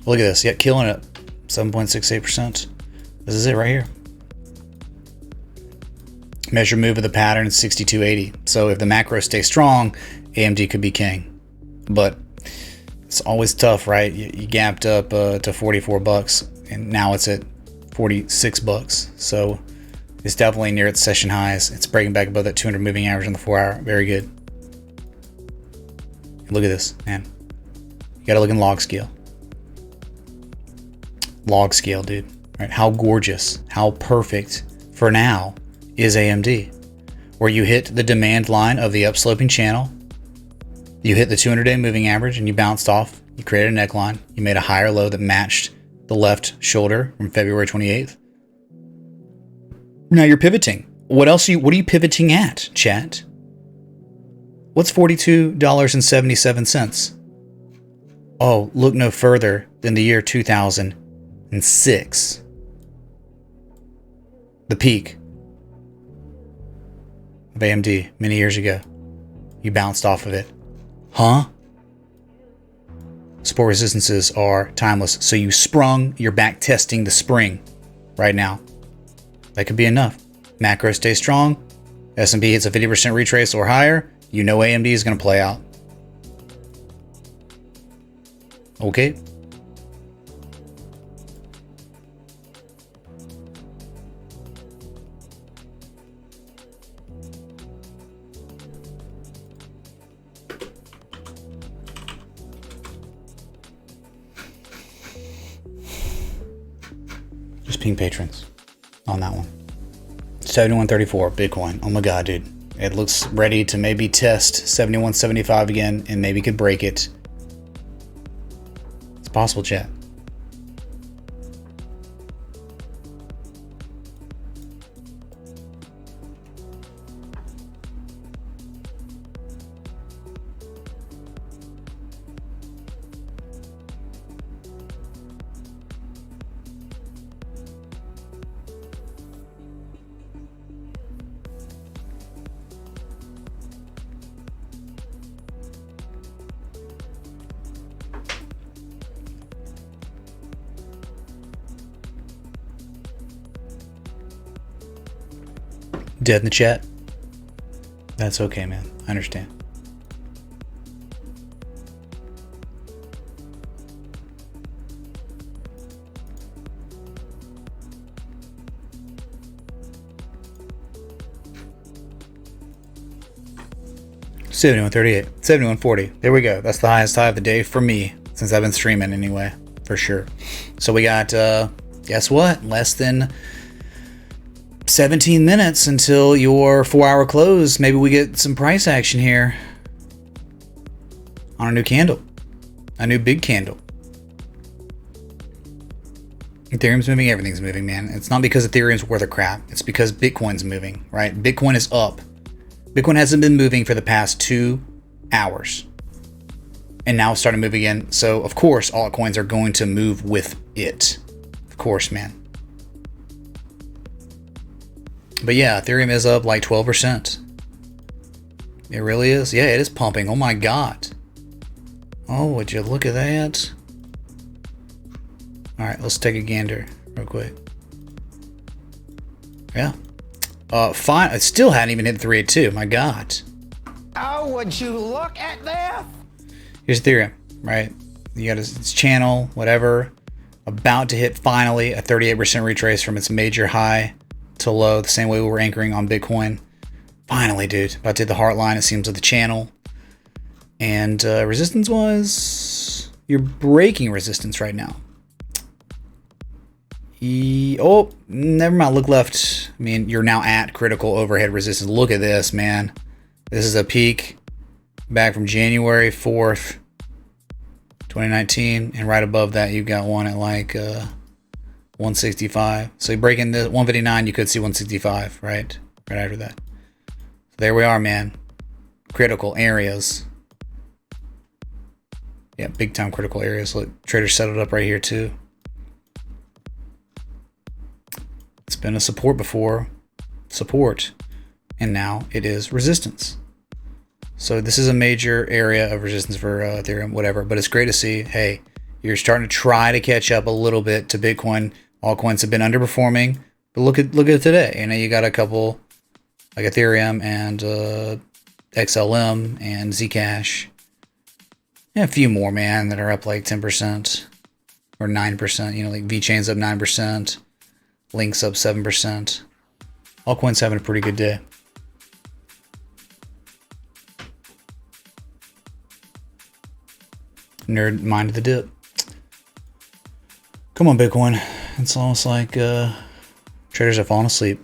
at this. Yeah, killing it. 7.68%. This is it right here. Measure move of the pattern is 6280. So if the macro stays strong, AMD could be king. But it's always tough, right? You gapped up to $44, and now it's at $46. So It's definitely near its session highs. It's breaking back above that 200 moving average on the 4 hour. Very good. Look at this, man. You gotta look in log scale. Log scale, dude. Right? How gorgeous, how perfect for now is AMD. Where you hit the demand line of the upsloping channel, you hit the 200-day moving average, and you bounced off. You created a neckline. You made a higher low that matched the left shoulder from February 28th. Now you're pivoting. What else? What are you pivoting at, chat? What's $42.77? Oh, look no further than the year 2006. The peak of AMD many years ago. You bounced off of it. Huh? Support resistances are timeless. So you sprung, you're back testing the spring right now. That could be enough. Macro stays strong. S&P hits a 50% retrace or higher. You know AMD is going to play out. Okay. Just ping patrons on that one. 71.34 Bitcoin. Oh my god, dude. It looks ready to maybe test 71.75 again and maybe could break it. It's possible, chat. Dead in the chat? That's okay, man. I understand. $71.38, $71.40. There we go. That's the highest high of the day for me since I've been streaming anyway, for sure. So we got, guess what? Less than 17 minutes until your 4-hour close. Maybe we get some price action here on a new candle, a new big candle. Ethereum's moving, everything's moving, man. It's not because Ethereum's worth a crap. It's because Bitcoin's moving, right? Bitcoin is up. Bitcoin hasn't been moving for the past 2 hours. And now it's starting to move again. So, of course, altcoins are going to move with it. Of course, man. But yeah, Ethereum is up like 12%. It really is. Yeah, it is pumping. Oh my god. Oh, would you look at that? Alright, let's take a gander real quick. Yeah. Fine. I still hadn't even hit 382. My god. Oh, would you look at this? Here's Ethereum, right? You got its channel, whatever. About to hit finally a 38% retrace from its major high to low, the same way we were anchoring on Bitcoin. Finally, dude. About to hit the heart line, it seems, of the channel. And resistance was... You're breaking resistance right now. Oh, never mind. Look left. I mean, you're now at critical overhead resistance. Look at this, man. This is a peak back from January 4th, 2019. And right above that, you've got one at like... 165. So you break in the 159, you could see 165, right? Right after that. So there we are, man. Critical areas. Yeah, big time critical areas. Look, traders settled up right here too. It's been a support before. Support. And now it is resistance. So this is a major area of resistance for Ethereum, whatever. But it's great to see, hey, you're starting to try to catch up a little bit to Bitcoin. Altcoins have been underperforming, but look at today. You know, you got a couple like Ethereum and XLM and Zcash, and a few more, man, that are up like 10% or 9%. You know, like VeChain's up 9%, Link's up 7%. Altcoin's having a pretty good day. Nerd minded the dip. Come on, Bitcoin. It's almost like traders have fallen asleep.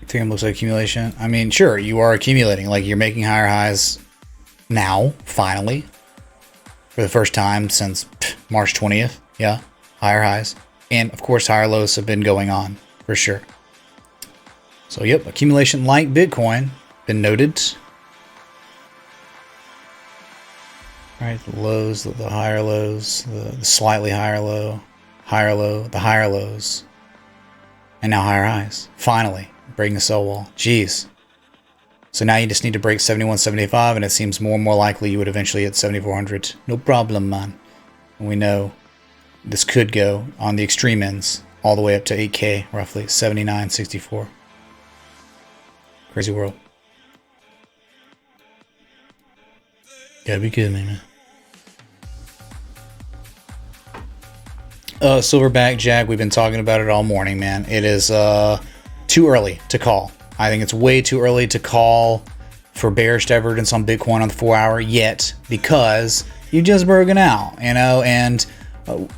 Ethereum looks like accumulation. I mean, sure, you are accumulating. Like, you're making higher highs now, finally. For the first time since March 20th. Yeah, higher highs. And, of course, higher lows have been going on, for sure. So, yep, accumulation like Bitcoin. Been noted. Right, the lows, the higher lows, the slightly higher low, the higher lows. And now higher highs. Finally. Breaking the sell wall. Jeez. So now you just need to break 71.75, and it seems more and more likely you would eventually hit 7,400. No problem, man. And we know this could go on the extreme ends all the way up to 8K, roughly 79.64. Crazy world. Gotta be kidding me, man. Silverback Jack, we've been talking about it all morning, man. It is too early to call. I think it's way too early to call for bearish divergence on Bitcoin on the 4-hour yet, because you've just broken out, you know, and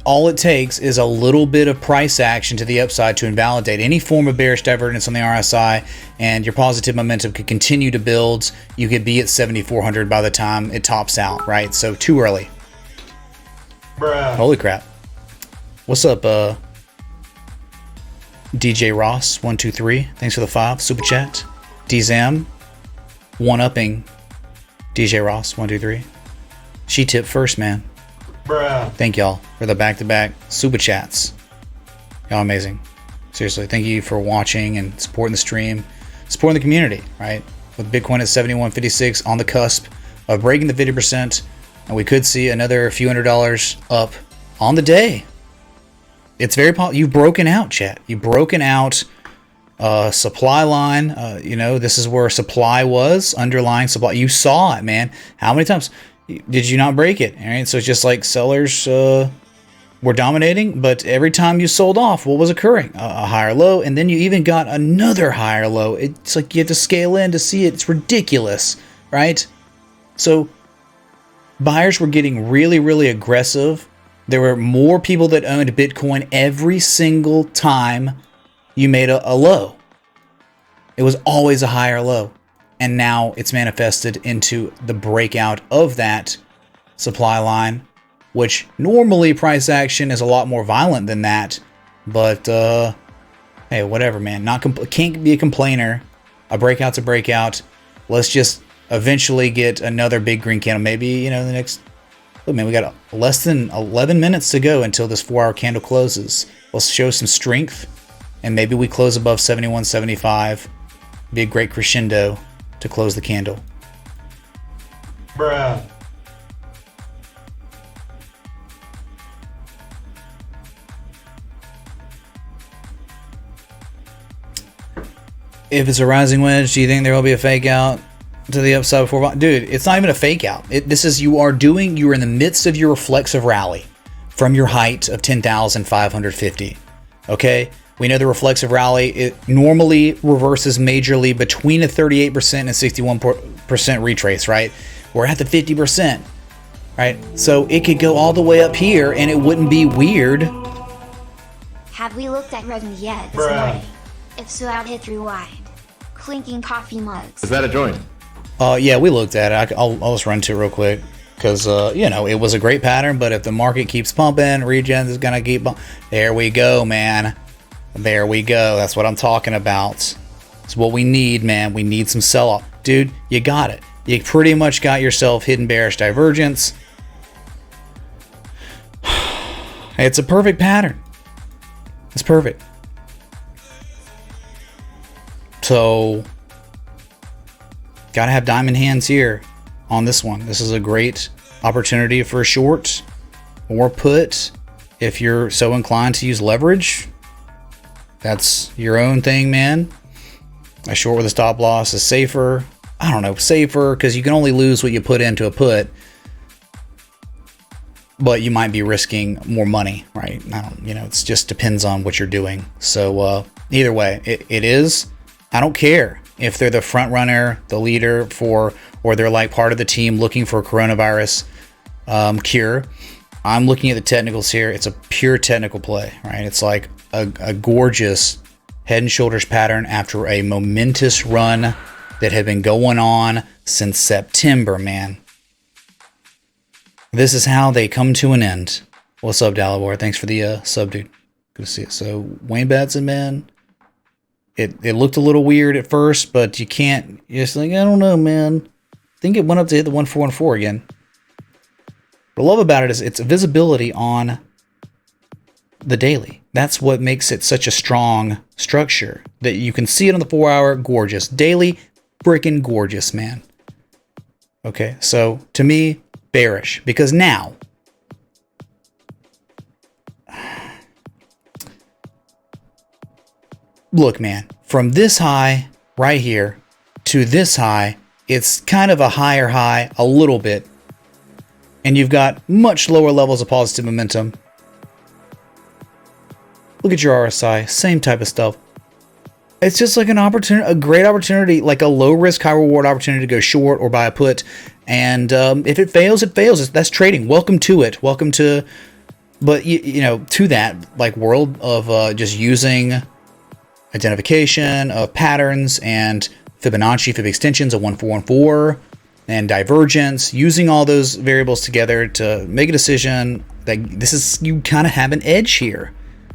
all it takes is a little bit of price action to the upside to invalidate any form of bearish divergence on the RSI, and your positive momentum could continue to build. You could be at 7,400 by the time it tops out, right? So too early. Bruh. Holy crap. What's up, DJ Ross 123? Thanks for the 5 super chat. Dzam 1-upping DJ Ross 123. She tipped first, man. Bruh. Thank y'all for the back-to-back super chats. Y'all amazing. Seriously, thank you for watching and supporting the stream, supporting the community, right? With Bitcoin at 71.56 on the cusp of breaking the 50%, and we could see another few $100s up on the day. It's very possible. You've broken out, chat. You've broken out supply line. You know, this is where supply was, underlying supply. You saw it, man. How many times did you not break it? All right, so it's just like sellers were dominating, but every time you sold off, what was occurring? A higher low, and then you even got another higher low. It's like you have to scale in to see it. It's ridiculous, right? So buyers were getting really, really aggressive. There were more people that owned Bitcoin every single time you made a low. It was always a higher low. And now it's manifested into the breakout of that supply line, which normally price action is a lot more violent than that. But, hey, whatever, man. Can't be a complainer. A breakout's a breakout. Let's just eventually get another big green candle. Maybe, you know, the next... Look, man, we got less than 11 minutes to go until this 4-hour candle closes. Let's show some strength, and maybe we close above 71.75. Be a great crescendo to close the candle. Bruh. If it's a rising wedge, do you think there will be a fake out to the upside before? Dude, it's not even a fake out. You are in the midst of your reflexive rally from your height of 10,550. Okay? We know the reflexive rally, it normally reverses majorly between a 38% and 61% retrace, right? We're at the 50%, right? So it could go all the way up here and it wouldn't be weird. Have we looked at revenue yet this morning? If so, I'll hit rewind. Clinking coffee mugs. Is that a joint? Yeah, we looked at it. I'll just run to it real quick. Because, you know, it was a great pattern, but if the market keeps pumping, Regen is going to keep pumping. There we go, man. There we go. That's what I'm talking about. It's what we need, man. We need some sell-off. Dude, you got it. You pretty much got yourself hidden bearish divergence. It's a perfect pattern. It's perfect. So, gotta have diamond hands here on this one. This is a great opportunity for a short or put if you're so inclined to use leverage. That's your own thing, man. A short with a stop loss is safer. I don't know, safer, because you can only lose what you put into a put, but you might be risking more money, right? I don't, you know, it just depends on what you're doing. So either way, it is. I don't care if they're the front runner, the leader for, or they're like part of the team looking for a coronavirus cure. I'm looking at the technicals here. It's a pure technical play, right? It's like a gorgeous head and shoulders pattern after a momentous run that had been going on since September, man. This is how they come to an end. What's up, Dalibor? Thanks for the sub, dude. Good to see it. So, Wayne Batson, man. It looked a little weird at first, but you can't... You're just like, I don't know, man. I think it went up to hit the 1414 again. What I love about it is its visibility on the daily. That's what makes it such a strong structure. That you can see it on the 4 hour, gorgeous. Daily, freaking gorgeous, man. Okay, so to me, bearish. Because now, look, man, from this high right here to this high, it's kind of a higher high, a little bit. And you've got much lower levels of positive momentum. Look at your RSI, same type of stuff. It's just like an opportunity, a great opportunity, like a low risk, high reward opportunity to go short or buy a put. And if it fails, it fails. That's trading. Welcome to it. Welcome to, but you know, to that like world of just using identification of patterns and Fibonacci, Fib extensions of 1414 and divergence, using all those variables together to make a decision that this is, you kind of have an edge here.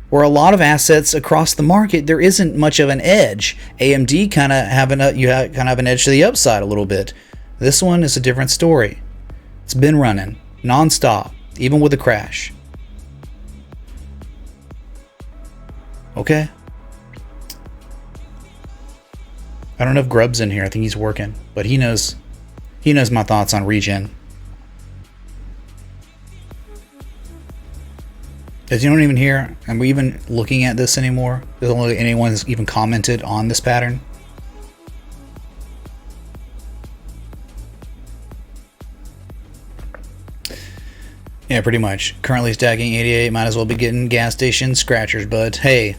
Where a lot of assets across the market, there isn't much of an edge. AMD kind of have an edge to the upside a little bit. This one is a different story. It's been running non-stop, even with a crash. Okay. I don't know if Grub's in here. I think he's working, but he knows my thoughts on regen. As you don't even hear, are we even looking at this anymore? There's only anyone who's even commented on this pattern. Yeah, pretty much. Currently stacking 88. Might as well be getting gas station scratchers, but hey,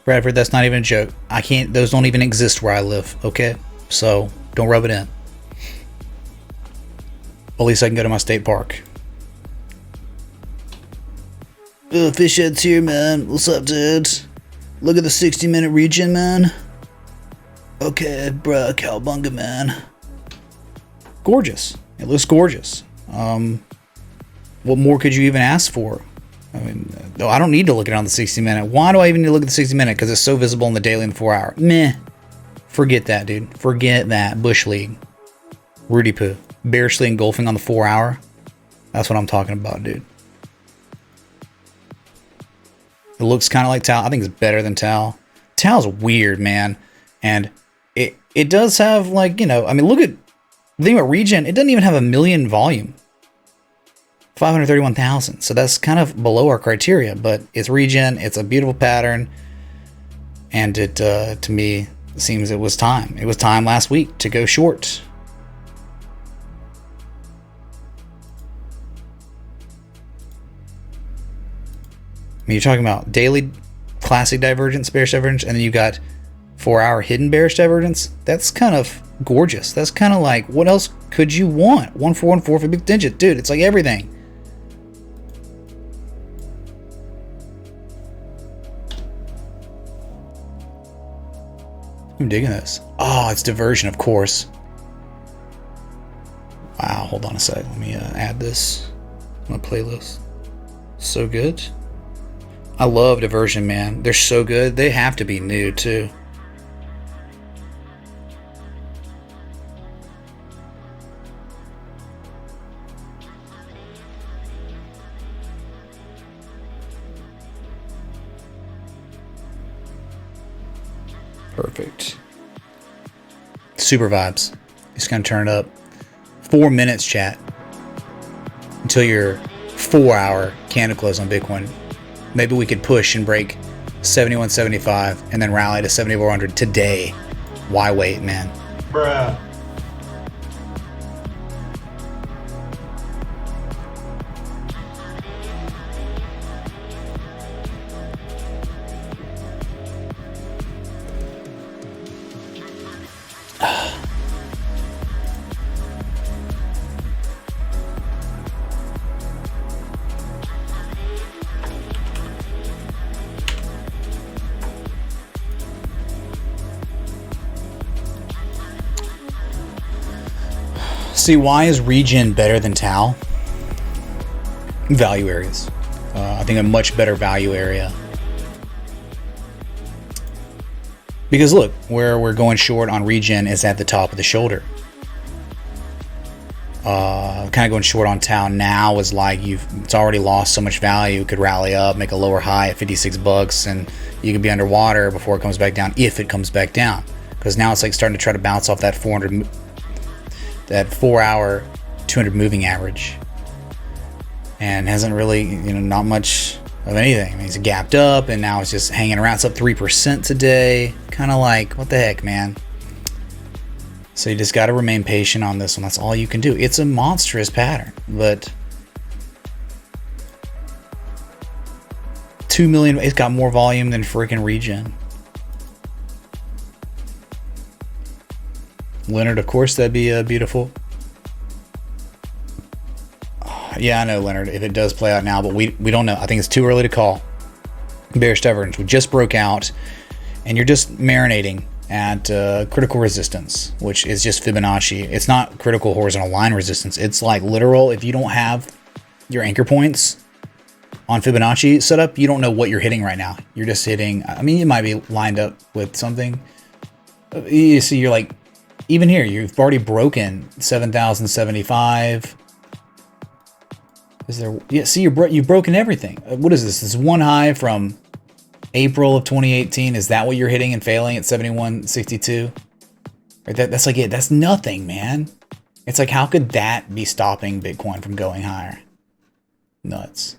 Bradford, that's not even a joke. I can't, those don't even exist where I live, okay? So don't rub it in. At least I can go to my state park. Fishhead's here, man. What's up, dude? Look at the 60-minute regen, man. Okay, bruh, cowbunga, man. Gorgeous. It looks gorgeous. What more could you even ask for? I mean, I don't need to look at it on the 60-minute. Why do I even need to look at the 60-minute? Because it's so visible in the daily and the 4 hour. Meh. Forget that, dude. Forget that. Bush League. Rudy Poo. Bearishly engulfing on the 4 hour. That's what I'm talking about, dude. It looks kind of like Tau. I think it's better than Tau. Tau's weird, man. And it does have, like, you know, I mean, look at the thing about regen. It doesn't even have a million volume. 531,000. So that's kind of below our criteria, but it's regen. It's a beautiful pattern. And it, to me, seems it was time. It was time last week to go short. I mean, you're talking about daily classic divergence, bearish divergence, and then you got 4 hour hidden bearish divergence. That's kind of gorgeous. That's kind of like, what else could you want? 1414 for big digit. Dude, it's like everything. I'm digging this. Oh, it's diversion, of course. Wow, hold on a sec. Let me add this to my playlist. So good. I love diversion, man. They're so good. They have to be new too. Perfect. Super vibes. Just gonna turn it up. 4 minutes, chat. Until your 4 hour candle close on Bitcoin. Maybe we could push and break 71.75 and then rally to 7400 today. Why wait, man? Bruh. See, why is regen better than Tau? Value areas. I think a much better value area. Because look, where we're going short on regen is at the top of the shoulder. Kind of going short on Tau now is like it's already lost so much value. It could rally up, make a lower high at 56 bucks, and you could be underwater before it comes back down, if it comes back down. Because now it's like starting to try to bounce off that 4-hour 200 moving average, and hasn't really, not much of anything. I mean, it's gapped up, and now it's just hanging around. It's up 3% today. Kind of like, what the heck, man? So you just got to remain patient on this one. That's all you can do. It's a monstrous pattern, but 2 million. It's got more volume than freaking regen. Leonard, of course, that'd be beautiful. Yeah, I know, Leonard, if it does play out now, but we don't know. I think it's too early to call. Bearish divergence. We just broke out, and you're just marinating at critical resistance, which is just Fibonacci. It's not critical horizontal line resistance. It's like literal. If you don't have your anchor points on Fibonacci set up, you don't know what you're hitting right now. You're just hitting, I mean, you might be lined up with something. You see, you're like, even here, you've already broken 7,075. Is there, yeah, see, you've broken everything. What is this? This is one high from April of 2018. Is that what you're hitting and failing at 71.62? Right, that's like it. That's nothing, man. It's like, how could that be stopping Bitcoin from going higher? Nuts.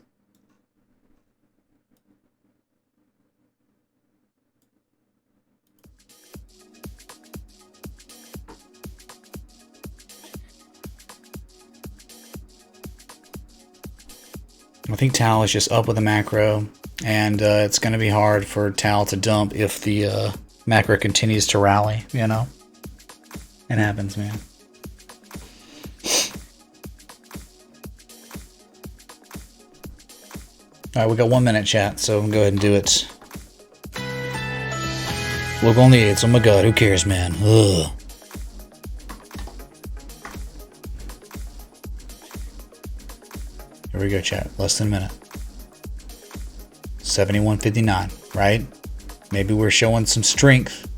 I think Tau is just up with the macro, and it's going to be hard for Tau to dump if the macro continues to rally, It happens, man. All right, we got 1 minute, chat, so go ahead and do it. Look on the 8s. Oh my god, who cares, man? Ugh. Here we go, chat. Less than a minute. 71.59, right? Maybe we're showing some strength.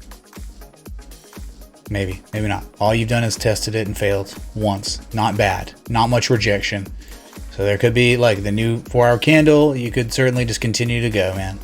Maybe, maybe not. All you've done is tested it and failed once. Not bad. Not much rejection. So there could be, like, the new 4-hour candle. You could certainly just continue to go, man.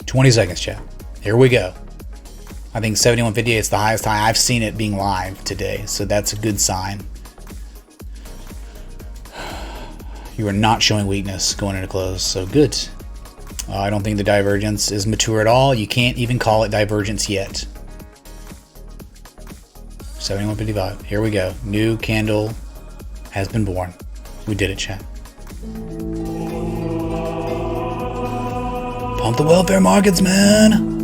$20 seconds, chat. Here we go. I think 71.58 is the highest high. I've seen it being live today, so that's a good sign. You are not showing weakness going into close, so good. I don't think the divergence is mature at all. You can't even call it divergence yet. 71.55. Here we go. New candle has been born. We did it, chat. Pump the welfare markets, man.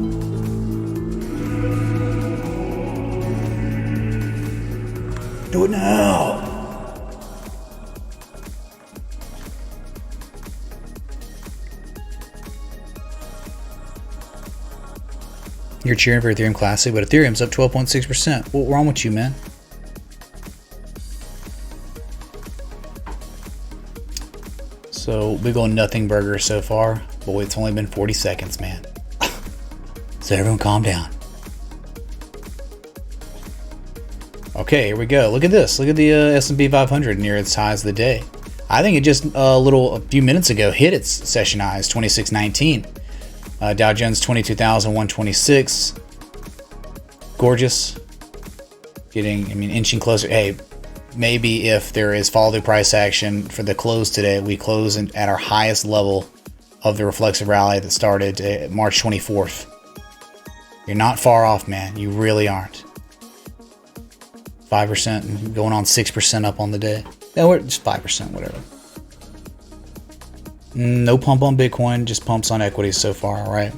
Do it now. You're cheering for Ethereum Classic, but Ethereum's up 12.6%. What's wrong with you, man? So, big ol' nothing burger so far. Boy, it's only been 40 seconds, man. So everyone calm down. Okay, here we go. Look at this. Look at the S&P 500 near its highs of the day. I think it just a few minutes ago hit its session highs, 2619. Dow Jones 22,126. Gorgeous. Inching closer. Hey, maybe if there is follow price action for the close today, we close at our highest level of the reflexive rally that started March 24th. You're not far off, man. You really aren't. 5%, going on 6% up on the day. Yeah, we're just 5%, whatever. No pump on Bitcoin, just pumps on equities so far, all right?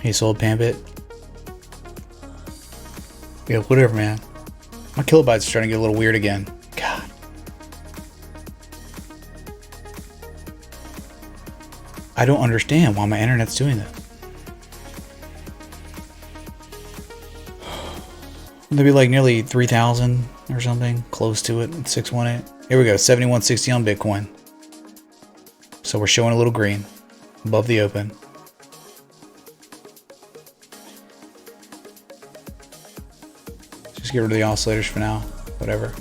He sold Pambit. Yeah, whatever, man. My kilobytes are starting to get a little weird again. God. I don't understand why my internet's doing that. Would there be like nearly 3,000 or something? Close to it. 618. Here we go. 7160 on Bitcoin. So we're showing a little green above the open. Just get rid of the oscillators for now. Whatever.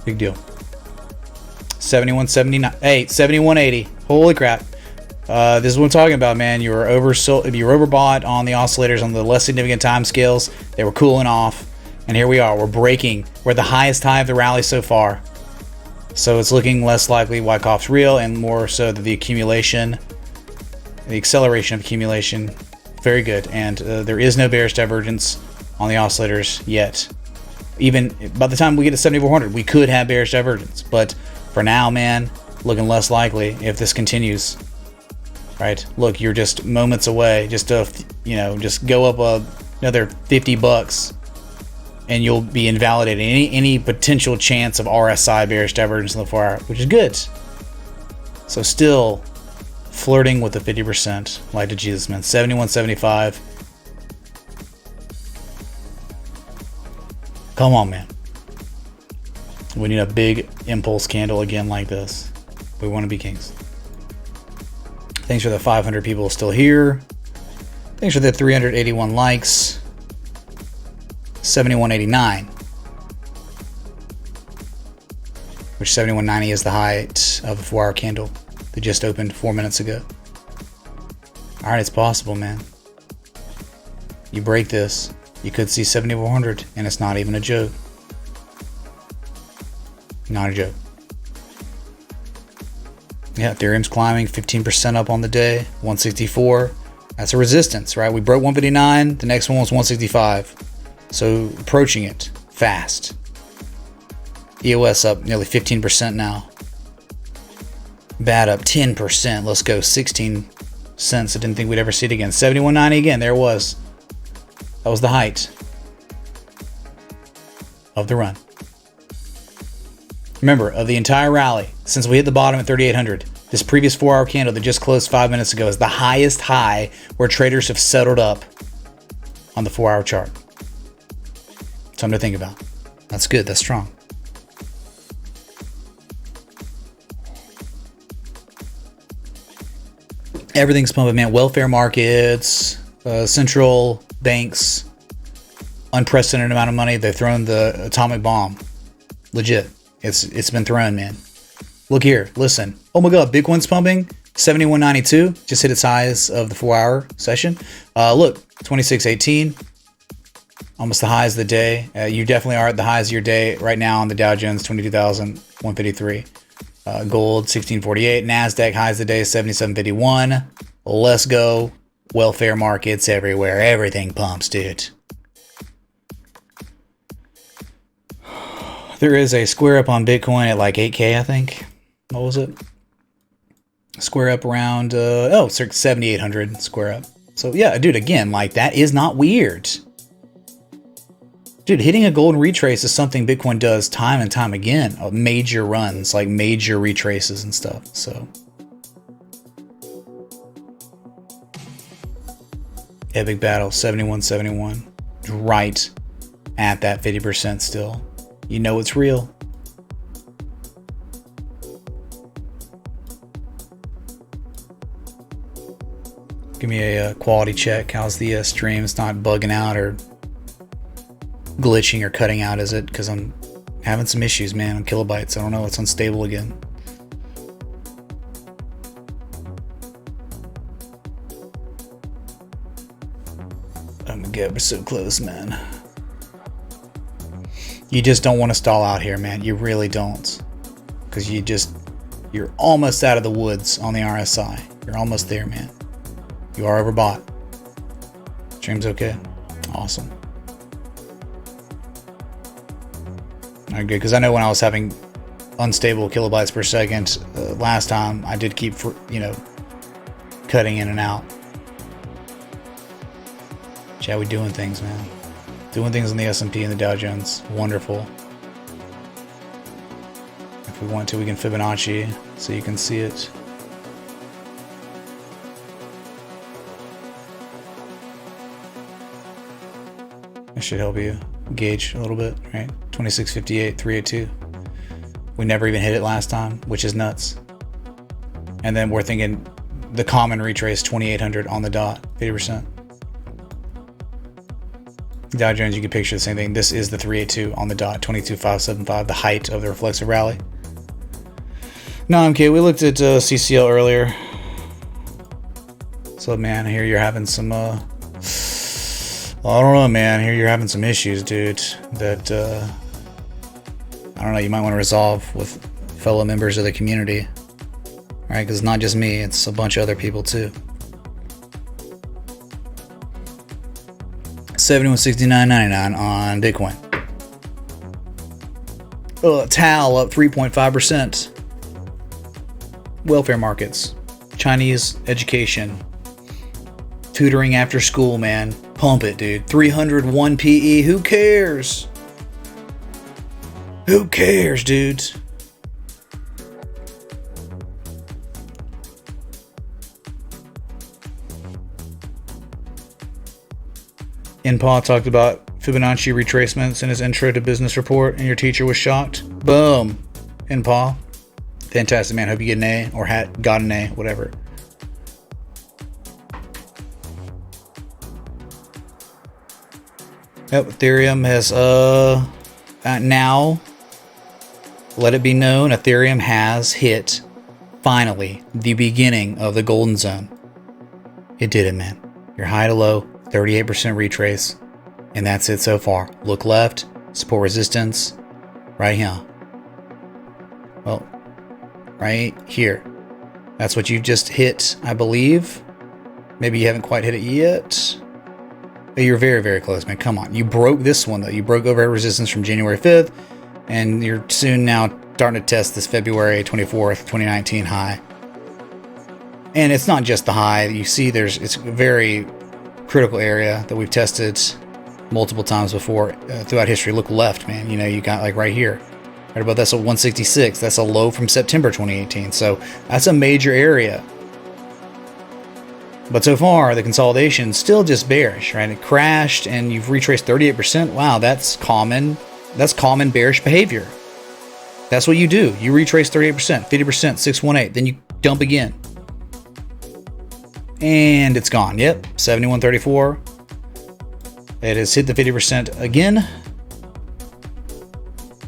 Big deal. 7179. Hey, 7180. Holy crap. This is what I'm talking about, man. You were oversold. You were overbought on the oscillators on the less significant time scales. They were cooling off. And here we are. We're breaking. We're at the highest high of the rally so far. So it's looking less likely Wyckoff's real and more so that the accumulation, the acceleration of accumulation, very good. And there is no bearish divergence on the oscillators yet. Even by the time we get to 7,400, we could have bearish divergence. But for now, man, looking less likely if this continues. Right? Look, you're just moments away. Just just go up another $50. And you'll be invalidating any potential chance of RSI bearish divergence in the 4 hour, which is good. So still flirting with the 50%, like to Jesus, man. 71.75. Come on, man. We need a big impulse candle again like this. We want to be kings. Thanks for the 500 people still here. Thanks for the 381 likes. 71.89, which 71.90 is the height of the 4 hour candle that just opened 4 minutes ago. All right, it's possible, man. You break this, you could see 7,400, and it's not even a joke. Not a joke. Yeah, Ethereum's climbing 15% up on the day, 164. That's a resistance, right? We broke 159. The next one was 165. So approaching it fast. EOS up nearly 15% now. BAT up 10%. Let's go. 16 cents. I didn't think we'd ever see it again. 71.90 again. There it was. That was the height of the run. Remember, of the entire rally, since we hit the bottom at 3,800, this previous 4 hour candle that just closed 5 minutes ago is the highest high where traders have settled up on the 4 hour chart. Something to think about. That's good. That's strong. Everything's pumping, man. Welfare markets, central banks, unprecedented amount of money. They've thrown the atomic bomb. Legit. It's been thrown, man. Look here. Listen. Oh my God. Bitcoin's pumping. 71.92. Just hit its highs of the 4 hour session. Look. 26.18. Almost the highs of the day. You definitely are at the highs of your day right now on the Dow Jones, 22,153. Gold, 1648. NASDAQ highs of the day, 7751. Let's go. Welfare markets everywhere. Everything pumps, dude. There is a square up on Bitcoin at like 8K, I think. What was it? Square up around, 7,800 square up. So yeah, dude, again, like that is not weird. Dude, hitting a golden retrace is something Bitcoin does time and time again. Major runs, like major retraces and stuff. So, epic battle, 71.71. Right at that 50% still. You know it's real. Give me a quality check. How's the stream? It's not bugging out or glitching or cutting out, is it? Because I'm having some issues, man, on kilobytes. I don't know, it's unstable again. Oh my God, we're so close, man. You just don't want to stall out here, man. You really don't. Because you're almost out of the woods on the RSI. You're almost there, man. You are overbought. Stream's okay. Awesome. All right, good. Because I know when I was having unstable kilobytes per second last time. I did keep, cutting in and out. Chat, we doing things, man. Doing things in the S&P and the Dow Jones. Wonderful. If we want to, we can Fibonacci so you can see it. That should help you gauge a little bit, right? 2658, 382. We never even hit it last time, which is nuts. And then we're thinking the common retrace 2800 on the dot, 50%. Dow Jones, you can picture the same thing. This is the 382 on the dot, 22575, the height of the reflexive rally. No, I'm kidding. We looked at CCL earlier. So, man, I hear you're having some, I don't know, man. I hear you're having some issues, dude, that, I don't know, you might want to resolve with fellow members of the community. Right? Because it's not just me, it's a bunch of other people, too. 7169.99 on Bitcoin. TAL up 3.5%. Welfare markets. Chinese education. Tutoring after school, man. Pump it, dude. 301 PE. Who cares? Who cares, dude? Paul talked about Fibonacci retracements in his intro to business report, and your teacher was shocked. Boom. Paul. Fantastic, man. Hope you get an A or got an A, whatever. Yep, Ethereum has now, let it be known, Ethereum has hit finally the beginning of the golden zone. It did it, man. Your high to low, 38% retrace, and that's it so far. Look left, support resistance, right here. Well, right here. That's what you just hit, I believe. Maybe you haven't quite hit it yet. But you're very, very close, man. Come on. You broke this one, though. You broke overhead resistance from January 5th, and you're soon now starting to test this February 24th, 2019 high. And it's not just the high. You see it's a very critical area that we've tested multiple times before throughout history. Look left, man. You got like right here. Right about that's a 166. That's a low from September 2018. So that's a major area. But so far, the consolidation is still just bearish, right? It crashed and you've retraced 38%. Wow, that's common bearish behavior. That's what you do. You retrace 38%, 50%, 618. Then you dump again. And it's gone. Yep, 71.34. It has hit the 50% again.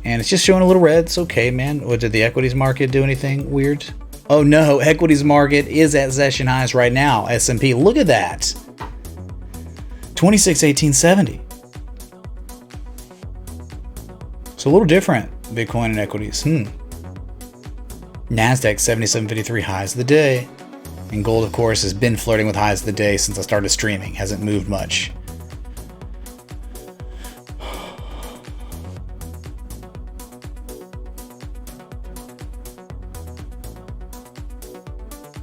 And it's just showing a little red. It's okay, man. What, did the equities market do anything weird? Oh no, equities market is at session highs right now. S&P, look at that. 2618.70. So a little different, Bitcoin and equities. NASDAQ 77.53 highs of the day. And gold, of course, has been flirting with highs of the day since I started streaming. Hasn't moved much.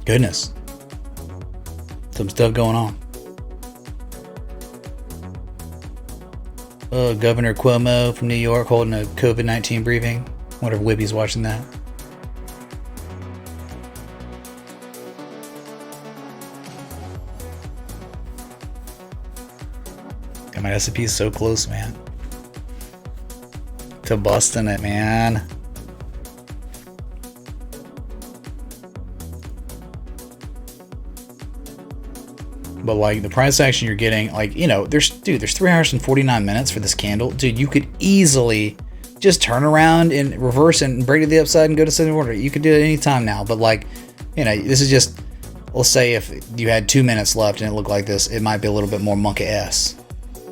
Goodness. Some stuff going on. Governor Cuomo from New York holding a COVID-19 briefing. Wonder if Wibby's watching that. God, my S&P is so close, man. To busting it, man. But like the price action you're getting, like, there's 3 hours and 49 minutes for this candle. Dude, you could easily just turn around and reverse and break to the upside and go to 740. You could do it any time now. But like, this is just, let's say if you had 2 minutes left and it looked like this, it might be a little bit more monkey-ass.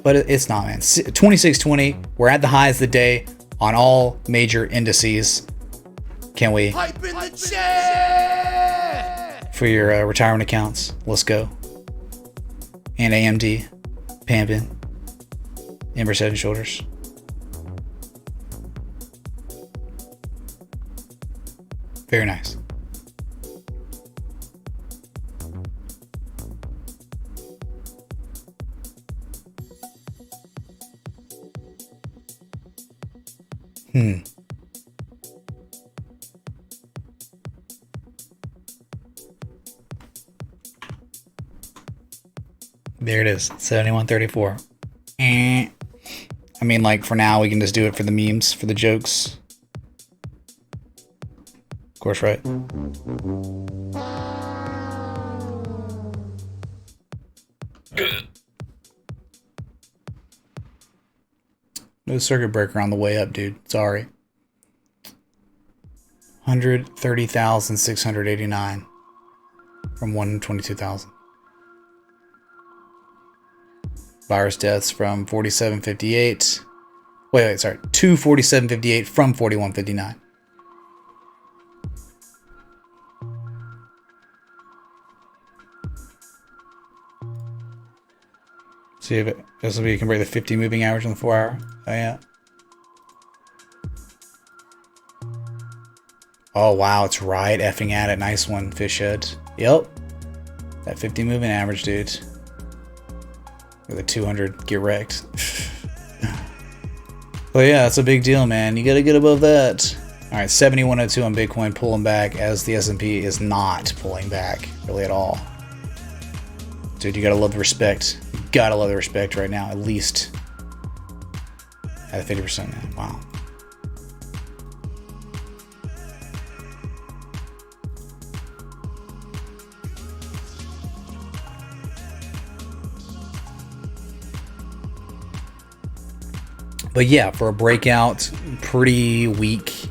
But it's not, man. 2620, we're at the highs of the day on all major indices. Can we? Hype in the chat! For your retirement accounts. Let's go. And AMD, Pampin, Ember Head and Shoulders. Very nice. There it is, 71.34. I mean, like, for now, we can just do it for the memes, for the jokes. Of course, right? No circuit breaker on the way up, dude. Sorry. 130,689 from 122,000. Virus deaths from 4758. Wait, sorry. 24758 from 4159. See if this will be, you can break the 50 moving average on the 4 hour. Oh, yeah. Oh, wow. It's right effing at it. Nice one, Fishhead. Yep. That 50 moving average, dude. With a 200, get wrecked. But yeah, it's a big deal, man. You gotta get above that. All right, 7102 on Bitcoin, pulling back as the S&P is not pulling back really at all. Dude, you gotta love the respect. You gotta love the respect right now, at least at 50%, man. Wow. But yeah, for a breakout, pretty weak.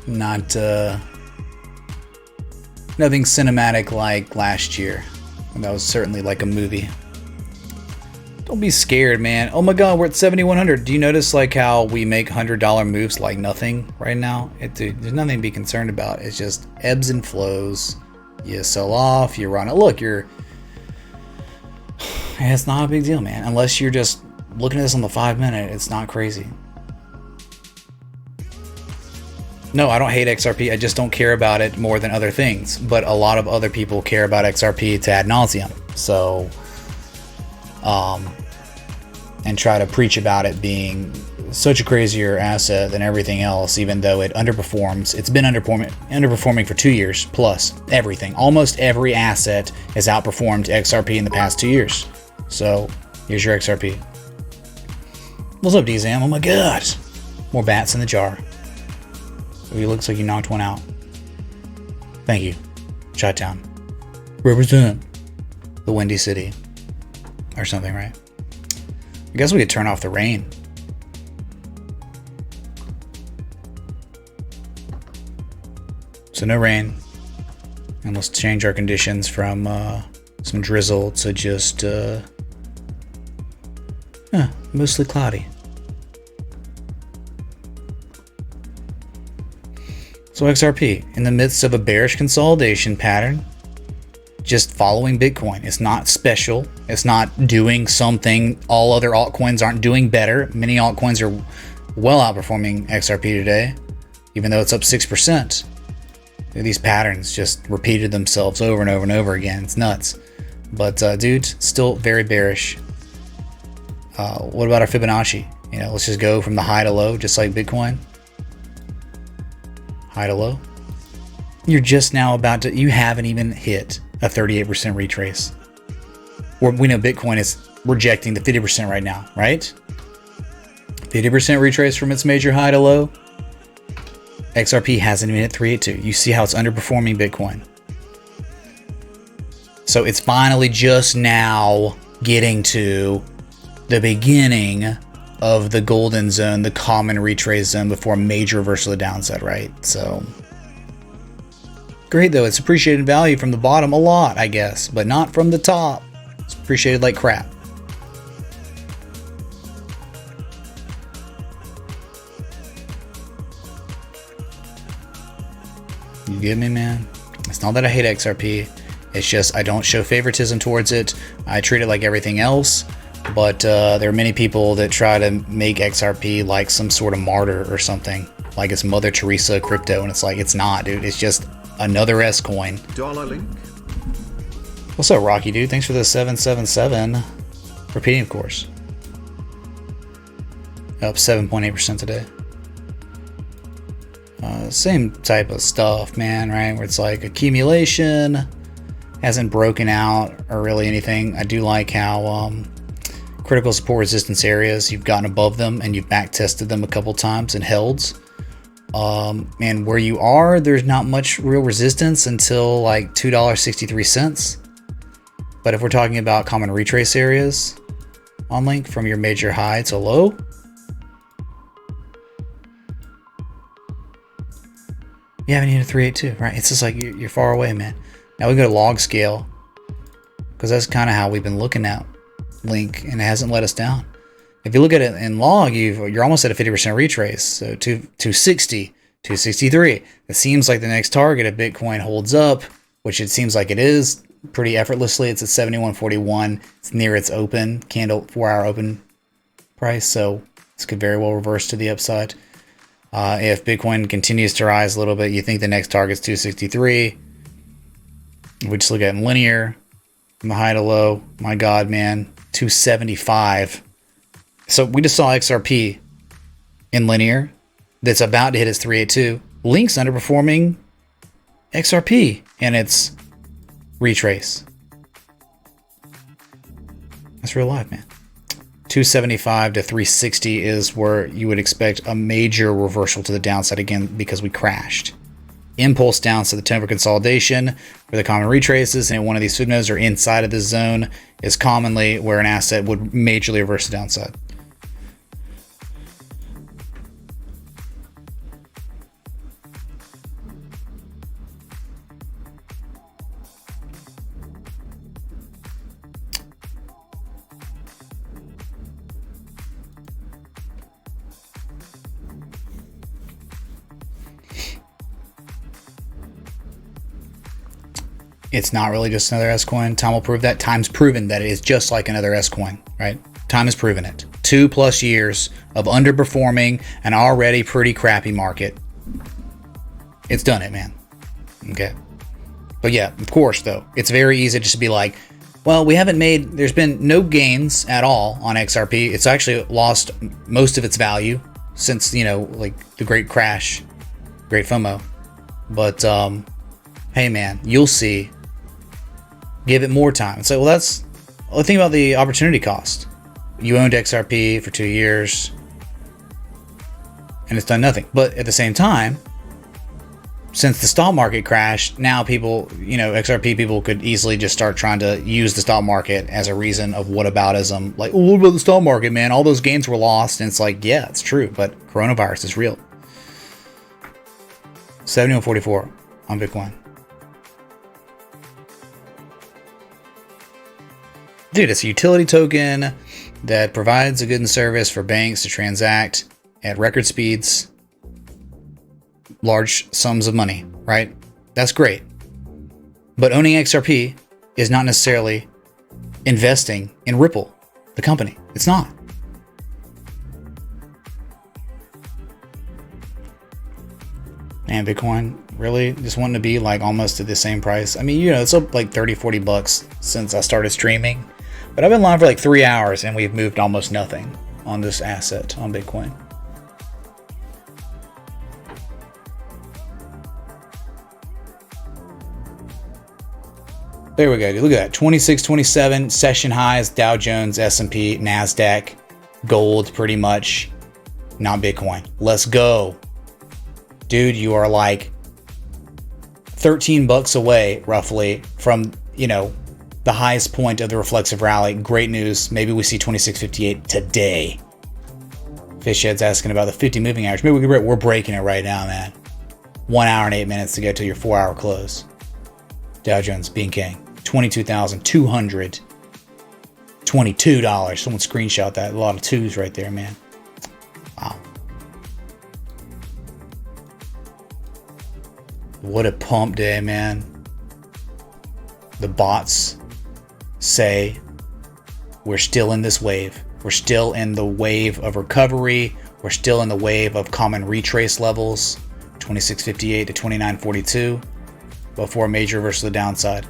Not nothing cinematic like last year. And that was certainly like a movie. Don't be scared, man. Oh my god, we're at 7,100. Do you notice like how we make $100 moves like nothing right now? Dude, there's nothing to be concerned about. It's just ebbs and flows. You sell off, you run it. Look, it's not a big deal, man. Unless you're just looking at this on the 5-minute, it's not crazy. No, I don't hate XRP. I just don't care about it more than other things. But a lot of other people care about XRP to ad nauseum. So, and try to preach about it being such a crazier asset than everything else, even though it underperforms. It's been underperforming for 2 years plus everything. Almost every asset has outperformed XRP in the past 2 years. So, here's your XRP. What's up, DZAM? Oh my god! More bats in the jar. It looks like you knocked one out. Thank you. Chi-Town. Represent the Windy City. Or something, right? I guess we could turn off the rain. So no rain. And let's change our conditions from some drizzle to just mostly cloudy. So XRP, in the midst of a bearish consolidation pattern, just following Bitcoin. It's not special. It's not doing something all other altcoins aren't doing better. Many altcoins are well outperforming XRP today, even though it's up 6%. These patterns just repeated themselves over and over and over again. It's nuts. But dude, still very bearish. What about our Fibonacci? You know, let's just go from the high to low, just like Bitcoin. High to low. You're just now about to, you haven't even hit a 38% retrace. We know Bitcoin is rejecting the 50% right now, right? 50% retrace from its major high to low. XRP hasn't even hit 382. You see how it's underperforming Bitcoin. So it's finally just now getting to the beginning of the golden zone, the common retrace zone before a major reversal to the downside, right? So great though, it's appreciated value from the bottom a lot, I guess, but not from the top. It's appreciated like crap. You get me, man? It's not that I hate XRP. It's just I don't show favoritism towards it. I treat it like everything else. But there are many people that try to make XRP like some sort of martyr or something. like it's Mother Teresa crypto, and it's like, it's not, dude. It's just another S coin. Dollar link. What's up, Rocky, dude? Thanks for the 777. Repeating, of course. Up 7.8% today. Same type of stuff, man, right? Where it's like accumulation hasn't broken out or really anything. I do like how critical support resistance areas, you've gotten above them and you've back tested them a couple times and held. And where you are, there's not much real resistance until like $2.63. But if we're talking about common retrace areas on link from your major high to low, you haven't even a 382, right? It's just like you're far away, man. Now we go to log scale, because that's kind of how we've been looking at link, and it hasn't let us down. If you look at it in log, you're almost at a 50% retrace. So 260, 263. It seems like the next target if Bitcoin holds up, which it seems like it is pretty effortlessly. It's at 71.41. It's near its open candle, 4-hour open price. So this could very well reverse to the upside. If Bitcoin continues to rise a little bit, you think the next target's 263. We just look at in linear, from the high to low. My God, man, 275. So we just saw XRP in linear that's about to hit its 382. Link's underperforming XRP and its retrace. That's real life, man. 275 to 360 is where you would expect a major reversal to the downside again because we crashed. Impulse down to the temper consolidation where the common retraces and one of these signals are inside of this zone is commonly where an asset would majorly reverse the downside. It's not really just another S coin. Time will prove that. Time's proven that it is just like another S coin, right? Time has proven it. 2+ years of underperforming an already pretty crappy market. It's done it, man. Okay. But yeah, of course, though, it's very easy just to be like, well, there's been no gains at all on XRP. It's actually lost most of its value since, like the great crash, great FOMO. But, hey, man, you'll see. Give it more time. It's like, well, think about the opportunity cost. You owned XRP for 2 years and it's done nothing. But at the same time, since the stock market crashed, now people, XRP people could easily just start trying to use the stock market as a reason of whataboutism. Like, oh, what about the stock market, man? All those gains were lost. And it's like, yeah, it's true, but coronavirus is real. 71.44 on Bitcoin. Dude, it's a utility token that provides a good and service for banks to transact at record speeds, large sums of money, right? That's great. But owning XRP is not necessarily investing in Ripple, the company. It's not. And Bitcoin really just wanting to be like almost at the same price. I mean, it's up like 30, 40 bucks since I started streaming. But I've been live for like 3 hours and we've moved almost nothing on this asset on Bitcoin. There we go. Look at that. 26, 27 session highs, Dow Jones, S&P, NASDAQ, gold pretty much. Not Bitcoin. Let's go. Dude, you are like 13 bucks away roughly from, the highest point of the reflexive rally. Great news. Maybe we see 26.58 today. Fishhead's asking about the 50 moving average. Maybe we're breaking it right now, man. 1 hour and 8 minutes to get to your 4-hour close. Dow Jones being king. $22,222. Someone screenshot that. A lot of twos right there, man. Wow. What a pump day, man. The bots say we're still in this wave. We're still in the wave of recovery. We're still in the wave of common retrace levels, 2658 to 2942, before a major reversal to the downside.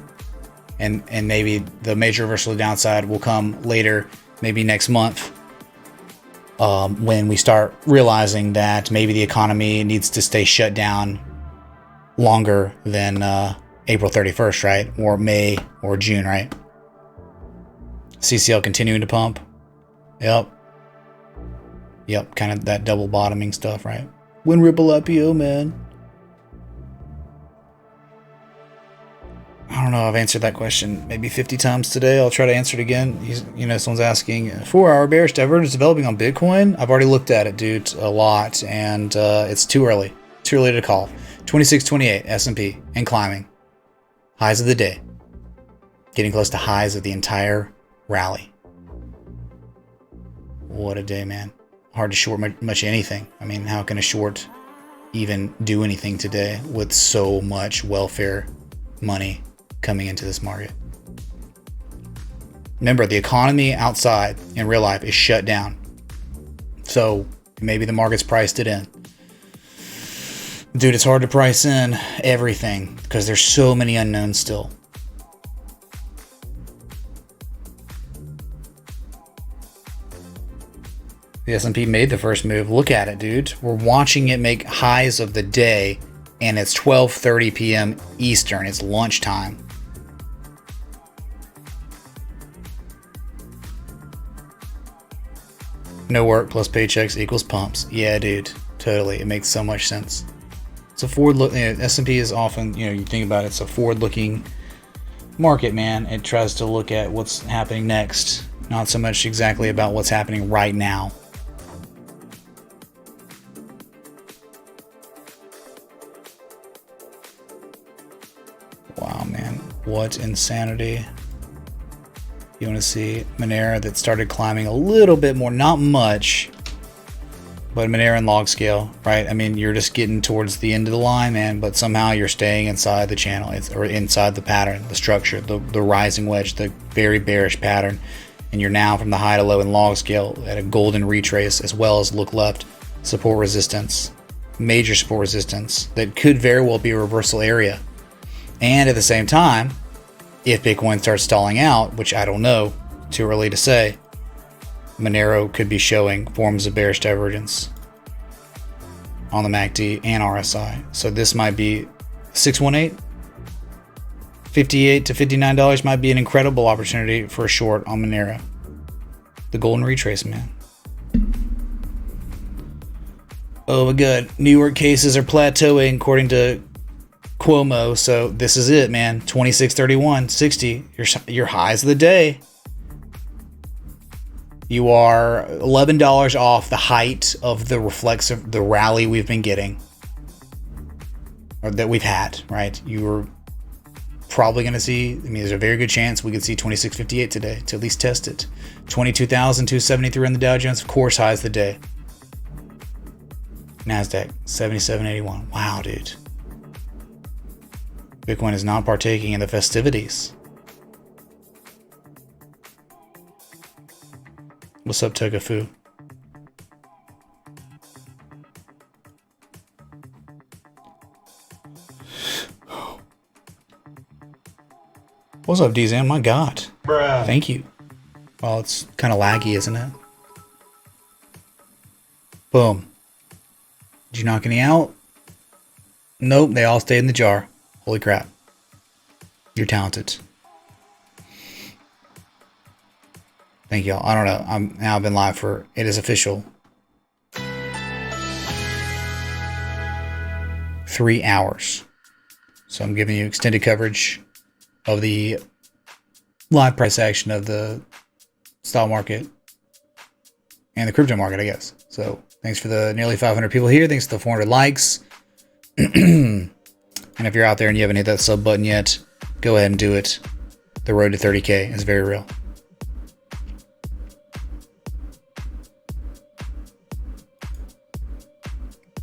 And maybe the major reversal to the downside will come later, maybe next month, when we start realizing that maybe the economy needs to stay shut down longer than April 31st, right? Or May or June, right? CCL continuing to pump. Yep, kind of that double bottoming stuff, right? When Ripple IPO, man. I don't know, I've answered that question maybe 50 times today. I'll try to answer it again. Someone's asking, 4-hour bearish divergence developing on Bitcoin? I've already looked at it, dude, a lot, and it's too early. Too early to call. 2628 S&P and climbing. Highs of the day. Getting close to highs of the entire rally. What a day, man. Hard to short much anything. I mean, how can a short even do anything today with so much welfare money coming into this market? Remember, the economy outside in real life is shut down. So maybe the market's priced it in. Dude, it's hard to price in everything because there's so many unknowns still. The S&P made the first move. Look at it, dude. We're watching it make highs of the day, and it's 12:30 p.m. Eastern. It's lunchtime. No work plus paychecks equals pumps. Yeah, dude. Totally. It makes so much sense. It's a forward-looking... S&P is often, you think about it, it's a forward-looking market, man. It tries to look at what's happening next. Not so much exactly about what's happening right now. Wow, man. What insanity. You want to see Monero that started climbing a little bit more, not much, but Monero and log scale, right? I mean, you're just getting towards the end of the line, man, but somehow you're staying inside the channel, or inside the pattern, the structure, the rising wedge, the very bearish pattern. And you're now from the high to low in log scale at a golden retrace, as well as look left, support resistance, major support resistance that could very well be a reversal area. And at the same time, if Bitcoin starts stalling out, which I don't know, too early to say, Monero could be showing forms of bearish divergence on the MACD and RSI. So this might be 618, $58 to $59 might be an incredible opportunity for a short on Monero. The golden retrace, man. Oh my god, New York cases are plateauing according to Cuomo, so this is it, man. 2631, 60, your highs of the day. You are $11 off the height of the reflexive, the rally we've been getting, or that we've had, right? You were probably going to see, there's a very good chance we could see 2658 today to at least test it. 22,273 on the Dow Jones, of course, highs of the day. NASDAQ, 7781. Wow, dude. Bitcoin is not partaking in the festivities. What's up, Togafu? What's up, DZM? My God. Bruh. Thank you. Well, it's kind of laggy, isn't it? Boom. Did you knock any out? Nope, they all stayed in the jar. Holy crap. You're talented. Thank y'all. I don't know. I've been live for, it is official, 3 hours. So I'm giving you extended coverage of the live price action of the stock market and the crypto market, I guess. So thanks for the nearly 500 people here. Thanks for the 400 likes. And if you're out there and you haven't hit that sub button yet, go ahead and do it. The road to 30K is very real.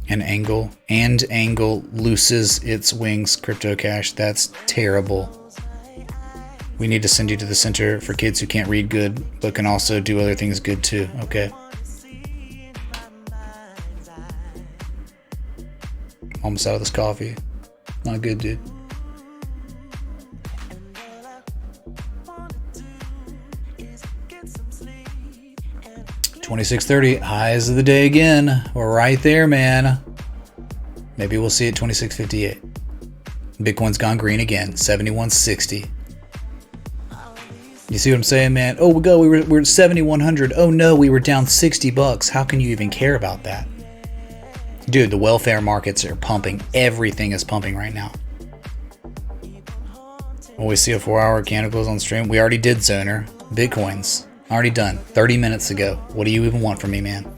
And Angle loses its wings, Crypto Cash. That's terrible. We need to send you to the center for kids who can't read good, but can also do other things good too. Okay. almost out of this coffee. Not good, dude. $26.30, highs of the day again. We're right there, man. Maybe we'll see it $26.58. Bitcoin's gone green again, $71.60. You see what I'm saying, man? Oh, we're at 7,100. Oh no, we were down $60. How can you even care about that? Dude, the welfare markets are pumping. Everything is pumping right now. When we see a 4-hour candle goes on stream, we already did Zoner. Bitcoins. Already done. 30 minutes ago. What do you even want from me, man?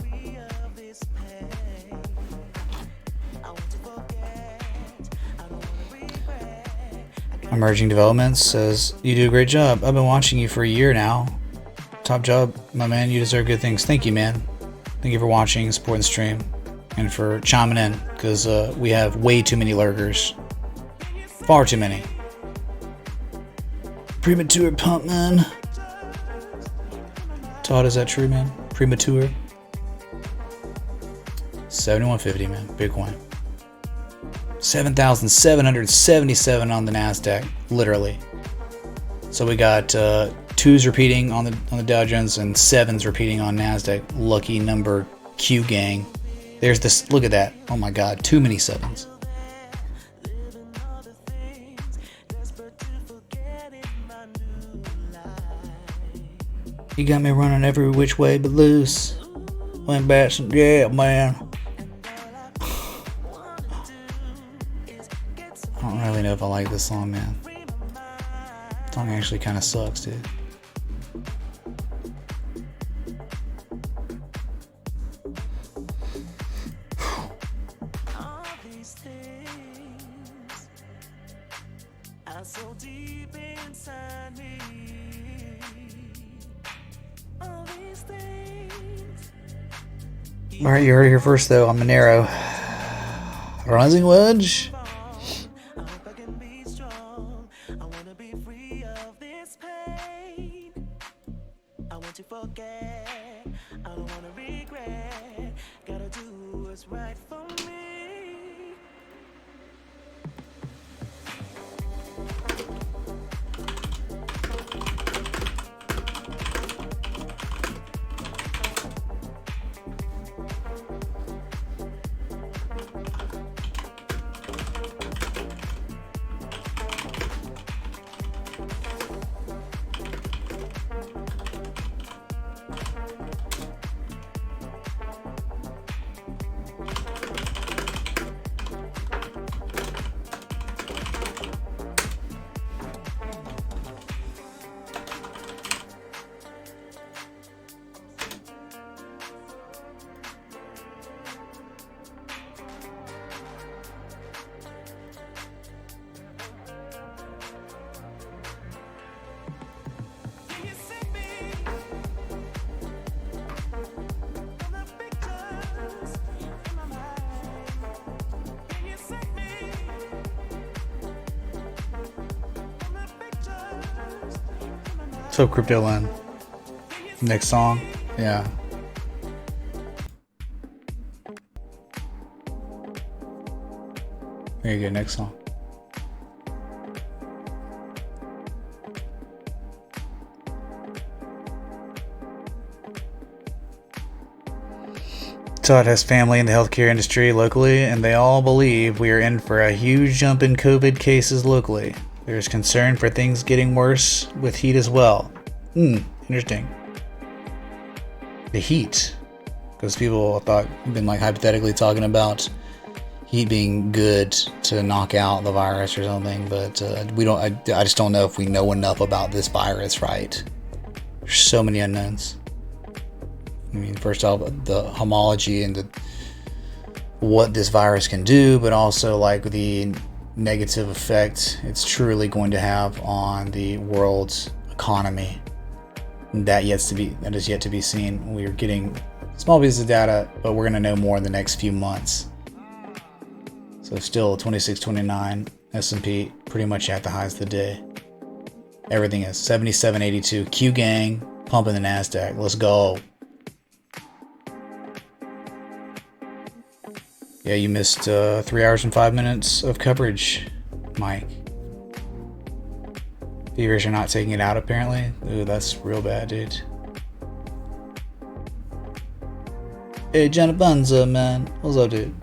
Emerging Developments says, you do a great job. I've been watching you for a year now. Top job, my man. You deserve good things. Thank you, man. Thank you for watching, supporting the stream, and for chiming in, because we have way too many lurkers. Far too many. Premature pump, man. Todd, is that true, man? Premature? 71.50, man. Bitcoin. 7,777 on the Nasdaq, literally. So we got 2s repeating on the Dow Jones and 7s repeating on Nasdaq. Lucky number, Q gang. There's this. Look at that. Oh my God, too many 7s. You got me running every which way but loose. Went back some, yeah, man. I don't really know if I like this song, man. The song actually kind of sucks, dude. Alright, you heard it here first, though, on Monero. Rising Wedge. So Crypto Land. Next song. Yeah. There you go, next song. Todd has family in the healthcare industry locally, and they all believe we are in for a huge jump in COVID cases locally. There's concern for things getting worse with heat as well. Interesting. The heat. Because people thought, been like hypothetically talking about heat being good to knock out the virus or something, but we don't. I just don't know if we know enough about this virus, right? There's so many unknowns. I mean, first off, the homology and what this virus can do, but also like the negative effect it's truly going to have on the world's economy. That is yet to be seen. We are getting small pieces of data, but we're going to know more in the next few months. So still 26.29 S&P, pretty much at the highs of the day. Everything is 77.82. Q gang pumping the Nasdaq. Let's go. Yeah, you missed 3 hours and 5 minutes of coverage, Mike. Beavers are not taking it out, apparently. Ooh, that's real bad, dude. Hey, Johnny Bunza, man. What's up, dude?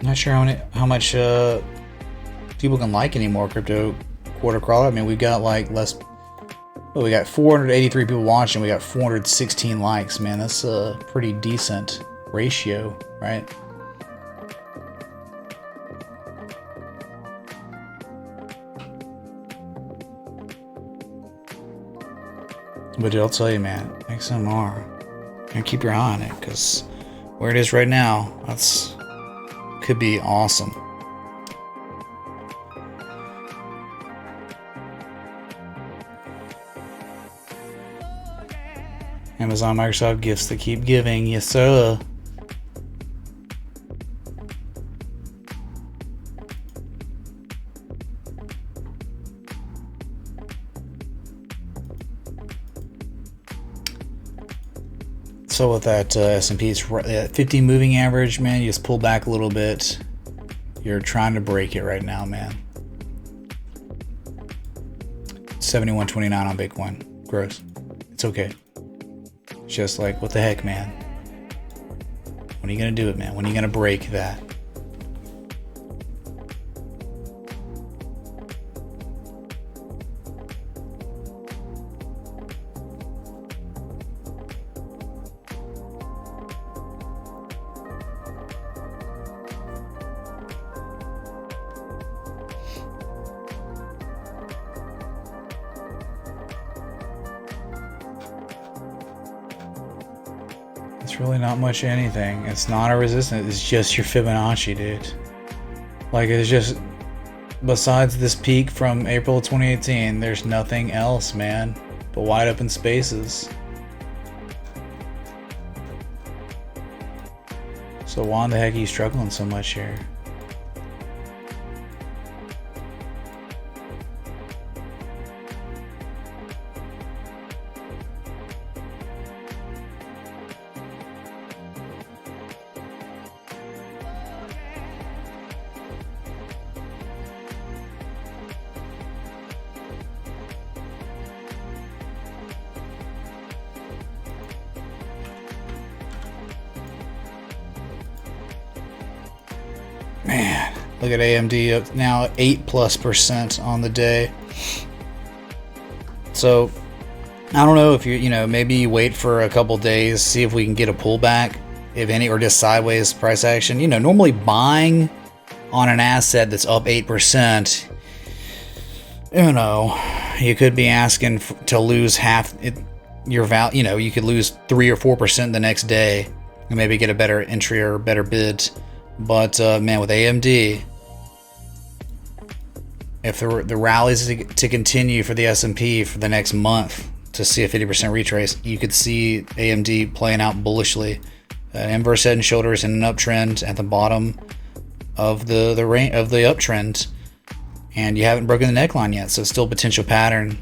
Not sure how much people can like anymore crypto quarter crawler. I mean, we've got like less. Well, we got 483 people watching. We got 416 likes. Man, that's a pretty decent ratio, right? But dude, I'll tell you, man, XMR, and keep your eye on it, because where it is right now, that's could be awesome. Amazon, Microsoft gifts that keep giving, yes sir. So with that S&P, it's 50 moving average, man. You just pull back a little bit. You're trying to break it right now, man. 71.29 on Bitcoin. Gross. It's okay. Just like, what the heck, man? When are you gonna do it, man? When are you gonna break that? It's really not much of anything. It's not a resistance. It's just your Fibonacci, dude. Like, it's just, besides this peak from April 2018, there's nothing else, man, but wide open spaces. So why in the heck are you struggling so much here? Man, look at AMD up now 8+% on the day. So I don't know if you know, maybe you wait for a couple days, see if we can get a pullback, if any, or just sideways price action. You know, normally buying on an asset that's up 8%, you know, you could be asking to lose half your value. You know, you could lose 3 or 4% the next day and maybe get a better entry or a better bid. But man, with AMD, if the rallies to continue for the S&P for the next month to see a 50% retrace, you could see AMD playing out bullishly. Inverse head and shoulders in an uptrend at the bottom of the range of the uptrend, and you haven't broken the neckline yet, so it's still a potential pattern.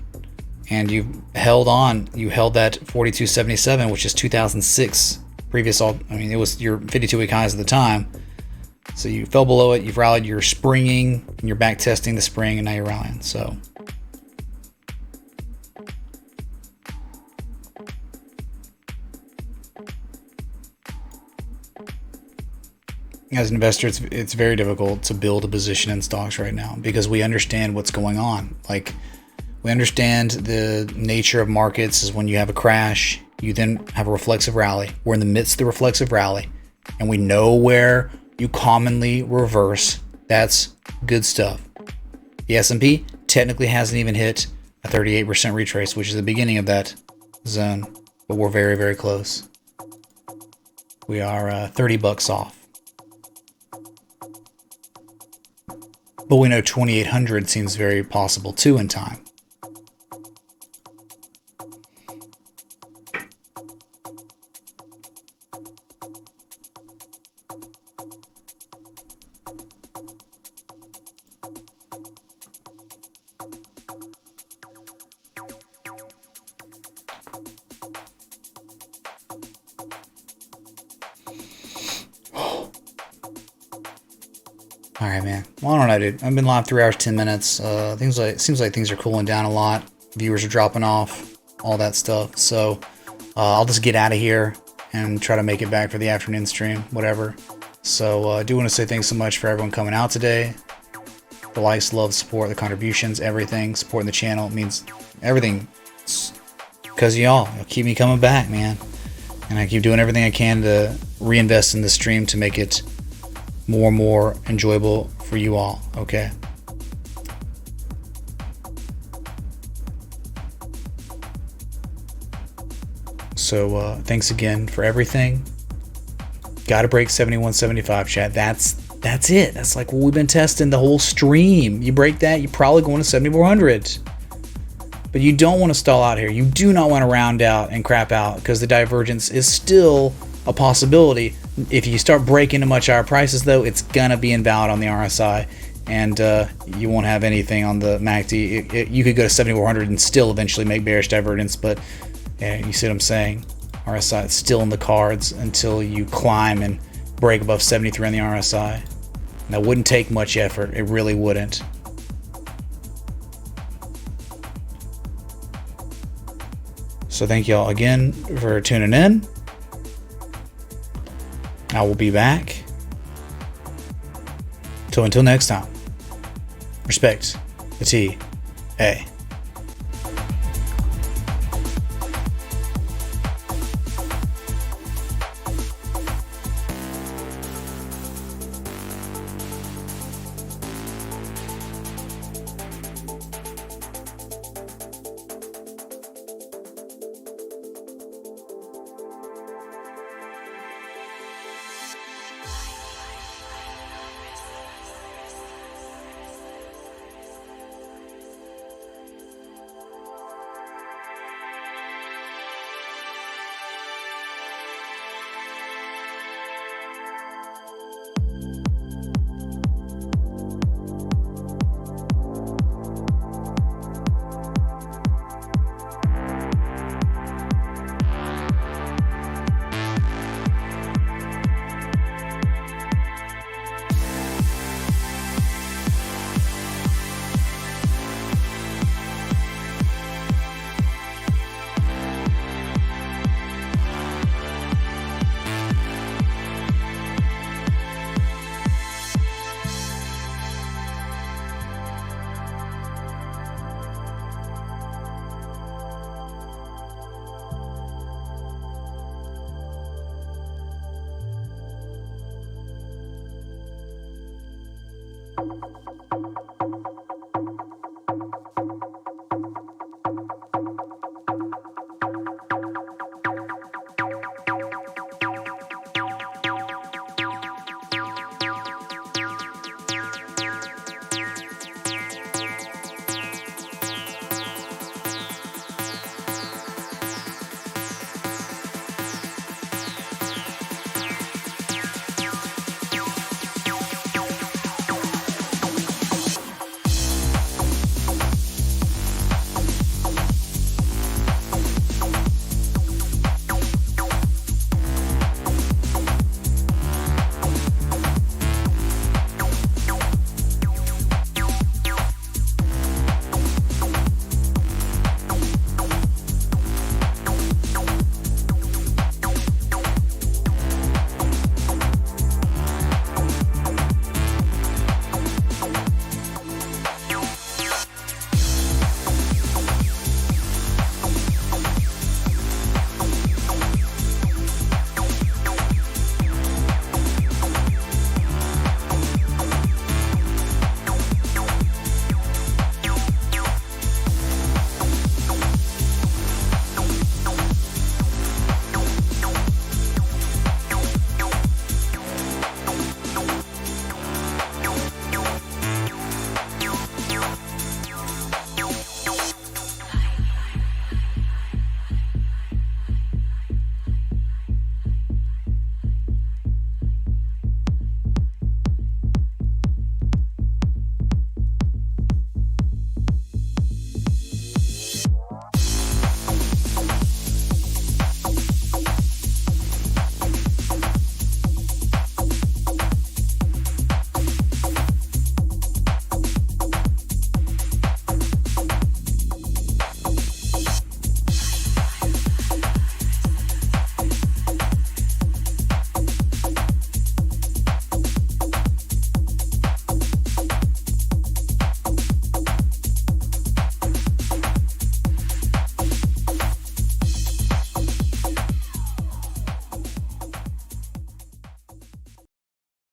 And you held on. You held that 42.77, which is 2006 previous. I mean, it was your 52-week highs at the time. So you fell below it, you've rallied, you're springing, and you're back testing the spring, and now you're rallying. So as an investor, it's very difficult to build a position in stocks right now because we understand what's going on. Like, we understand the nature of markets is when you have a crash, you then have a reflexive rally. We're in the midst of the reflexive rally, and we know where you commonly reverse. That's good stuff. The S&P technically hasn't even hit a 38% retrace, which is the beginning of that zone, but we're very, very close. We are $30 off. But we know 2800 seems very possible too in time. All right, man. Well, I don't know, dude. I've been live 3 hours, 10 minutes. Seems like things are cooling down a lot. Viewers are dropping off, all that stuff. So I'll just get out of here and try to make it back for the afternoon stream, whatever. So I do want to say thanks so much for everyone coming out today. The likes, love, support, the contributions, everything. Supporting the channel means everything. Because y'all keep me coming back, man. And I keep doing everything I can to reinvest in the stream to make it more and more enjoyable for you all, okay? So thanks again for everything. Gotta break 71.75, chat. That's it. That's like what we've been testing the whole stream. You break that, you're probably going to 7,400. But you don't want to stall out here. You do not want to round out and crap out because the divergence is still a possibility. If you start breaking to much higher prices, though, it's gonna be invalid on the RSI, and you won't have anything on the MACD. You could go to 7,400 and still eventually make bearish divergence, but yeah, you see what I'm saying? RSI is still in the cards until you climb and break above 73 on the RSI. That wouldn't take much effort. It really wouldn't. So thank y'all again for tuning in. I will be back. Until next time. Respect the TA.